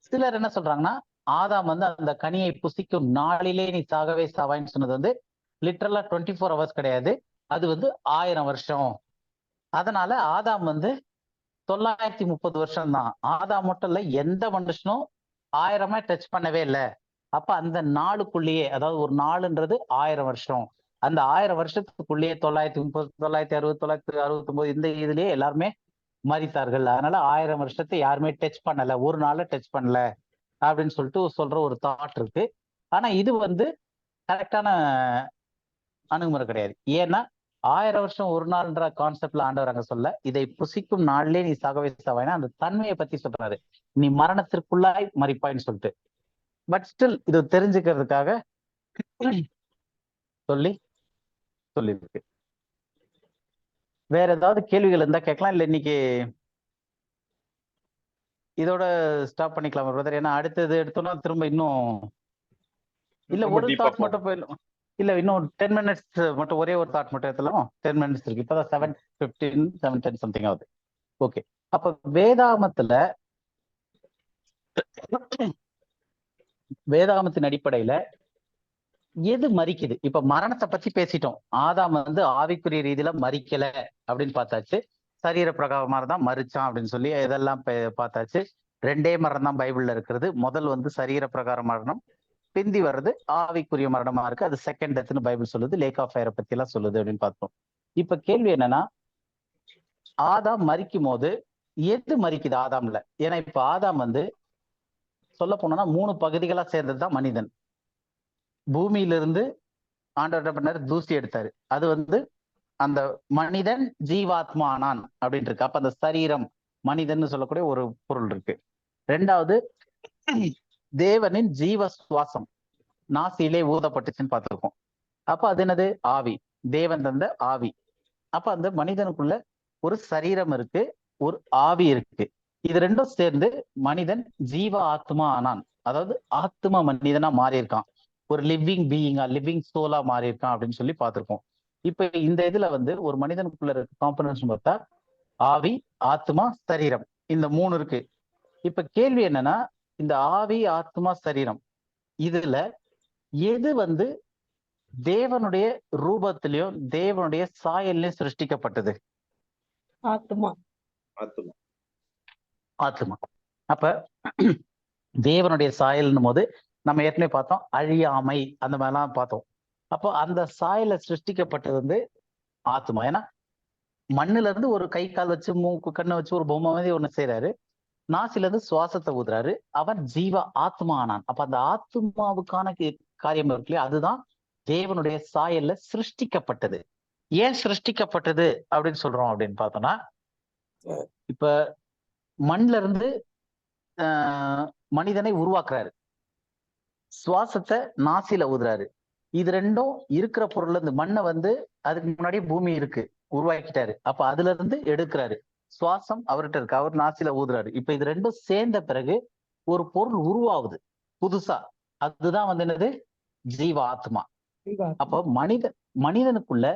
சிலர் என்ன சொல்றாங்கன்னா, ஆதாம் வந்து அந்த கனியை புசிக்கும் நாளிலே நீ சாகவே சாவாயின்னு சொன்னது வந்து லிட்டரலா 24 ஹவர்ஸ் கிடையாது, அது வந்து 1000 வருஷம். அதனால ஆதாம் வந்து 930 வருஷம் தான். ஆதாம் மட்டும் இல்ல, எந்த மனுஷனும் 1000 டச் பண்ணவே இல்லை. அப்ப அந்த நாளுக்குள்ளேயே, அதாவது ஒரு நாளுன்றது 1000 வருஷம், அந்த 1000 வருஷத்துக்குள்ளேயே 930, 960, 969 இந்த இதுலயே எல்லாருமே மரித்தார்கள். அதனால 1000 வருஷத்தை யாருமே டச் பண்ணல, ஒரு நாள டச் பண்ணல அப்படின்னு சொல்லிட்டு சொல்ற ஒரு தாட் இருக்கு. ஆனா இது வந்து கரெக்டான அணுகுமுறை கிடையாது. ஏன்னா 1000 வருஷம் ஒரு நாள்ன்ற கான்செப்ட்ல ஆண்டவர் அங்க சொல்ல, இதை புசிக்கும் நாள்லயே நீ சாகவே சாவாய்னா அந்த தன்மையை பத்தி சொல்றாரு, நீ மரணத்திற்குள்ளாய் மரிப்பாய்ன்னு சொல்லிட்டு. பட் ஸ்டில் இது தெரிஞ்சுக்கிறதுக்காக சொல்லியிருக்கு. வேற ஏதாவது கேள்விகள் இருந்தா கேட்கலாம், இல்ல இன்னைக்கு இதோட ஸ்டாப் பண்ணிக்கலாம் பிரதர். ஏன்னா அடுத்தது எடுத்தோம்னா திரும்ப இன்னும் இல்ல ஒரு தாட் மட்டும் போயிடலாம், இல்ல இன்னும் 10 மினிட்ஸ் மட்டும், ஒரே ஒரு தாட் மட்டும் எடுத்தலாம். 10 மினிட்ஸ் இருக்கு, இப்பதான் 7:15 7:10 சம்திங் ஆகுது. ஓகே, அப்ப வேதாகமத்தின் அடிப்படையில எது மரிக்குது? இப்ப மரணத்தை பத்தி பேசிட்டோம். ஆதாம் வந்து ஆவிக்குரிய ரீதியில மரிக்கல அப்படின்னு பார்த்தாச்சு, சரீர பிரகாரமா தான் மரிச்சான் அப்படின்னு சொல்லி இதெல்லாம் பார்த்தாச்சு. 2 மரணம் தான் பைபிள்ல இருக்கிறது. முதல் வந்து சரீர பிரகார மரணம், பிந்தி வர்றது ஆவிக்குரிய மரணமா இருக்கு, அது செகண்ட் டெத்னு பைபிள் சொல்லுது, லேக் ஆஃப் ஃபயரை பத்தி எல்லாம் சொல்லுது அப்படின்னு பார்த்தோம். இப்ப கேள்வி என்னன்னா, ஆதாம் மரிக்கும் போது எது மரிக்குது ஆதாம்ல? ஏன்னா இப்ப ஆதாம் வந்து சொல்ல போனோம்னா 3 பகுதிகளா சேர்ந்ததுதான் மனிதன். பூமியிலிருந்து ஆண்டவர் பண்ணாரு, தூசி எடுத்தாரு, அது வந்து அந்த மனிதன் ஜீவாத்மானான் அப்படின்னு இருக்கு. அப்ப அந்த சரீரம் மனிதன் சொல்லக்கூடிய ஒரு பொருள் இருக்கு. 2வது தேவனின் ஜீவ சுவாசம் நாசியிலே ஊதப்பட்டுச்சுன்னு பார்த்திருக்கோம். அப்ப அது என்னது? ஆவி, தேவன் தந்த ஆவி. அப்ப அந்த மனிதனுக்குள்ள ஒரு சரீரம் இருக்கு, ஒரு ஆவி இருக்கு. இது ரெண்டும் சேர்ந்து மனிதன் ஜீவ ஆத்மா ஆனான், அதாவது ஆத்மா மனிதனா மாறி இருக்கான், ஒரு லிவிங் பீயிங்கா, லிவிங் சோலா மாறி இருக்கான் அப்படின்னு சொல்லி பார்த்திருக்கோம். இப்ப இந்த இதுல வந்து ஒரு மனிதனுக்குள்ள இருக்க காம்பனன்ட்ஸ் பார்த்தா ஆவி, ஆத்மா, சரீரம், இந்த 3 இருக்கு. இப்ப கேள்வி என்னன்னா, இந்த ஆவி, ஆத்மா, சரீரம் இதுல எது வந்து தேவனுடைய ரூபத்திலையும் தேவனுடைய சாயல்லையும் சிருஷ்டிக்கப்பட்டது? ஆத்மா. ஆத்மா. அப்ப தேவனுடைய சாயல்னும் போது நம்ம ஏற்கனவே பார்த்தோம், அழியாமை அந்த மாதிரிலாம் பார்த்தோம். அப்போ அந்த சாயல சிருஷ்டிக்கப்பட்டது வந்து ஆத்மா. ஏன்னா மண்ணுல இருந்து ஒரு கை கால் வச்சு மூக்கு கண்ணை வச்சு ஒரு பொம்மை மாதிரி ஒண்ணு செய்யறாரு, நாசில இருந்து சுவாசத்தை ஊதுறாரு, அவன் ஜீவ ஆத்மா ஆனான். அப்ப அந்த ஆத்மாவுக்கான காரியம் இருக்கு இல்லையா, அதுதான் தேவனுடைய சாயல்ல சிருஷ்டிக்கப்பட்டது. ஏன் சிருஷ்டிக்கப்பட்டது அப்படின்னு சொல்றோம் அப்படின்னு பார்த்தோம்னா, இப்ப மண்ல இருந்து மனிதனை உருவாக்குறாரு, சுவாசத்தை நாசில ஊதுறாரு, இது ரெண்டும் இருக்கிற பொருள். இந்த மண்ணை வந்து அதுக்கு முன்னாடி பூமி இருக்கு, உருவாக்கிட்டாரு, அப்ப அதுல இருந்து எடுக்கிறாரு, சுவாசம் அவர்கிட்ட இருக்கு, அவர் நாசில ஊதுறாரு. இப்ப இது ரெண்டும் சேர்ந்த பிறகு ஒரு பொருள் உருவாகுது புதுசா, அதுதான் வந்து என்னது? ஜீவ ஆத்மா. அப்போ மனிதனுக்குள்ள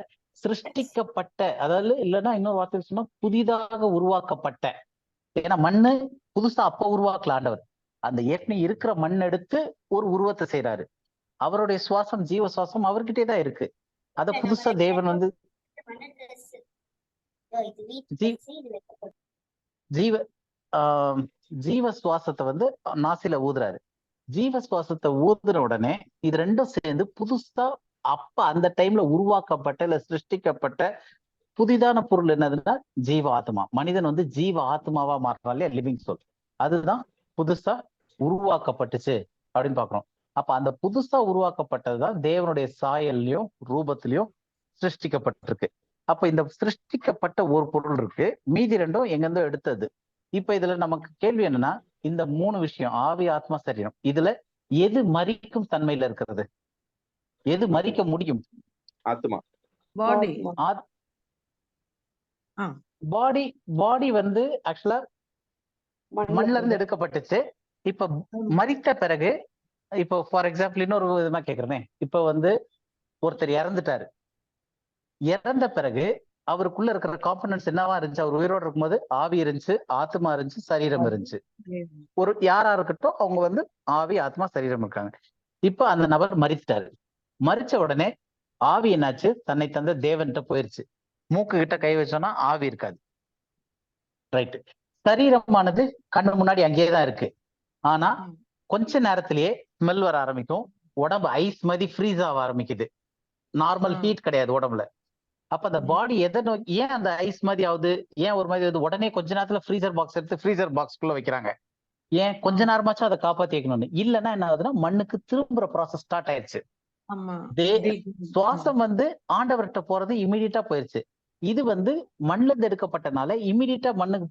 சிருஷ்டிக்கப்பட்ட, அதாவது இல்லைன்னா இன்னொரு வார்த்தை சொன்னா புதிதாக உருவாக்கப்பட்ட, ஏன்னா மண்ணு புதுசா அப்ப உருவாக்கல ஆண்டவர், அந்த ஏற்கனவே இருக்கிற மண் எடுத்து ஒரு உருவத்தை செய்யறாரு. அவருடைய சுவாசம், ஜீவ சுவாசம் அவர்கிட்டே தான் இருக்கு. அத புதுசா தேவன் வந்து ஜீவ சுவாசத்தை வந்து நாசில ஊதுறாரு. ஜீவ சுவாசத்தை ஊதுன உடனே இது ரெண்டும் சேர்ந்து புதுசா அப்ப அந்த டைம்ல உருவாக்கப்பட்ட இல்ல சிருஷ்டிக்கப்பட்ட புதிதான பொருள் என்னதுன்னா ஜீவ ஆத்மா. மனிதன் வந்து ஜீவ ஆத்மாவா மாறினாலே லிவிங் சோல், அதுதான் புதுசா உருவாக்கப்பட்டுச்சு அப்படின்னு பாக்குறோம். அப்ப அந்த புதுசா உருவாக்கப்பட்டதுதான் தேவனுடைய சாயல்லையும் ரூபத்திலையும் சிருஷ்டிக்கப்பட்டிருக்கு. அப்ப இந்த சிருஷ்டிக்கப்பட்ட ஒரு பொருள் இருக்கு, மீதி ரெண்டும் எங்கிருந்தோ எடுத்தது. இப்ப இதுல நமக்கு கேள்வி என்னன்னா, இந்த 3 விஷயம் ஆவி, ஆத்மா, சரீரம், இதுல எது மரிக்கும் தன்மையில இருக்கிறது? எது மரிக்க முடியும்? ஆத்மா. பாடி. பாடி பாடி வந்து ஆக்சுவலா மண்ல இருந்து எடுக்கப்பட்டுச்சு. இப்ப மரித்த பிறகு, இப்போ ஃபார் எக்ஸாம்பிள் இன்னொரு விதமா கேக்குறேனே, இப்ப வந்து ஒருத்தர் இறந்துட்டாரு. இறந்த பிறகு அவருக்குள்ள இருக்கிற காம்பனன்ட்ஸ் என்னவா இருந்துச்சு? அவர் உயிரோடு இருக்கும்போது ஆவி இருந்துச்சு, ஆத்மா இருந்துச்சு, சரீரம் இருந்துச்சு. ஒரு யாரா இருக்கட்டும், அவங்க வந்து ஆவி, ஆத்மா, சரீரம் இருக்காங்க. இப்ப அந்த நபர் மரிச்சிட்டாரு. மரிச்ச உடனே ஆவி என்னாச்சு? தன்னை தந்த தேவன்கிட்ட போயிருச்சு. மூக்கு கிட்ட கை வச்சோம்னா ஆவி இருக்காது, ரைட்? சரீரமானது கண்ணு முன்னாடி அங்கேயேதான் இருக்கு. ஆனா கொஞ்ச நேரத்திலேயே ஸ்மெல் வர ஆரம்பிக்கும், உடம்பு ஐஸ் மாதிரி ஃப்ரீஸ் ஆக ஆரம்பிக்குது. நார்மல் ஹீட் கிடையாது உடம்புல. அப்ப அந்த பாடி எதை நோக்கி, ஏன் அந்த ஐஸ் மாதிரி ஆகுது, ஏன் ஒரு மாதிரி ஆகுது? உடனே கொஞ்ச நேரத்துல ஃப்ரீசர் பாக்ஸ் எடுத்து ஃப்ரீசர் பாக்ஸ்க்குள்ள வைக்கிறாங்க. ஏன்? கொஞ்ச நேரமாச்சும் அதை காப்பாத்தி வைக்கணும்னு. இல்லைன்னா என்ன ஆகுதுன்னா, மண்ணுக்கு திரும்புற ப்ராசஸ் ஸ்டார்ட் ஆயிடுச்சு. சுவாசம் வந்து ஆண்டவர்கிட்ட போறது இமீடியட்டா போயிருச்சு. இது வந்து மண்ணுல இருந்து எடுக்கப்பட்டனால இமீடியட்டா மண்ணுக்கு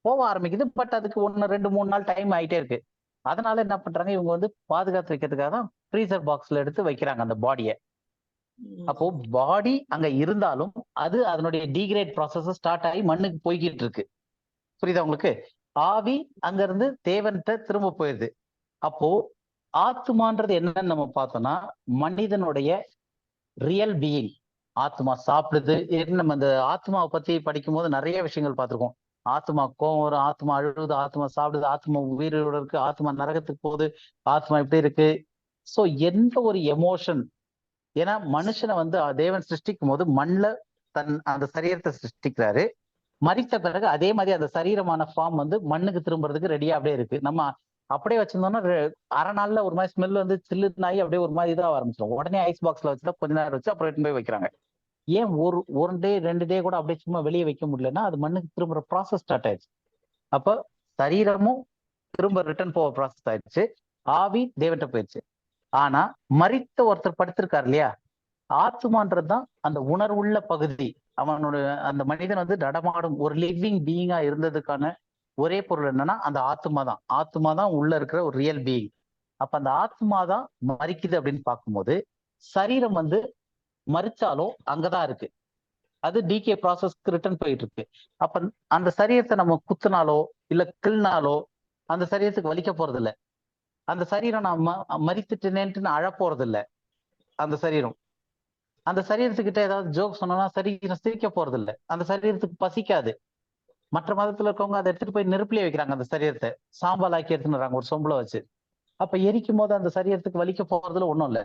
போக ஆரம்பிக்குது. பட் அதுக்கு 1, 2, 3 நாள் டைம் ஆயிட்டே இருக்கு. அதனால என்ன பண்றாங்க, இவங்க வந்து பாதுகாத்து வைக்கிறதுக்காக தான் ஃப்ரீசர் பாக்ஸ்ல எடுத்து வைக்கிறாங்க அந்த பாடியை. அப்போ பாடி அங்க இருந்தாலும் அது அதனுடைய டீக்ரேட் ப்ராசஸ் ஸ்டார்ட் ஆகி மண்ணுக்கு போய்கிட்டு இருக்கு. புரியுதா உங்களுக்கு? ஆவி அங்க இருந்து தேவன்கிட்ட திரும்ப போயிருது. அப்போ ஆத்மான்றது என்னன்னு நம்ம பார்த்தோம்னா, மனிதனுடைய ரியல் பீயிங். ஆத்மா சாப்பிடுது. நம்ம அந்த ஆத்மாவை பத்தி படிக்கும் போது நிறைய விஷயங்கள் பார்த்திருக்கோம். ஆத்மா கோவம் வரும், ஆத்மா அழுகுது, ஆத்மா சாப்பிடுது, ஆத்மா உயிரோட இருக்கு, ஆத்மா நரகத்துக்கு போகுது, ஆத்மா இப்படி இருக்கு. சோ எந்த ஒரு எமோஷன், ஏன்னா மனுஷனை வந்து தேவன் சிருஷ்டிக்கும் போது மண்ல அந்த சரீரத்தை சிருஷ்டிக்கிறாரு. மரித்த பிறகு அதே மாதிரி அந்த சரீரமான ஃபார்ம் வந்து மண்ணுக்கு திரும்புறதுக்கு ரெடியா அப்படியே இருக்கு. நம்ம அப்படியே வச்சிருந்தோம்னா அரை நாள்ல ஒரு மாதிரி ஸ்மெல் வந்து சில்லு நாய் அப்படியே ஒரு மாதிரி இதாக ஆரம்பிச்சிடும். உடனே ஐஸ் பாக்ஸ்ல வச்சுட்டா கொஞ்ச நேரம் வச்சு அப்புறம் எடுத்து போய் வைக்கிறாங்க. ஏன் ஒரு டே 2 டே கூட அப்படியே சும்மா வெளியே வைக்க முடியலன்னா, அது மண்ணுக்கு திரும்புற ப்ராசஸ் ஸ்டார்ட் ஆயிடுச்சு. அப்ப சரீரமும் திரும்ப ரிட்டர்ன் போக ப்ராசஸ் ஆயிடுச்சு. ஆவி தேவன்கிட்ட போயிடுச்சு. ஆனா மரித்த ஒருத்தர் படுத்திருக்காரு இல்லையா, ஆத்மான்றதுதான் அந்த உணர்வுள்ள பகுதி. அவனோட அந்த மனிதன் வந்து நடமாடும் ஒரு லிவிங் பீயிங்கா இருந்ததுக்கான ஒரே பொருள் என்னன்னா அந்த ஆத்மா தான். ஆத்மா தான் உள்ள இருக்கிற ஒரு ரியல் பீயிங். அப்ப அந்த ஆத்மா தான் மரிக்குது அப்படின்னு பார்க்கும்போது, சரீரம் வந்து மரிச்சாலும் அங்கதான் இருக்கு. அது டிகே ப்ராசஸ்க்கு ரிட்டர்ன் போயிட்டு இருக்கு. அப்ப அந்த சரீரத்தை நம்ம குத்துனாலோ இல்ல கிள்னாலோ அந்த சரீரத்துக்கு வலிக்க போறது இல்லை. அந்த சரீரம் நான் மரித்துட்டேனேன்ட்டு அழ போறது இல்லை. அந்த சரீரத்துக்கிட்ட ஏதாவது ஜோக் சொன்னா சரீரம் சிரிக்க போறது இல்லை. அந்த சரீரத்துக்கு பசிக்காது. மற்ற மதத்துல இருக்கவங்க அதை எடுத்துட்டு போய் நெருப்பிலே வைக்கிறாங்க. அந்த சரீரத்தை சாம்பல் ஆக்கி எடுத்துன்னு ஒரு சொம்புல வச்சு. அப்ப எரிக்கும் போது அந்த சரீரத்துக்கு வலிக்க போறதுல ஒண்ணும் இல்லை.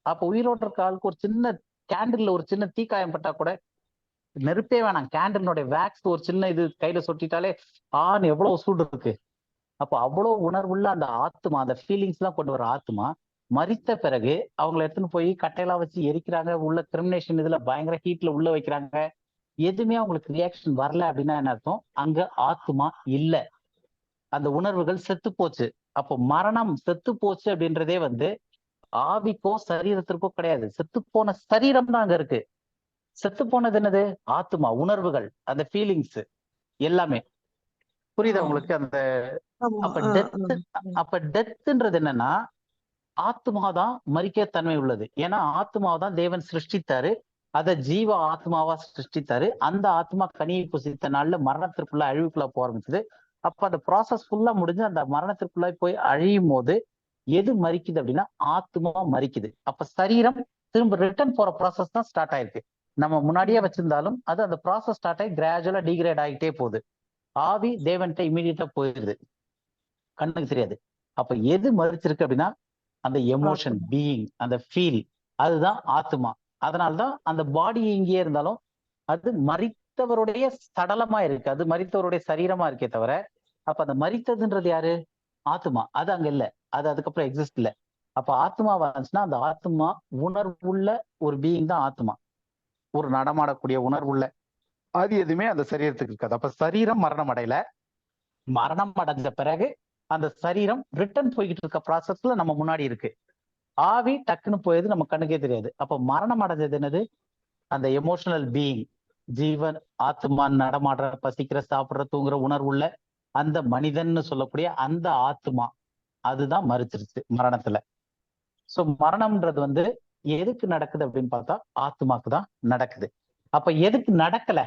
அப்ப உயிரோட்ட இருக்க ஆளுக்கு ஒரு சின்ன கேண்டில், ஒரு சின்ன தீக்காயம் பட்டா கூட நெருப்பே வேணாம், கேண்டிலுடைய வேக்ஸ் ஒரு சின்ன இது கையில சொட்டிட்டாலே ஆன்னு எவ்வளவு சூடு இருக்கு. அப்போ அவ்வளவு உணர்வுள்ள அந்த ஆத்மா, அந்த ஃபீலிங்ஸ் எல்லாம் கொண்டு வர ஆத்மா மரித்த பிறகு அவங்களை எடுத்துன்னு போய் கட்டையெல்லாம் வச்சு எரிக்கிறாங்க. உள்ள கிரிமினேஷன் இதுல பயங்கர ஹீட்ல உள்ள வைக்கிறாங்க. எதுவுமே அவங்களுக்கு ரியாக்ஷன் வரல அப்படின்னா என்ன அர்த்தம்? அங்க ஆத்மா இல்ல, அந்த உணர்வுகள் செத்து போச்சு. அப்போ மரணம் செத்து போச்சு அப்படின்றதே வந்து ஆவிக்கோ சரீரத்திற்கோ கிடையாது. செத்து போன சரீரம் தான் அங்க இருக்கு. செத்து போனது என்னது? ஆத்மா, உணர்வுகள், அந்த ஃபீலிங்ஸ் எல்லாமே. புரியுதா உங்களுக்கு? அந்த அப்ப டெத்ன்றது என்னன்னா, ஆத்மாதான் மரிக்க தன்மை உள்ளது. ஏன்னா ஆத்மாதான் தேவன் சிருஷ்டித்தாரு, அதை ஜீவ ஆத்மாவா சிருஷ்டித்தாரு. அந்த ஆத்மா கனியை புசித்த நாள்ல மரணத்திற்குள்ள அழிவுக்குள்ள போக ஆரம்பிச்சது. அப்ப அந்த ப்ராசஸ் ஃபுல்லா முடிஞ்சு அந்த மரணத்திற்குள்ள போய் அழியும் போது எது மரிக்குது அப்படின்னா ஆத்மா மரிக்குது. அப்ப சரீரம் திரும்ப ரிட்டர்ன் போற ப்ராசஸ் தான் ஸ்டார்ட் ஆயிருக்கு. நம்ம முன்னாடியே வச்சிருந்தாலும் அது அந்த ப்ராசஸ் ஸ்டார்ட் ஆகி கிராஜுவலா டிகிரேட் ஆகிட்டே போகுது. ஆவி தேவன்கிட்ட இமீடியட்டா போயிடுது, கண்ணுக்கு தெரியாது. அப்ப எது மரிச்சிருக்கு அப்படின்னா அந்த எமோஷன், பீயிங், அந்த ஃபீல், அதுதான் ஆத்மா. அதனால்தான் அந்த பாடி இங்கேயே இருந்தாலும் அது மரித்தவருடைய சடலமா இருக்கு, அது மரித்தவருடைய சரீரமா இருக்கே தவிர, அப்ப அந்த மரித்ததுன்றது யாரு? ஆத்மா. அது அங்க இல்ல, அது அதுக்கப்புறம் எக்ஸிஸ்ட் இல்ல. அப்ப ஆத்மா வந்துச்சுன்னா அந்த ஆத்மா உணர்வுள்ள ஒரு பீயிங் தான் ஆத்மா, ஒரு நடமாடக்கூடிய உணர்வுள்ள. அது எதுவுமே அந்த சரீரத்துக்கு இருக்காது. அப்ப சரீரம் மரணம் அடையல. மரணம் அடைஞ்ச பிறகு அந்த சரீரம் ரிட்டர்ன் போய்கிட்டு இருக்க ப்ராசஸ்ல நம்ம முன்னாடி இருக்கு. ஆவி டக்குன்னு போயது நம்ம கண்ணுக்கே தெரியாது. அப்ப மரணம் அடைஞ்சது என்னது? அந்த எமோஷனல் பீயிங், ஜீவன், ஆத்மா, நடமாடுற, பசிக்கிற, சாப்பிடுற, தூங்குற உணர்வுள்ள அந்த மனிதன்னு சொல்லக்கூடிய அந்த ஆத்மா, அதுதான் மறிச்சிருச்சு மரணத்துல. சோ மரணம்ன்றது வந்து எதுக்கு நடக்குது அப்படின்னு பார்த்தா ஆத்மாக்கு தான் நடக்குது. அப்ப எதுக்கு நடக்கல?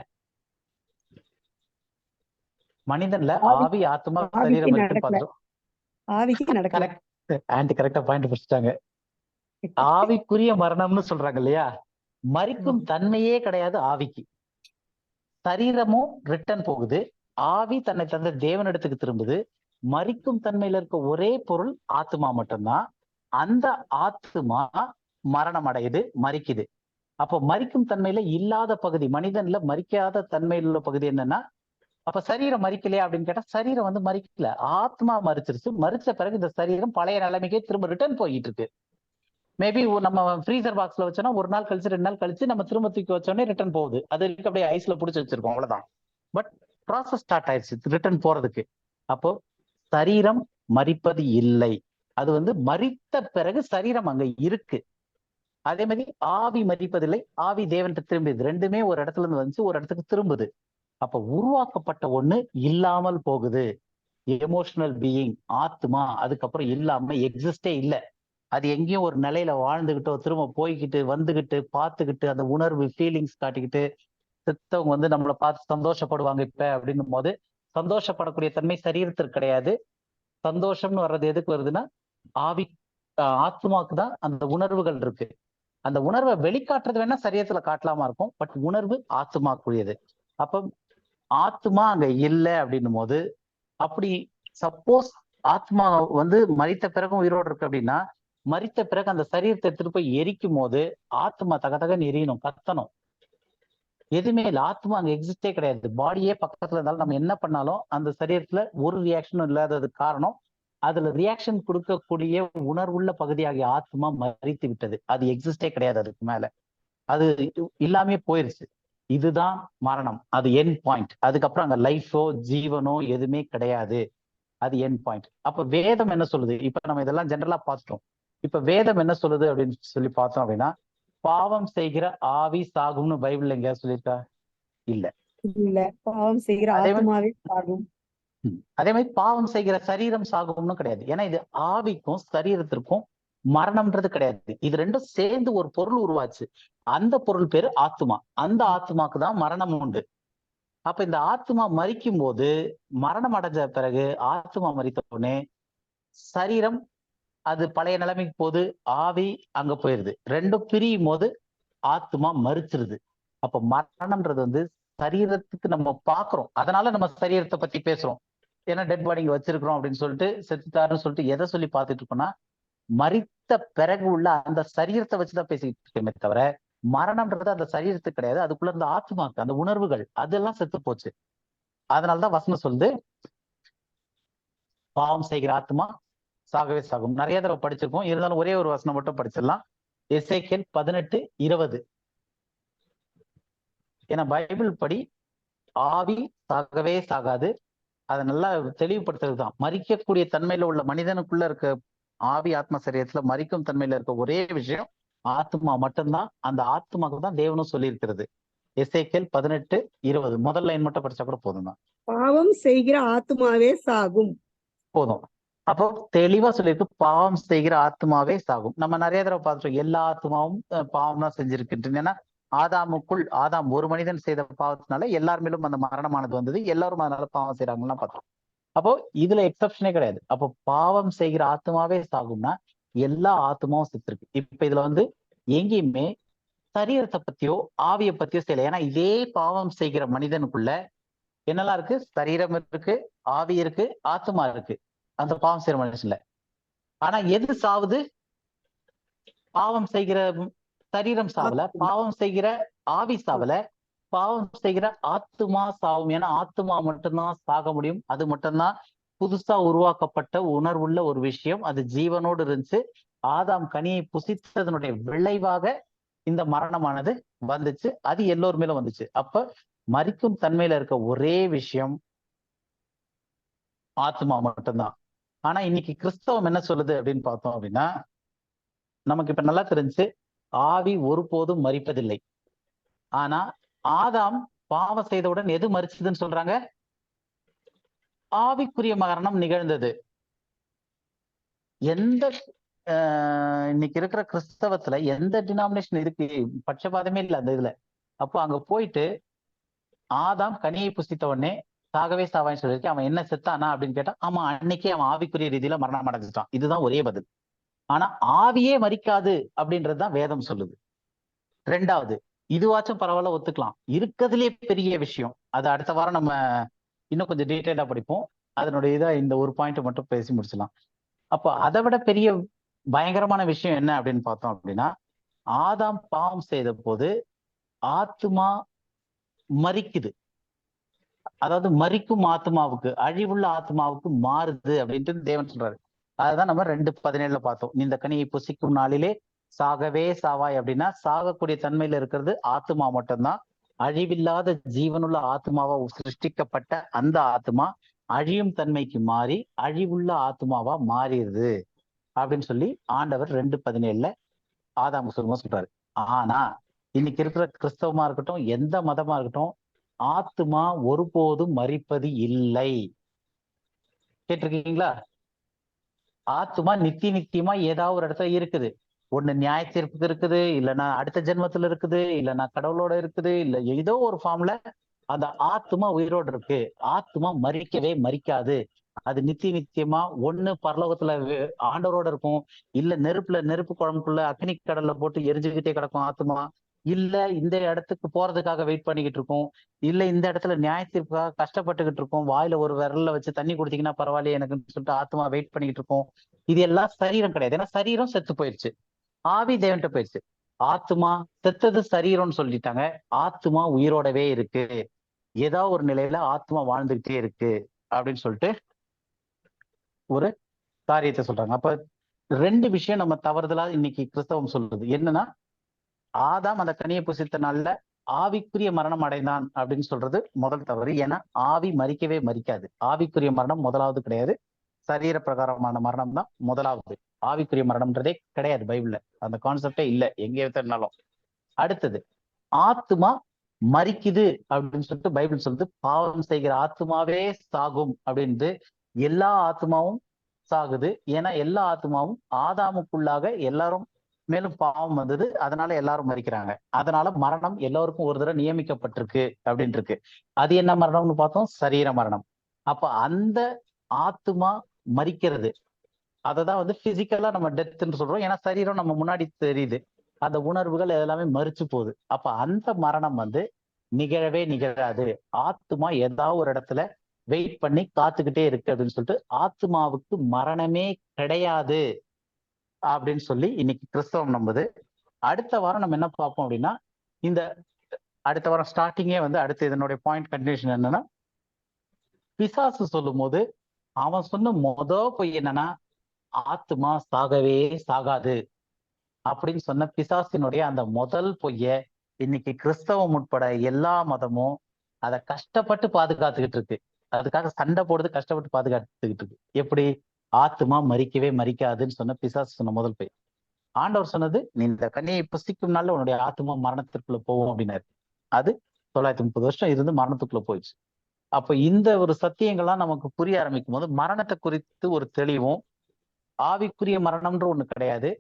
மனிதன்ல ஆவி, ஆத்மா, சரீரம் இருக்குன்னு பார்த்தோம். ஆவிக்கு நடக்கல. ஆன்டி கரெக்டா பாயிண்ட் பிடிச்சிட்டாங்க. ஆவிக்குரிய மரணம்னு சொல்றாங்க இல்லையா? மறிக்கும் தன்மையே கிடையாது ஆவிக்கு. சரீரமும் ரிட்டர்ன் போகுது, ஆவி தன்னை தந்த தேவனிடத்துக்கு திரும்புது. மறிக்கும் தன்மையில இருக்க ஒரே பொருள் ஆத்மா மட்டும்தான். அந்த ஆத்மா மரணம் அடையுது, மறிக்குது. அப்போ மறிக்கும் தன்மையில இல்லாத பகுதி, மனிதன்ல மறிக்காத தன்மையில் உள்ள பகுதி என்னன்னா, அப்ப சரீரம் மறிக்கலையா அப்படின்னு கேட்டா சரீரம் வந்து மறிக்கல, ஆத்மா மறிச்சிருச்சு. மறிச்ச பிறகு இந்த சரீரம் பழைய நிலைமைக்கே திரும்ப ரிட்டர்ன் போயிட்டு இருக்கு. மேபி நம்ம ஃப்ரீசர் பாக்ஸ்ல வச்சோம்னா ஒரு நாள் கழிச்சு 2 நாள் கழிச்சு நம்ம திரும்ப தூக்கி வச்சோடனே ரிட்டர்ன் போகுது. அது அப்படியே ஐஸ்ல புடிச்சு வச்சிருக்கோம், அவ்வளவுதான். பட் ப்ராசஸ் ஸ்டார்ட் ஆயிடுச்சு ரிட்டர்ன் போறதுக்கு. அப்போ சரீரம் மறிப்பது இல்லை, அது வந்து மறித்த பிறகு சரீரம் அங்க இருக்கு. அதே மாதிரி ஆவி மறிப்பதில்லை, ஆவி தேவன்கிட்ட திரும்புது. ரெண்டுமே ஒரு இடத்துல இருந்து வந்துச்சு, ஒரு இடத்துக்கு திரும்புது. அப்ப உருவாக்கப்பட்ட ஒண்ணு இல்லாமல் போகுது. எமோஷனல் பீயிங், ஆத்மா, அதுக்கப்புறம் இல்லாம எக்ஸிஸ்டே இல்லை. அது எங்கேயும் ஒரு நிலையில வாழ்ந்துகிட்டோ திரும்ப போய்கிட்டு வந்துகிட்டு பார்த்துக்கிட்டு அந்த உணர்வு ஃபீலிங்ஸ் காட்டிக்கிட்டு, செத்தவங்க வந்து நம்மளை பார்த்து சந்தோஷப்படுவாங்க இப்ப அப்படின்னும் போது சந்தோஷப்படக்கூடிய தன்மை சரீரத்திற்கு கிடையாது. சந்தோஷம்னு வர்றது எதுக்கு வருதுன்னா ஆவி, ஆத்மாவுக்கு தான் அந்த உணர்வுகள் இருக்கு. அந்த உணர்வை வெளிக்காட்டுறது வேணா சரீரத்துல காட்டலாமா இருக்கும், பட் உணர்வு ஆத்மாக்குரியது. அப்ப ஆத்மா அங்க இல்லை அப்படின்னும் போது, அப்படி சப்போஸ் ஆத்மா வந்து மரித்த பிறகும் உயிரோடு இருக்கு அப்படின்னா, மரித்த பிறகு அந்த சரீரத்தை எடுத்துட்டு போய் எரிக்கும் போது ஆத்மா தகதகன்னு எரியணும், கத்தணும். எதுவுமே இல்லை, ஆத்மா அங்க எக்ஸிஸ்டே கிடையாது. பாடியே பக்கத்துல இருந்தாலும் நம்ம என்ன பண்ணாலும் அந்த சரீரத்துல ஒரு ரியாக்ஷனும் இல்லாததுக்கு காரணம் அதுல ரியாக்ஷன் கொடுக்கக்கூடிய உணர்வுள்ள பகுதியாகிய ஆத்மா மறித்து விட்டது. அது எக்ஸிஸ்டே கிடையாது, அதுக்கு மேல அது இல்லாமே போயிருச்சு. இதுதான் மரணம், அது எண்ட் பாயிண்ட். அதுக்கப்புறம் அங்க லைஃபோ ஜீவனோ எதுவுமே கிடையாது, அது எண்ட் பாயிண்ட். அப்ப வேதம் என்ன சொல்லுது? இப்ப நம்ம இதெல்லாம் ஜெனரலா பார்த்துட்டோம். இப்ப வேதம் என்ன சொல்லுது அப்படின்னு சொல்லி பார்த்தோம் அப்படின்னா, பாவம் செய்கிற ஆவி சாகும்னு பைபிள்ல எங்கேயாவது சொல்லியிருக்கா? இல்ல. இல்ல, பாவம் செய்கிற ஆத்மாவே சாகும். அதே மாதிரி பாவம் செய்கிற சரீரம் சாகும்னு கிடையாது. ஏன்னா இது ஆவிக்கும் சரீரத்திற்கும் மரணம்ன்றது கிடையாது. இது ரெண்டும் சேர்ந்து ஒரு பொருள் உருவாச்சு. அந்த பொருள் பேரு ஆத்மா. அந்த ஆத்மாக்கு தான் மரணம் உண்டு. அப்ப இந்த ஆத்மா மரிக்கும் போது, மரணம் அடைஞ்ச பிறகு ஆத்மா மரித்த உடனே சரீரம் அது பழைய நிலைமைக்கு போது, ஆவி அங்க போயிருது. ரெண்டும் பிரியும் போது ஆத்மா மறிச்சிருது. அப்ப மரணம்ன்றது வந்து சரீரத்துக்கு நம்ம பாக்குறோம், அதனால நம்ம சரீரத்தை பத்தி பேசுறோம். ஏன்னா டெட் பாடிங்க வச்சிருக்கிறோம் அப்படின்னு சொல்லிட்டு, செத்துட்டாருன்னு சொல்லிட்டு எதை சொல்லி பார்த்துட்டு இருக்கோம்னா, மரித்த பிறகு உள்ள அந்த சரீரத்தை வச்சுதான் பேசிக்கிட்டு இருக்கோமே தவிர, மரணம்ன்றது அந்த சரீரத்துக்கு கிடையாது, அதுக்குள்ள இருந்த ஆத்மாக்கு, அந்த உணர்வுகள் அதெல்லாம் செத்து போச்சு. அதனாலதான் வசனம் சொல்லுது, பாவம் செய்கிற ஆத்மா சாகவே சாகும். நிறைய தடவை படிச்சிருக்கோம், இருந்தாலும் ஒரே ஒரு வசனம் மட்டும் படிச்சிடலாம். எசேக்கியேல் 18:20. ஏன்னா பைபிள் படி ஆவி சாகவே சாகாது. அதை நல்லா தெளிவுபடுத்துறதுதான். மரிக்கக்கூடிய தன்மையில உள்ள மனிதனுக்குள்ள இருக்க ஆவி ஆத்மா சரீரத்துல மரிக்கும் தன்மையில இருக்க ஒரே விஷயம் ஆத்மா மட்டும்தான். அந்த ஆத்மாக்கு தான் தேவனும் சொல்லி இருக்கிறது. எசேக்கியேல் 18:20 முதல் லைன் மட்டும் படிச்சா கூட போதும் தான். பாவம் செய்கிற ஆத்மாவே சாகும். போதும். அப்போ தெளிவா சொல்லியிருக்கு, பாவம் செய்கிற ஆத்மாவே சாகும். நம்ம நிறைய தடவை பார்த்துட்டோம், எல்லா ஆத்மாவும் பாவம் தான் செஞ்சிருக்கு. ஏன்னா ஆதாம் ஒரு மனிதன் செய்த பாவத்தினால எல்லார் மேலும் அந்த மரணமானது வந்தது, எல்லாரும் அதனால பாவம் செய்யறாங்கன்னா பார்த்தோம். அப்போ இதுல எக்ஸப்ஷனே கிடையாது. அப்போ பாவம் செய்கிற ஆத்மாவே சாகும்னா எல்லா ஆத்மாவும் செத்துருக்கு. இப்ப இதுல வந்து எங்கேயுமே சரீரத்தை பத்தியோ ஆவியை பத்தியோ செய்யல. ஏன்னா இதே பாவம் செய்கிற மனிதனுக்குள்ள என்னெல்லாம் இருக்கு? சரீரம் இருக்கு, ஆவி இருக்கு, ஆத்மா இருக்கு அந்த பாவம் செய்கிற மனுஷன்ல. ஆனா எது சாவுது? பாவம் செய்கிற சரீரம் சாவல, பாவம் செய்கிற ஆவி சாவல, பாவம் செய்கிற ஆத்மா சாவும். ஏன்னா ஆத்மா மட்டும்தான் சாக முடியும். அது மட்டும்தான் புதுசா உருவாக்கப்பட்ட உணர்வுள்ள ஒரு விஷயம். அது ஜீவனோடு இருந்துச்சு. ஆதாம் கனியை புசித்ததனுடைய விளைவாக இந்த மரணமானது வந்துச்சு. அது எல்லோர் மேலும் வந்துச்சு. அப்ப மரிக்கும் தன்மையில இருக்க ஒரே விஷயம் ஆத்மா மட்டும்தான். ஆனா இன்னைக்கு கிறிஸ்தவம் என்ன சொல்லுது அப்படின்னு பார்த்தோம் அப்படின்னா, நமக்கு இப்ப நல்லா தெரிஞ்சு ஆவி ஒருபோதும் மரிப்பதில்லை. ஆனா ஆதாம் பாவம் செய்தவுடன் எது மரிச்சதுன்னு சொல்றாங்க? ஆவிக்குரிய மரணம் நிகழ்ந்தது. எந்த இன்னைக்கு இருக்கிற கிறிஸ்தவத்துல எந்த டினாமினேஷன் இருக்கு, பட்சபாதமே இல்லை அந்த இதுல. அப்போ அங்க போயிட்டு ஆதாம் கனியை புசித்த உடனே சாகவே சாவான்னு சொல்லியிருக்கேன், அவன் என்ன செத்தானா அப்படின்னு கேட்டா, ஆமா அன்னைக்கே அவன் ஆவிக்குரிய ரீதியில மரணம் அடைஞ்சிட்டான். இதுதான் ஒரே பதில். ஆனா ஆவியே மரிக்காது அப்படின்றதுதான் வேதம் சொல்லுது. ரெண்டாவது, இதுவாச்சும் பரவாயில்ல ஒத்துக்கலாம். இருக்கிறதுலே பெரிய விஷயம், அது அடுத்த வாரம் நம்ம இன்னும் கொஞ்சம் டீட்டெயிலா படிப்போம். அதனுடைய இதை இந்த ஒரு பாயிண்ட் மட்டும் பேசி முடிச்சலாம். அப்போ அதை விட பெரிய பயங்கரமான விஷயம் என்ன அப்படின்னு பார்த்தோம் அப்படின்னா, ஆதாம் பாவம் செய்த போது ஆத்மா மரிக்குது. அதாவது மரிக்கும் ஆத்மாவுக்கு, அழிவுள்ள ஆத்மாவுக்கு மாறுது அப்படின்ட்டு தேவன் சொல்றாரு. அதுதான் நம்ம 2:17 பார்த்தோம். இந்த கனியை புசிக்கும் நாளிலே சாகவே சாவாய் அப்படின்னா, சாகக்கூடிய தன்மையில இருக்கிறது ஆத்மா மட்டும்தான். அழிவில்லாத ஜீவனுள்ள ஆத்மாவா சிருஷ்டிக்கப்பட்ட அந்த ஆத்மா அழியும் தன்மைக்கு மாறி அழிவுள்ள ஆத்மாவா மாறிடுது அப்படின்னு சொல்லி ஆண்டவர் 2:17 ஆதாம் சொல்லுமா சொல்றாரு. ஆனா இன்னைக்கு இருக்கிற கிறிஸ்தவமா இருக்கட்டும், எந்த மதமா இருக்கட்டும், ஆத்மா ஒருபோதும் மரிப்பது இல்லை. கேட்டிருக்கீங்களா? ஆத்மா நித்தியமா ஏதாவது ஒரு இடத்துல இருக்குது. ஒண்ணு நியாய தீர்ப்புக்கு இருக்குது, இல்லைன்னா அடுத்த ஜென்மத்துல இருக்குது, இல்லைன்னா கடவுளோட இருக்குது, இல்ல ஏதோ ஒரு ஃபார்ம்ல அந்த ஆத்மா உயிரோடு இருக்கு. ஆத்மா மரிக்கவே மரிக்காது. அது நித்தியமா ஒண்ணு பரலோகத்துல ஆண்டவரோட இருக்கும், இல்ல நெருப்பு குழம்புக்குள்ள அக்னி கடல்ல போட்டு எரிஞ்சுக்கிட்டே கிடக்கும் ஆத்மா, இல்ல இந்த இடத்துக்கு போறதுக்காக வெயிட் பண்ணிக்கிட்டு இருக்கோம், இல்ல இந்த இடத்துல நியாய தீர்ப்புக்காக கஷ்டப்பட்டுக்கிட்டு இருக்கோம், வாயில ஒரு விரல்ல வச்சு தண்ணி குடித்தீங்கன்னா பரவாயில்ல எனக்குன்னு சொல்லிட்டு ஆத்மா வெயிட் பண்ணிக்கிட்டு இருக்கோம். இது எல்லாம் சரீரம் கிடையாது. ஏன்னா சரீரம் செத்து போயிடுச்சு, ஆவி தேவன்ட்ட போயிடுச்சு. ஆத்மா செத்தது சரீரம்னு சொல்லிட்டாங்க. ஆத்மா உயிரோடவே இருக்கு, ஏதாவது ஒரு நிலையில ஆத்மா வாழ்ந்துகிட்டே இருக்கு அப்படின்னு சொல்லிட்டு ஒரு காரியத்தை சொல்றாங்க. அப்ப 2 விஷயம் நம்ம தவறுதலா இன்னைக்கு கிறிஸ்தவம் சொல்றது என்னன்னா, ஆதாம் அந்த கனியை புசித்த நாள்ல ஆவிக்குரிய மரணம் அடைந்தான் அப்படின்னு சொல்றது முதல் தவறு. ஏன்னா ஆவி மரிக்கவே மரிக்காது. ஆவிக்குரிய மரணம் முதலாவது கிடையாது, சரீர பிரகாரமான மரணம் தான் முதலாவது. ஆவிக்குரிய மரணம்ன்றதே கிடையாது பைபிள்ல, அந்த கான்செப்டே இல்லை எங்கே இருந்தாலும். அடுத்தது, ஆத்மா மரிக்குது அப்படின்னு சொல்லிட்டு பைபிள் சொல்லுது. பாவம் செய்கிற ஆத்மாவே சாகும் அப்படின்ட்டு. எல்லா ஆத்மாவும் சாகுது. ஏன்னா எல்லா ஆத்மாவும் ஆதாமுக்குள்ளாக எல்லாரும் மேலும் பாவம் வந்தது, அதனால எல்லாரும் மரிக்கிறாங்க. அதனால மரணம் எல்லோருக்கும் ஒரு தடவை நியமிக்கப்பட்டிருக்கு அப்படின்னு இருக்கு. அது என்ன மரணம்னு பார்த்தோம்? சரீர மரணம். அப்ப அந்த ஆத்மா மரிக்கிறது, அததான் வந்து பிசிக்கலா நம்ம டெத்ன்னு சொல்றோம். ஏன்னா சரீரம் நம்ம முன்னாடி தெரியுது, அந்த உணர்வுகள் எல்லாமே மரிச்சு போகுது. அப்ப அந்த மரணம் வந்து நிகழவே நிகழாது. ஆத்மா ஏதாவது ஒரு இடத்துல வெயிட் பண்ணி காத்துக்கிட்டே இருக்கு அப்படின்னு சொல்லிட்டு ஆத்மாவுக்கு மரணமே கிடையாது அப்படின்னு சொல்லி இன்னைக்கு கிறிஸ்தவம் நம்புது. அடுத்த வாரம் நம்ம என்ன பார்ப்போம் அப்படின்னா, இந்த அடுத்த வாரம் ஸ்டார்டிங்கே வந்து அடுத்து இதனுடைய பாயிண்ட் கண்டினியூஷன் என்னன்னா, பிசாசு சொல்லும் போது அவன் சொன்ன பொய் என்னன்னா, ஆத்மா சாகவே சாகாது அப்படின்னு சொன்ன பிசாசினுடைய அந்த முதல் பொய்ய இன்னைக்கு கிறிஸ்தவம் உட்பட எல்லா மதமும் அதை கஷ்டப்பட்டு பாதுகாத்துக்கிட்டு இருக்கு. அதுக்காக சண்டை போடுறது, கஷ்டப்பட்டு பாதுகாத்துக்கிட்டு இருக்கு. எப்படி? ஆத்மா மரிக்கவே மரிக்காதுன்னு சொன்ன பிசாசு சொன்ன முதல் பொய். ஆண்டவர் சொன்னது, நீ இந்த கனியை புசிக்கும் நாள்ல உன்னுடைய ஆத்மா மரணத்திற்குள்ள போகும் அப்படின்னாரு. அது 930 வருஷம் இருந்து மரணத்துக்குள்ள போயிடுச்சு. அப்ப இந்த ஒரு சத்தியங்கள்லாம் நமக்கு புரிய ஆரம்பிக்கும் போது மரணத்தை குறித்து ஒரு தெளிவும், ஆவிக்குரிய மரணம்ன்ற ஒண்ணு கிடையாது,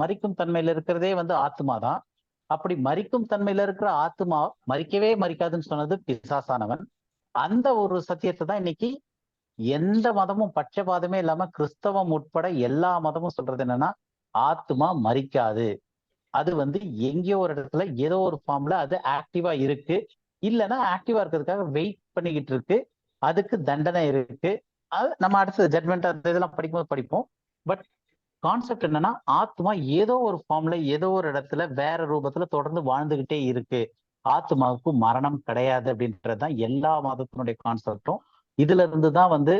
மரிக்கும் தன்மையில இருக்கிறதே வந்து ஆத்மா தான். அப்படி மரிக்கும் தன்மையில இருக்கிற ஆத்மா மரிக்கவே மரிக்காதுன்னு சொன்னது பிசாசானவன். அந்த ஒரு சத்தியத்தை தான் இன்னைக்கு எந்த மதமும் பட்சபாதமே இல்லாம கிறிஸ்தவம் உட்பட எல்லா மதமும் சொல்றது என்னன்னா, ஆத்மா மரிக்காது. அது வந்து எங்கேயோ ஒரு இடத்துல ஏதோ ஒரு ஃபார்ம்ல அது ஆக்டிவா இருக்கு, இல்லைன்னா ஆக்டிவா இருக்கிறதுக்காக வெயிட் பண்ணிக்கிட்டு இருக்கு, அதுக்கு தண்டனை இருக்கு. அது நம்ம அடுத்த ஜட்மெண்ட் அந்த இதெல்லாம் படிக்கும்போது படிப்போம். பட் கான்செப்ட் என்னன்னா, ஆத்மா ஏதோ ஒரு ஃபார்ம்ல ஏதோ ஒரு இடத்துல வேற ரூபத்துல தொடர்ந்து வாழ்ந்துகிட்டே இருக்கு, ஆத்மாவுக்கு மரணம் கிடையாது அப்படின்றதுதான் எல்லா மதத்தினுடைய கான்செப்டும். இதுல இருந்துதான் வந்து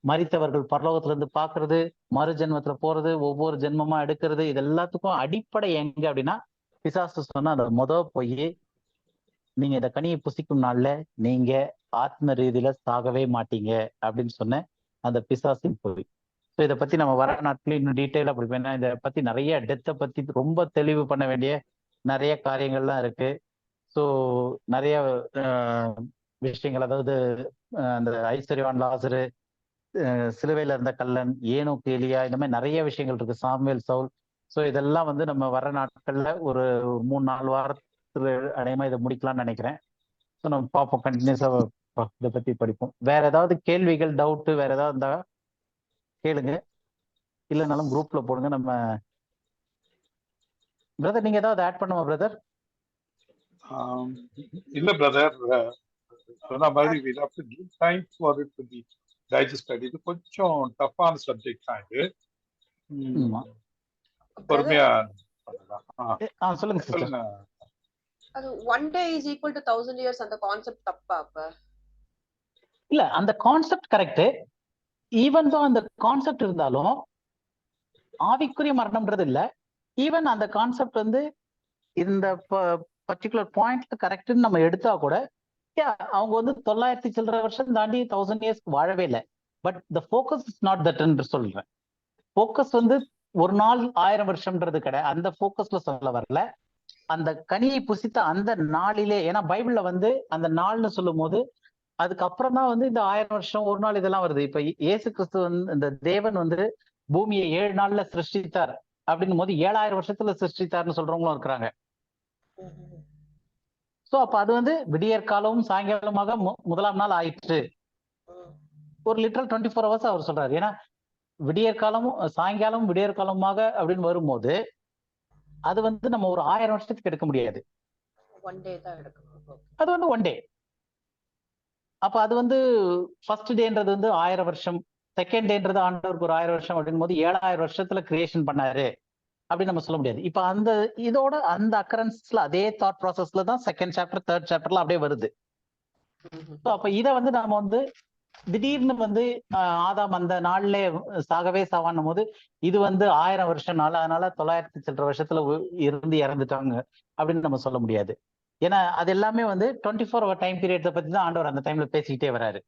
மரித்தவர்கள் பரலோகத்துல இருந்து பாக்குறது, மறு ஜென்மத்துல போறது, ஒவ்வொரு ஜென்மமா எடுக்கிறது, இது எல்லாத்துக்கும் அடிப்படை எங்க அப்படின்னா, பிசாசு சொன்ன அந்த பொய், நீங்க இந்த கனியை புசிக்கும் நாள்ல நீங்க ஆத்ம ரீதியில சாகவே மாட்டீங்க அப்படின்னு சொன்ன அந்த பிசாசின் பொய். ஸோ இதை பத்தி நம்ம வர நாட்களில் இன்னும் டீட்டெயிலாக படிப்போம். ஏன்னா இதை பத்தி நிறைய டெத்தை பத்தி ரொம்ப தெளிவு பண்ண வேண்டிய நிறைய காரியங்கள்லாம் இருக்கு. ஸோ நிறைய விஷயங்கள், அதாவது அந்த ஐஸ்வர்யவான் லாசரு, சிலுவையில இருந்த கல்லன், ஏனோக்கு எலியா, இந்த மாதிரி நிறைய விஷயங்கள் இருக்கு, சாமுவேல் சவுல். ஸோ இதெல்லாம் வந்து நம்ம வர நாட்கள்ல ஒரு 3-4 வாரத்துல அடையமா இதை முடிக்கலாம்னு நினைக்கிறேன். ஸோ நம்ம பார்ப்போம், கண்டினியூஸா இதை பத்தி படிப்போம். வேற ஏதாவது கேள்விகள், டவுட்டு வேற ஏதாவது இருந்தா கேளுங்க, இல்லைனாலும் குரூப்ல போடுங்க. நம்ம பிரதர் நீங்க ஏதாவது ஆட் பண்ணுமா பிரதர்? இல்ல பிரதர், சொன்ன மாதிரி we have to give time for it to be digested. இது கொஞ்சம் டஃப்பான சப்ஜெக்ட் தான் இது. பொறுமையா பண்ணலாம். சொல்லுங்க சிஸ்டர். சொல்லுங்க. அது 1 day is equal to 1000 years அந்த கான்செப்ட் தப்பா? அப்ப இல்ல, அந்த கான்செப்ட் கரெக்ட். ஈவன் தான் அந்த கான்செப்ட் இருந்தாலும் ஆவிக்குரிய மரணம்ன்றது இல்ல. ஈவன் அந்த கான்செப்ட் வந்து இந்த பர்டிகுலர் பாயிண்ட்ல கரெக்ட்னு நம்ம எடுத்தா கூட, அவங்க வந்து 900 சில்லற வருஷம் தாண்டி 1000 இயர்ஸ்க்கு வாழவே இல்லை. But the focus is not that என்று சொல்றேன். ஃபோக்கஸ் வந்து ஒரு நாள் 1000 வருஷம்ன்றது கிடையாது. அந்த ஃபோக்கஸ்ல சொல்ல வரல. அந்த கனியை புசித்த அந்த நாளிலே, ஏன்னா பைபிள்ல வந்து அந்த நாள்னு சொல்லும் போது அதுக்கப்புறம் தான் வந்து இந்த 1000 வருஷம் ஒரு நாள் இதெல்லாம் வருது. இப்ப இயேசு கிறிஸ்து வந்து, இந்த தேவன் வந்து பூமியை 7 நாள்ல சிருஷ்டித்தார் அப்படின்னும் போது 7000 வருஷத்துல சிருஷ்டித்தார்னு சொல்றவங்களும் இருக்கிறாங்க. சோ அப்ப அது வந்து விடியற் காலமும் சாயங்காலமாக முதலாம் நாள் ஆயிற்று. ஒரு லிட்டரல் 24 hours அவர் சொல்றாரு. ஏன்னா விடியற் காலமும் சாயங்காலமும் விடியற் காலமாக அப்படின்னு வரும்போது அது வந்து நம்ம ஒரு 1000 வருஷத்துக்கு எடுக்க முடியாது. அது வந்து 1 day. அப்ப அது வந்து ஃபர்ஸ்ட் டேன்றது வந்து 1000 வருஷம், செகண்ட் டேன்றது ஆண்டவருக்கு ஒரு 1000 வருஷம் அப்படின் போது 7000 வருஷத்துல கிரியேஷன் பண்ணாரு அப்படின்னு நம்ம சொல்ல முடியாது. இப்ப அந்த இதோட அந்த அக்கரன்ஸ்ல அதே தாட் ப்ராசஸ்ல தான் செகண்ட் சாப்டர், தேர்ட் சாப்டர்ல அப்படியே வருது. அப்ப இதை வந்து நாம வந்து திடீர்னு வந்து ஆதாம் அந்த நாள்ல சாகவே சாவான்னும் போது இது வந்து 1000 வருஷம் நாள், அதனால 900 சில்லற வருஷத்துல இருந்து இறந்துட்டாங்க அப்படின்னு நம்ம சொல்ல முடியாது. ஏன்னா அது எல்லாமே வந்து 24 hour டைம் பீரியட் பத்தி தான் ஆண்டவர் அந்த டைம்ல பேசிக்கிட்டே வராரு.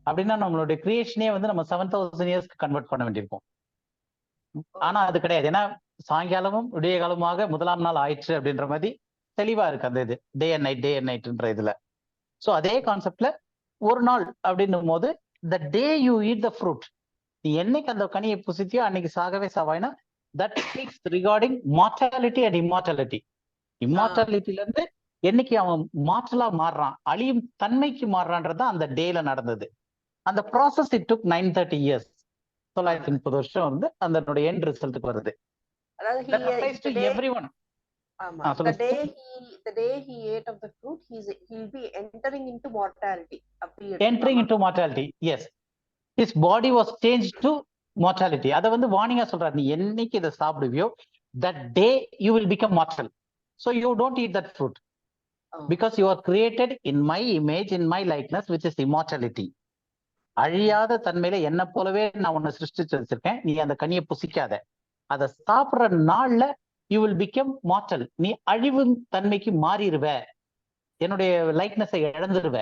அப்படின்னா நம்மளுடைய கிரியேஷனே வந்து நம்ம 7000 இயர்ஸ்க்கு கன்வெர்ட் பண்ண வேண்டியிருக்கும். ஆனா அது கிடையாது. ஏன்னா சாயங்காலமும் விடிய காலமாக முதலாம் நாள் ஆயிடுச்சு அப்படின்ற மாதிரி தெளிவா இருக்கு அந்த இது டே அண்ட் நைட்ன்ற இதுல. சோ அதே கான்செப்ட்ல ஒரு நாள் அப்படின்னும் போது the day you eat the fruit, நீ என்னைக்கு அந்த கனியை புசித்தியோ அன்னைக்கு சாகவே சாவாய்னா that speaks regarding mortality and immortality. இம்மார்டாலிட்டில இருந்து என்னைக்கு அவன் மாற்றலா மாறுறான், அழியும் தன்மைக்கு மாறுறான்றதான் அந்த டேல நடந்தது. அந்த ப்ராசஸ் இட் டுக் 930 years, 930 வருஷம் வந்து அந்த எண்ட் ரிசல்ட்டுக்கு வருது. everyone. The day he ate of the fruit, he'll be entering into mortality. Entering into mortality, yes. His body was changed to mortality. அத வந்து வார்னிங்கா சொல்றாரு, நீ என்னைக்கு இதை சாப்பிடுவியோ that day you will become mortal. So you don't eat that fruit because you are created in my image, in my likeness, which is immortality. அழியாத தன்மையில என்ன போலவே நான் உன்னை சிருஷ்டிச்சு வச்சிருக்கேன், நீ அந்த கனியை புசிக்காத. அதை சாப்பிடுற நாள்ல you will become mortal. நீ அழிவு தன்மைக்கு மாறிடுவ, என்னுடைய லைக்னஸை இழந்துருவ.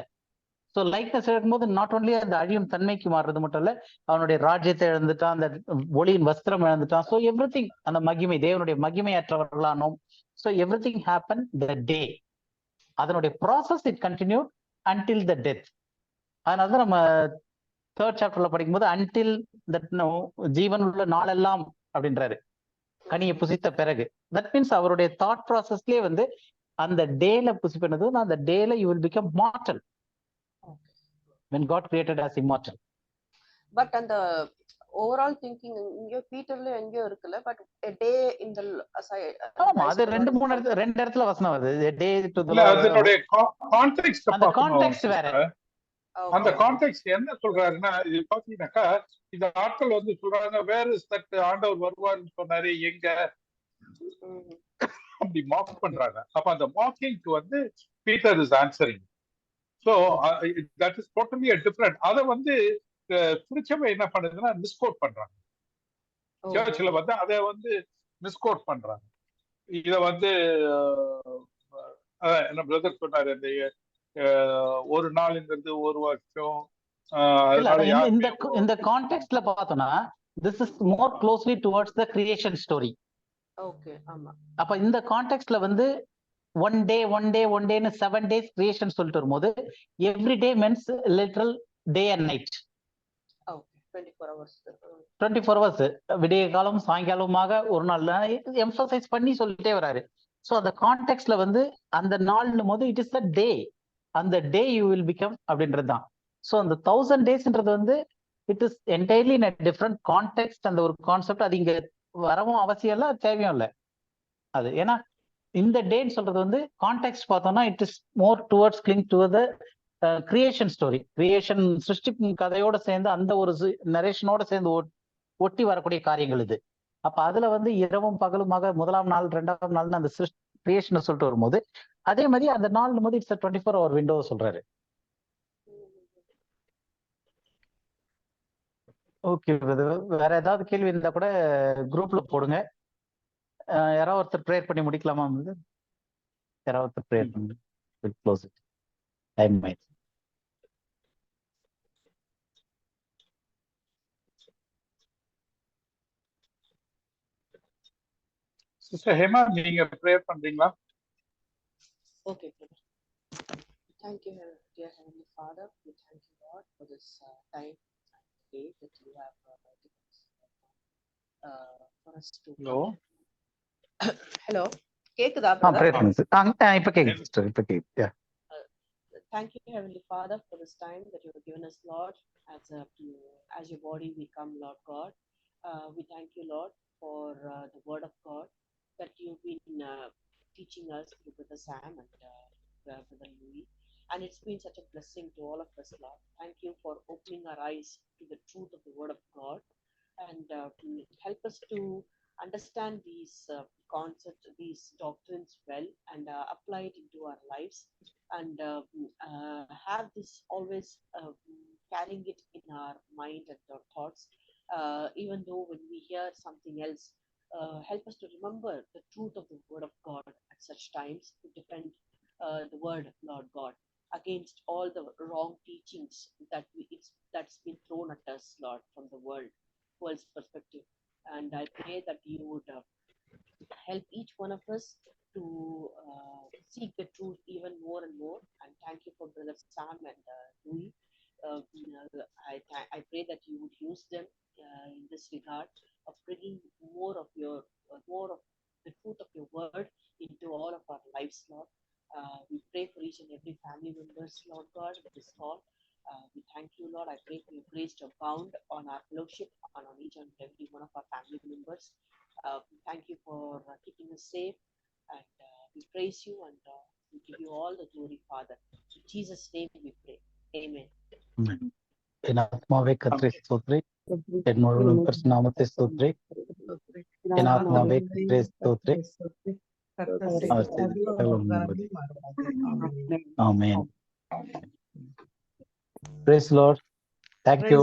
ஸோ லைக்னஸ் இழக்கும்போது நாட் ஓன்லி அந்த அழியும் தன்மைக்கு மாறுறது மட்டும் இல்ல, அவனுடைய ராஜ்யத்தை இழந்துட்டான், அந்த ஒளியின் வஸ்திரம் இழந்துட்டான். ஸோ எவ்ரிதிங், அந்த மகிமை, தேவனுடைய மகிமையற்றவர்களானோம். ஸோ எவ்ரிதிங் ஹேப்பன் த டே. அதனுடைய process it continue until the death. அதனாலதான் நம்ம தேர்ட் சாப்டர்ல படிக்கும்போது அன்டில் தட் ஜீவன் உள்ள நாளெல்லாம் அப்படின்றாரு, கனியை புசித்த பிறகு. தட் மீன்ஸ் அவருடைய தாட் ப்ராசஸ்லயே வந்து அந்த டேல புசிப்பது, அந்த டேல you will become mortal when God created us immortal. But and the overall thinking இங்க பீட்டர்ல எங்கயோ இருக்குல்ல, but a day in the side. ஆமா, அது ரெண்டு இடத்துல வசனம் வருது. டே டு தி அதனுடைய கான்டெக்ஸ்ட், அந்த கான்டெக்ஸ்ட் வேற. அந்த கான்டெக்ஸ்ட் என்ன சொல்றாருன்னா, இது பாத்தீங்கன்னாக்கா இந்த ஆட்கள் வந்து சொல்றாங்க, வேர் இஸ் தட் ஆண்டவர் வருவார்னு சொன்னாரு, எங்க அப்படி மார்க் பண்றாங்க. அப்ப அந்த மார்க்கிங்க்கு வந்து Peter is answering. So that is totally a different. அத வந்து திருச்சபை என்ன பண்ணுதுன்னா மிஸ்கோட் பண்றாங்க. சர்ச்சில் வந்து அதை வந்து மிஸ்கோட் பண்றாங்க. இத வந்து என்ன பிரதர் சொன்னாரு, இந்த ஒரு நாளுங்கிறது ஒரு வருஷம், இல்ல அதனால இந்த யாருமே இந்த கான்டெக்ட்ல பார்த்தோம்னா this is more closely towards the creation story. Okay, ஆமா. அப்ப இந்த கான்டெக்ட்ல வந்து ஒன் டேன்னு 7 days கிரியேஷன் சொல்லிட்டு வரும்போது every day means literal day and night. Okay, 24 hours. 24 hours விடிய காலம் சாயங்காலமாக ஒரு நாள் எம்பசைஸ் பண்ணி சொல்லிட்டே வராரு. ஸோ அந்த கான்டெக்ட்ல வந்து அந்த நாள்னும் போது இட் இஸ் அ டே, அந்த டே யூ வில் பிகம் அப்படின்றது தான். ஸோ அந்த 1000 daysன்றது வந்து it is entirely in a different context. அந்த ஒரு கான்செப்ட் அது இங்க வரவும் அவசியம் இல்லை, தேவையும் இல்லை அது. ஏன்னா இந்த டேன்னு சொல்றது வந்து கான்டெக்ட் பார்த்தோம்னா it is more towards cling to the creation story. Creation சிருஷ்டி கதையோட சேர்ந்து அந்த ஒரு நரேஷனோட சேர்ந்து ஒட்டி வரக்கூடிய காரியங்கள் இது. அப்ப அதுல வந்து இரவும் பகலுமாக 1ஆம் நாள் 2ஆம் நாள்னு அந்த கிரியேஷனை சொல்லிட்டு வரும்போது அதே மாதிரி அந்த நாள் போது இட்ஸ் 24 hour விண்டோ சொல்றாரு. ஓகே பிரதர், வேற ஏதாவது கேள்வி இருந்தா கூட குரூப்ல போடுங்க. யாராவது ஒருத்தர் ப்ரேயர் பண்ணி முடிக்கலாமா? யாராவது ஒருத்தர் ப்ரேயர் பண்ணி க்ளோஸ் இட். டைம் ஆயிடுச்சு. சிஸ்டர் ஹேமா, நீங்க ப்ரேயர் பண்றீங்களா? Okay, brother. Thank you, dear Heavenly Father. We thank you, Lord, for this time and day that you have given us for us to. Hello Hello. கேக்குதா prayer brother? பண்ணுங்க. இப்ப கேக்குது sister, இப்ப கேக்குது. Thank you, Heavenly Father, for this time that you have given us, Lord, as your body we come, Lord God. We thank you, Lord, for the word of God that you've been teaching us through Brother Sam and Brother Louis. And it's been such a blessing to all of us, Lord. Thank you for opening our eyes to the truth of the word of God and help us to understand these concepts, these doctrines well, and apply it into our lives, and have this always carrying it in our mind and our thoughts, even though when we hear something else. Help us to remember the truth of the word of God at such times, to defend the word, Lord God, against all the wrong teachings that's been thrown at us, Lord, from the world's perspective. And I pray that you would help each one of us to seek the truth even more and more. And thank you for Brother Sam and Louis. I pray that you would use them in this regard of bringing more of the truth of your word into all of our lives, Lord. We pray for each and every family members, Lord God, of this call. We thank you, Lord. I pray for your grace to abound on our fellowship and on each and every one of our family members. We thank you for keeping us safe, and we praise you and we give you all the glory, Father. In Jesus' name we pray. Amen. என் ஆத்மாவே கர்த்தரை ஸ்தோத்திரி, என் முழு நாமத்தை ஸ்தோத்திரி, என் ஆத்மாவே கர்த்தரை ஸ்தோத்திரி. ஆமென். Praise the Lord. Thank you.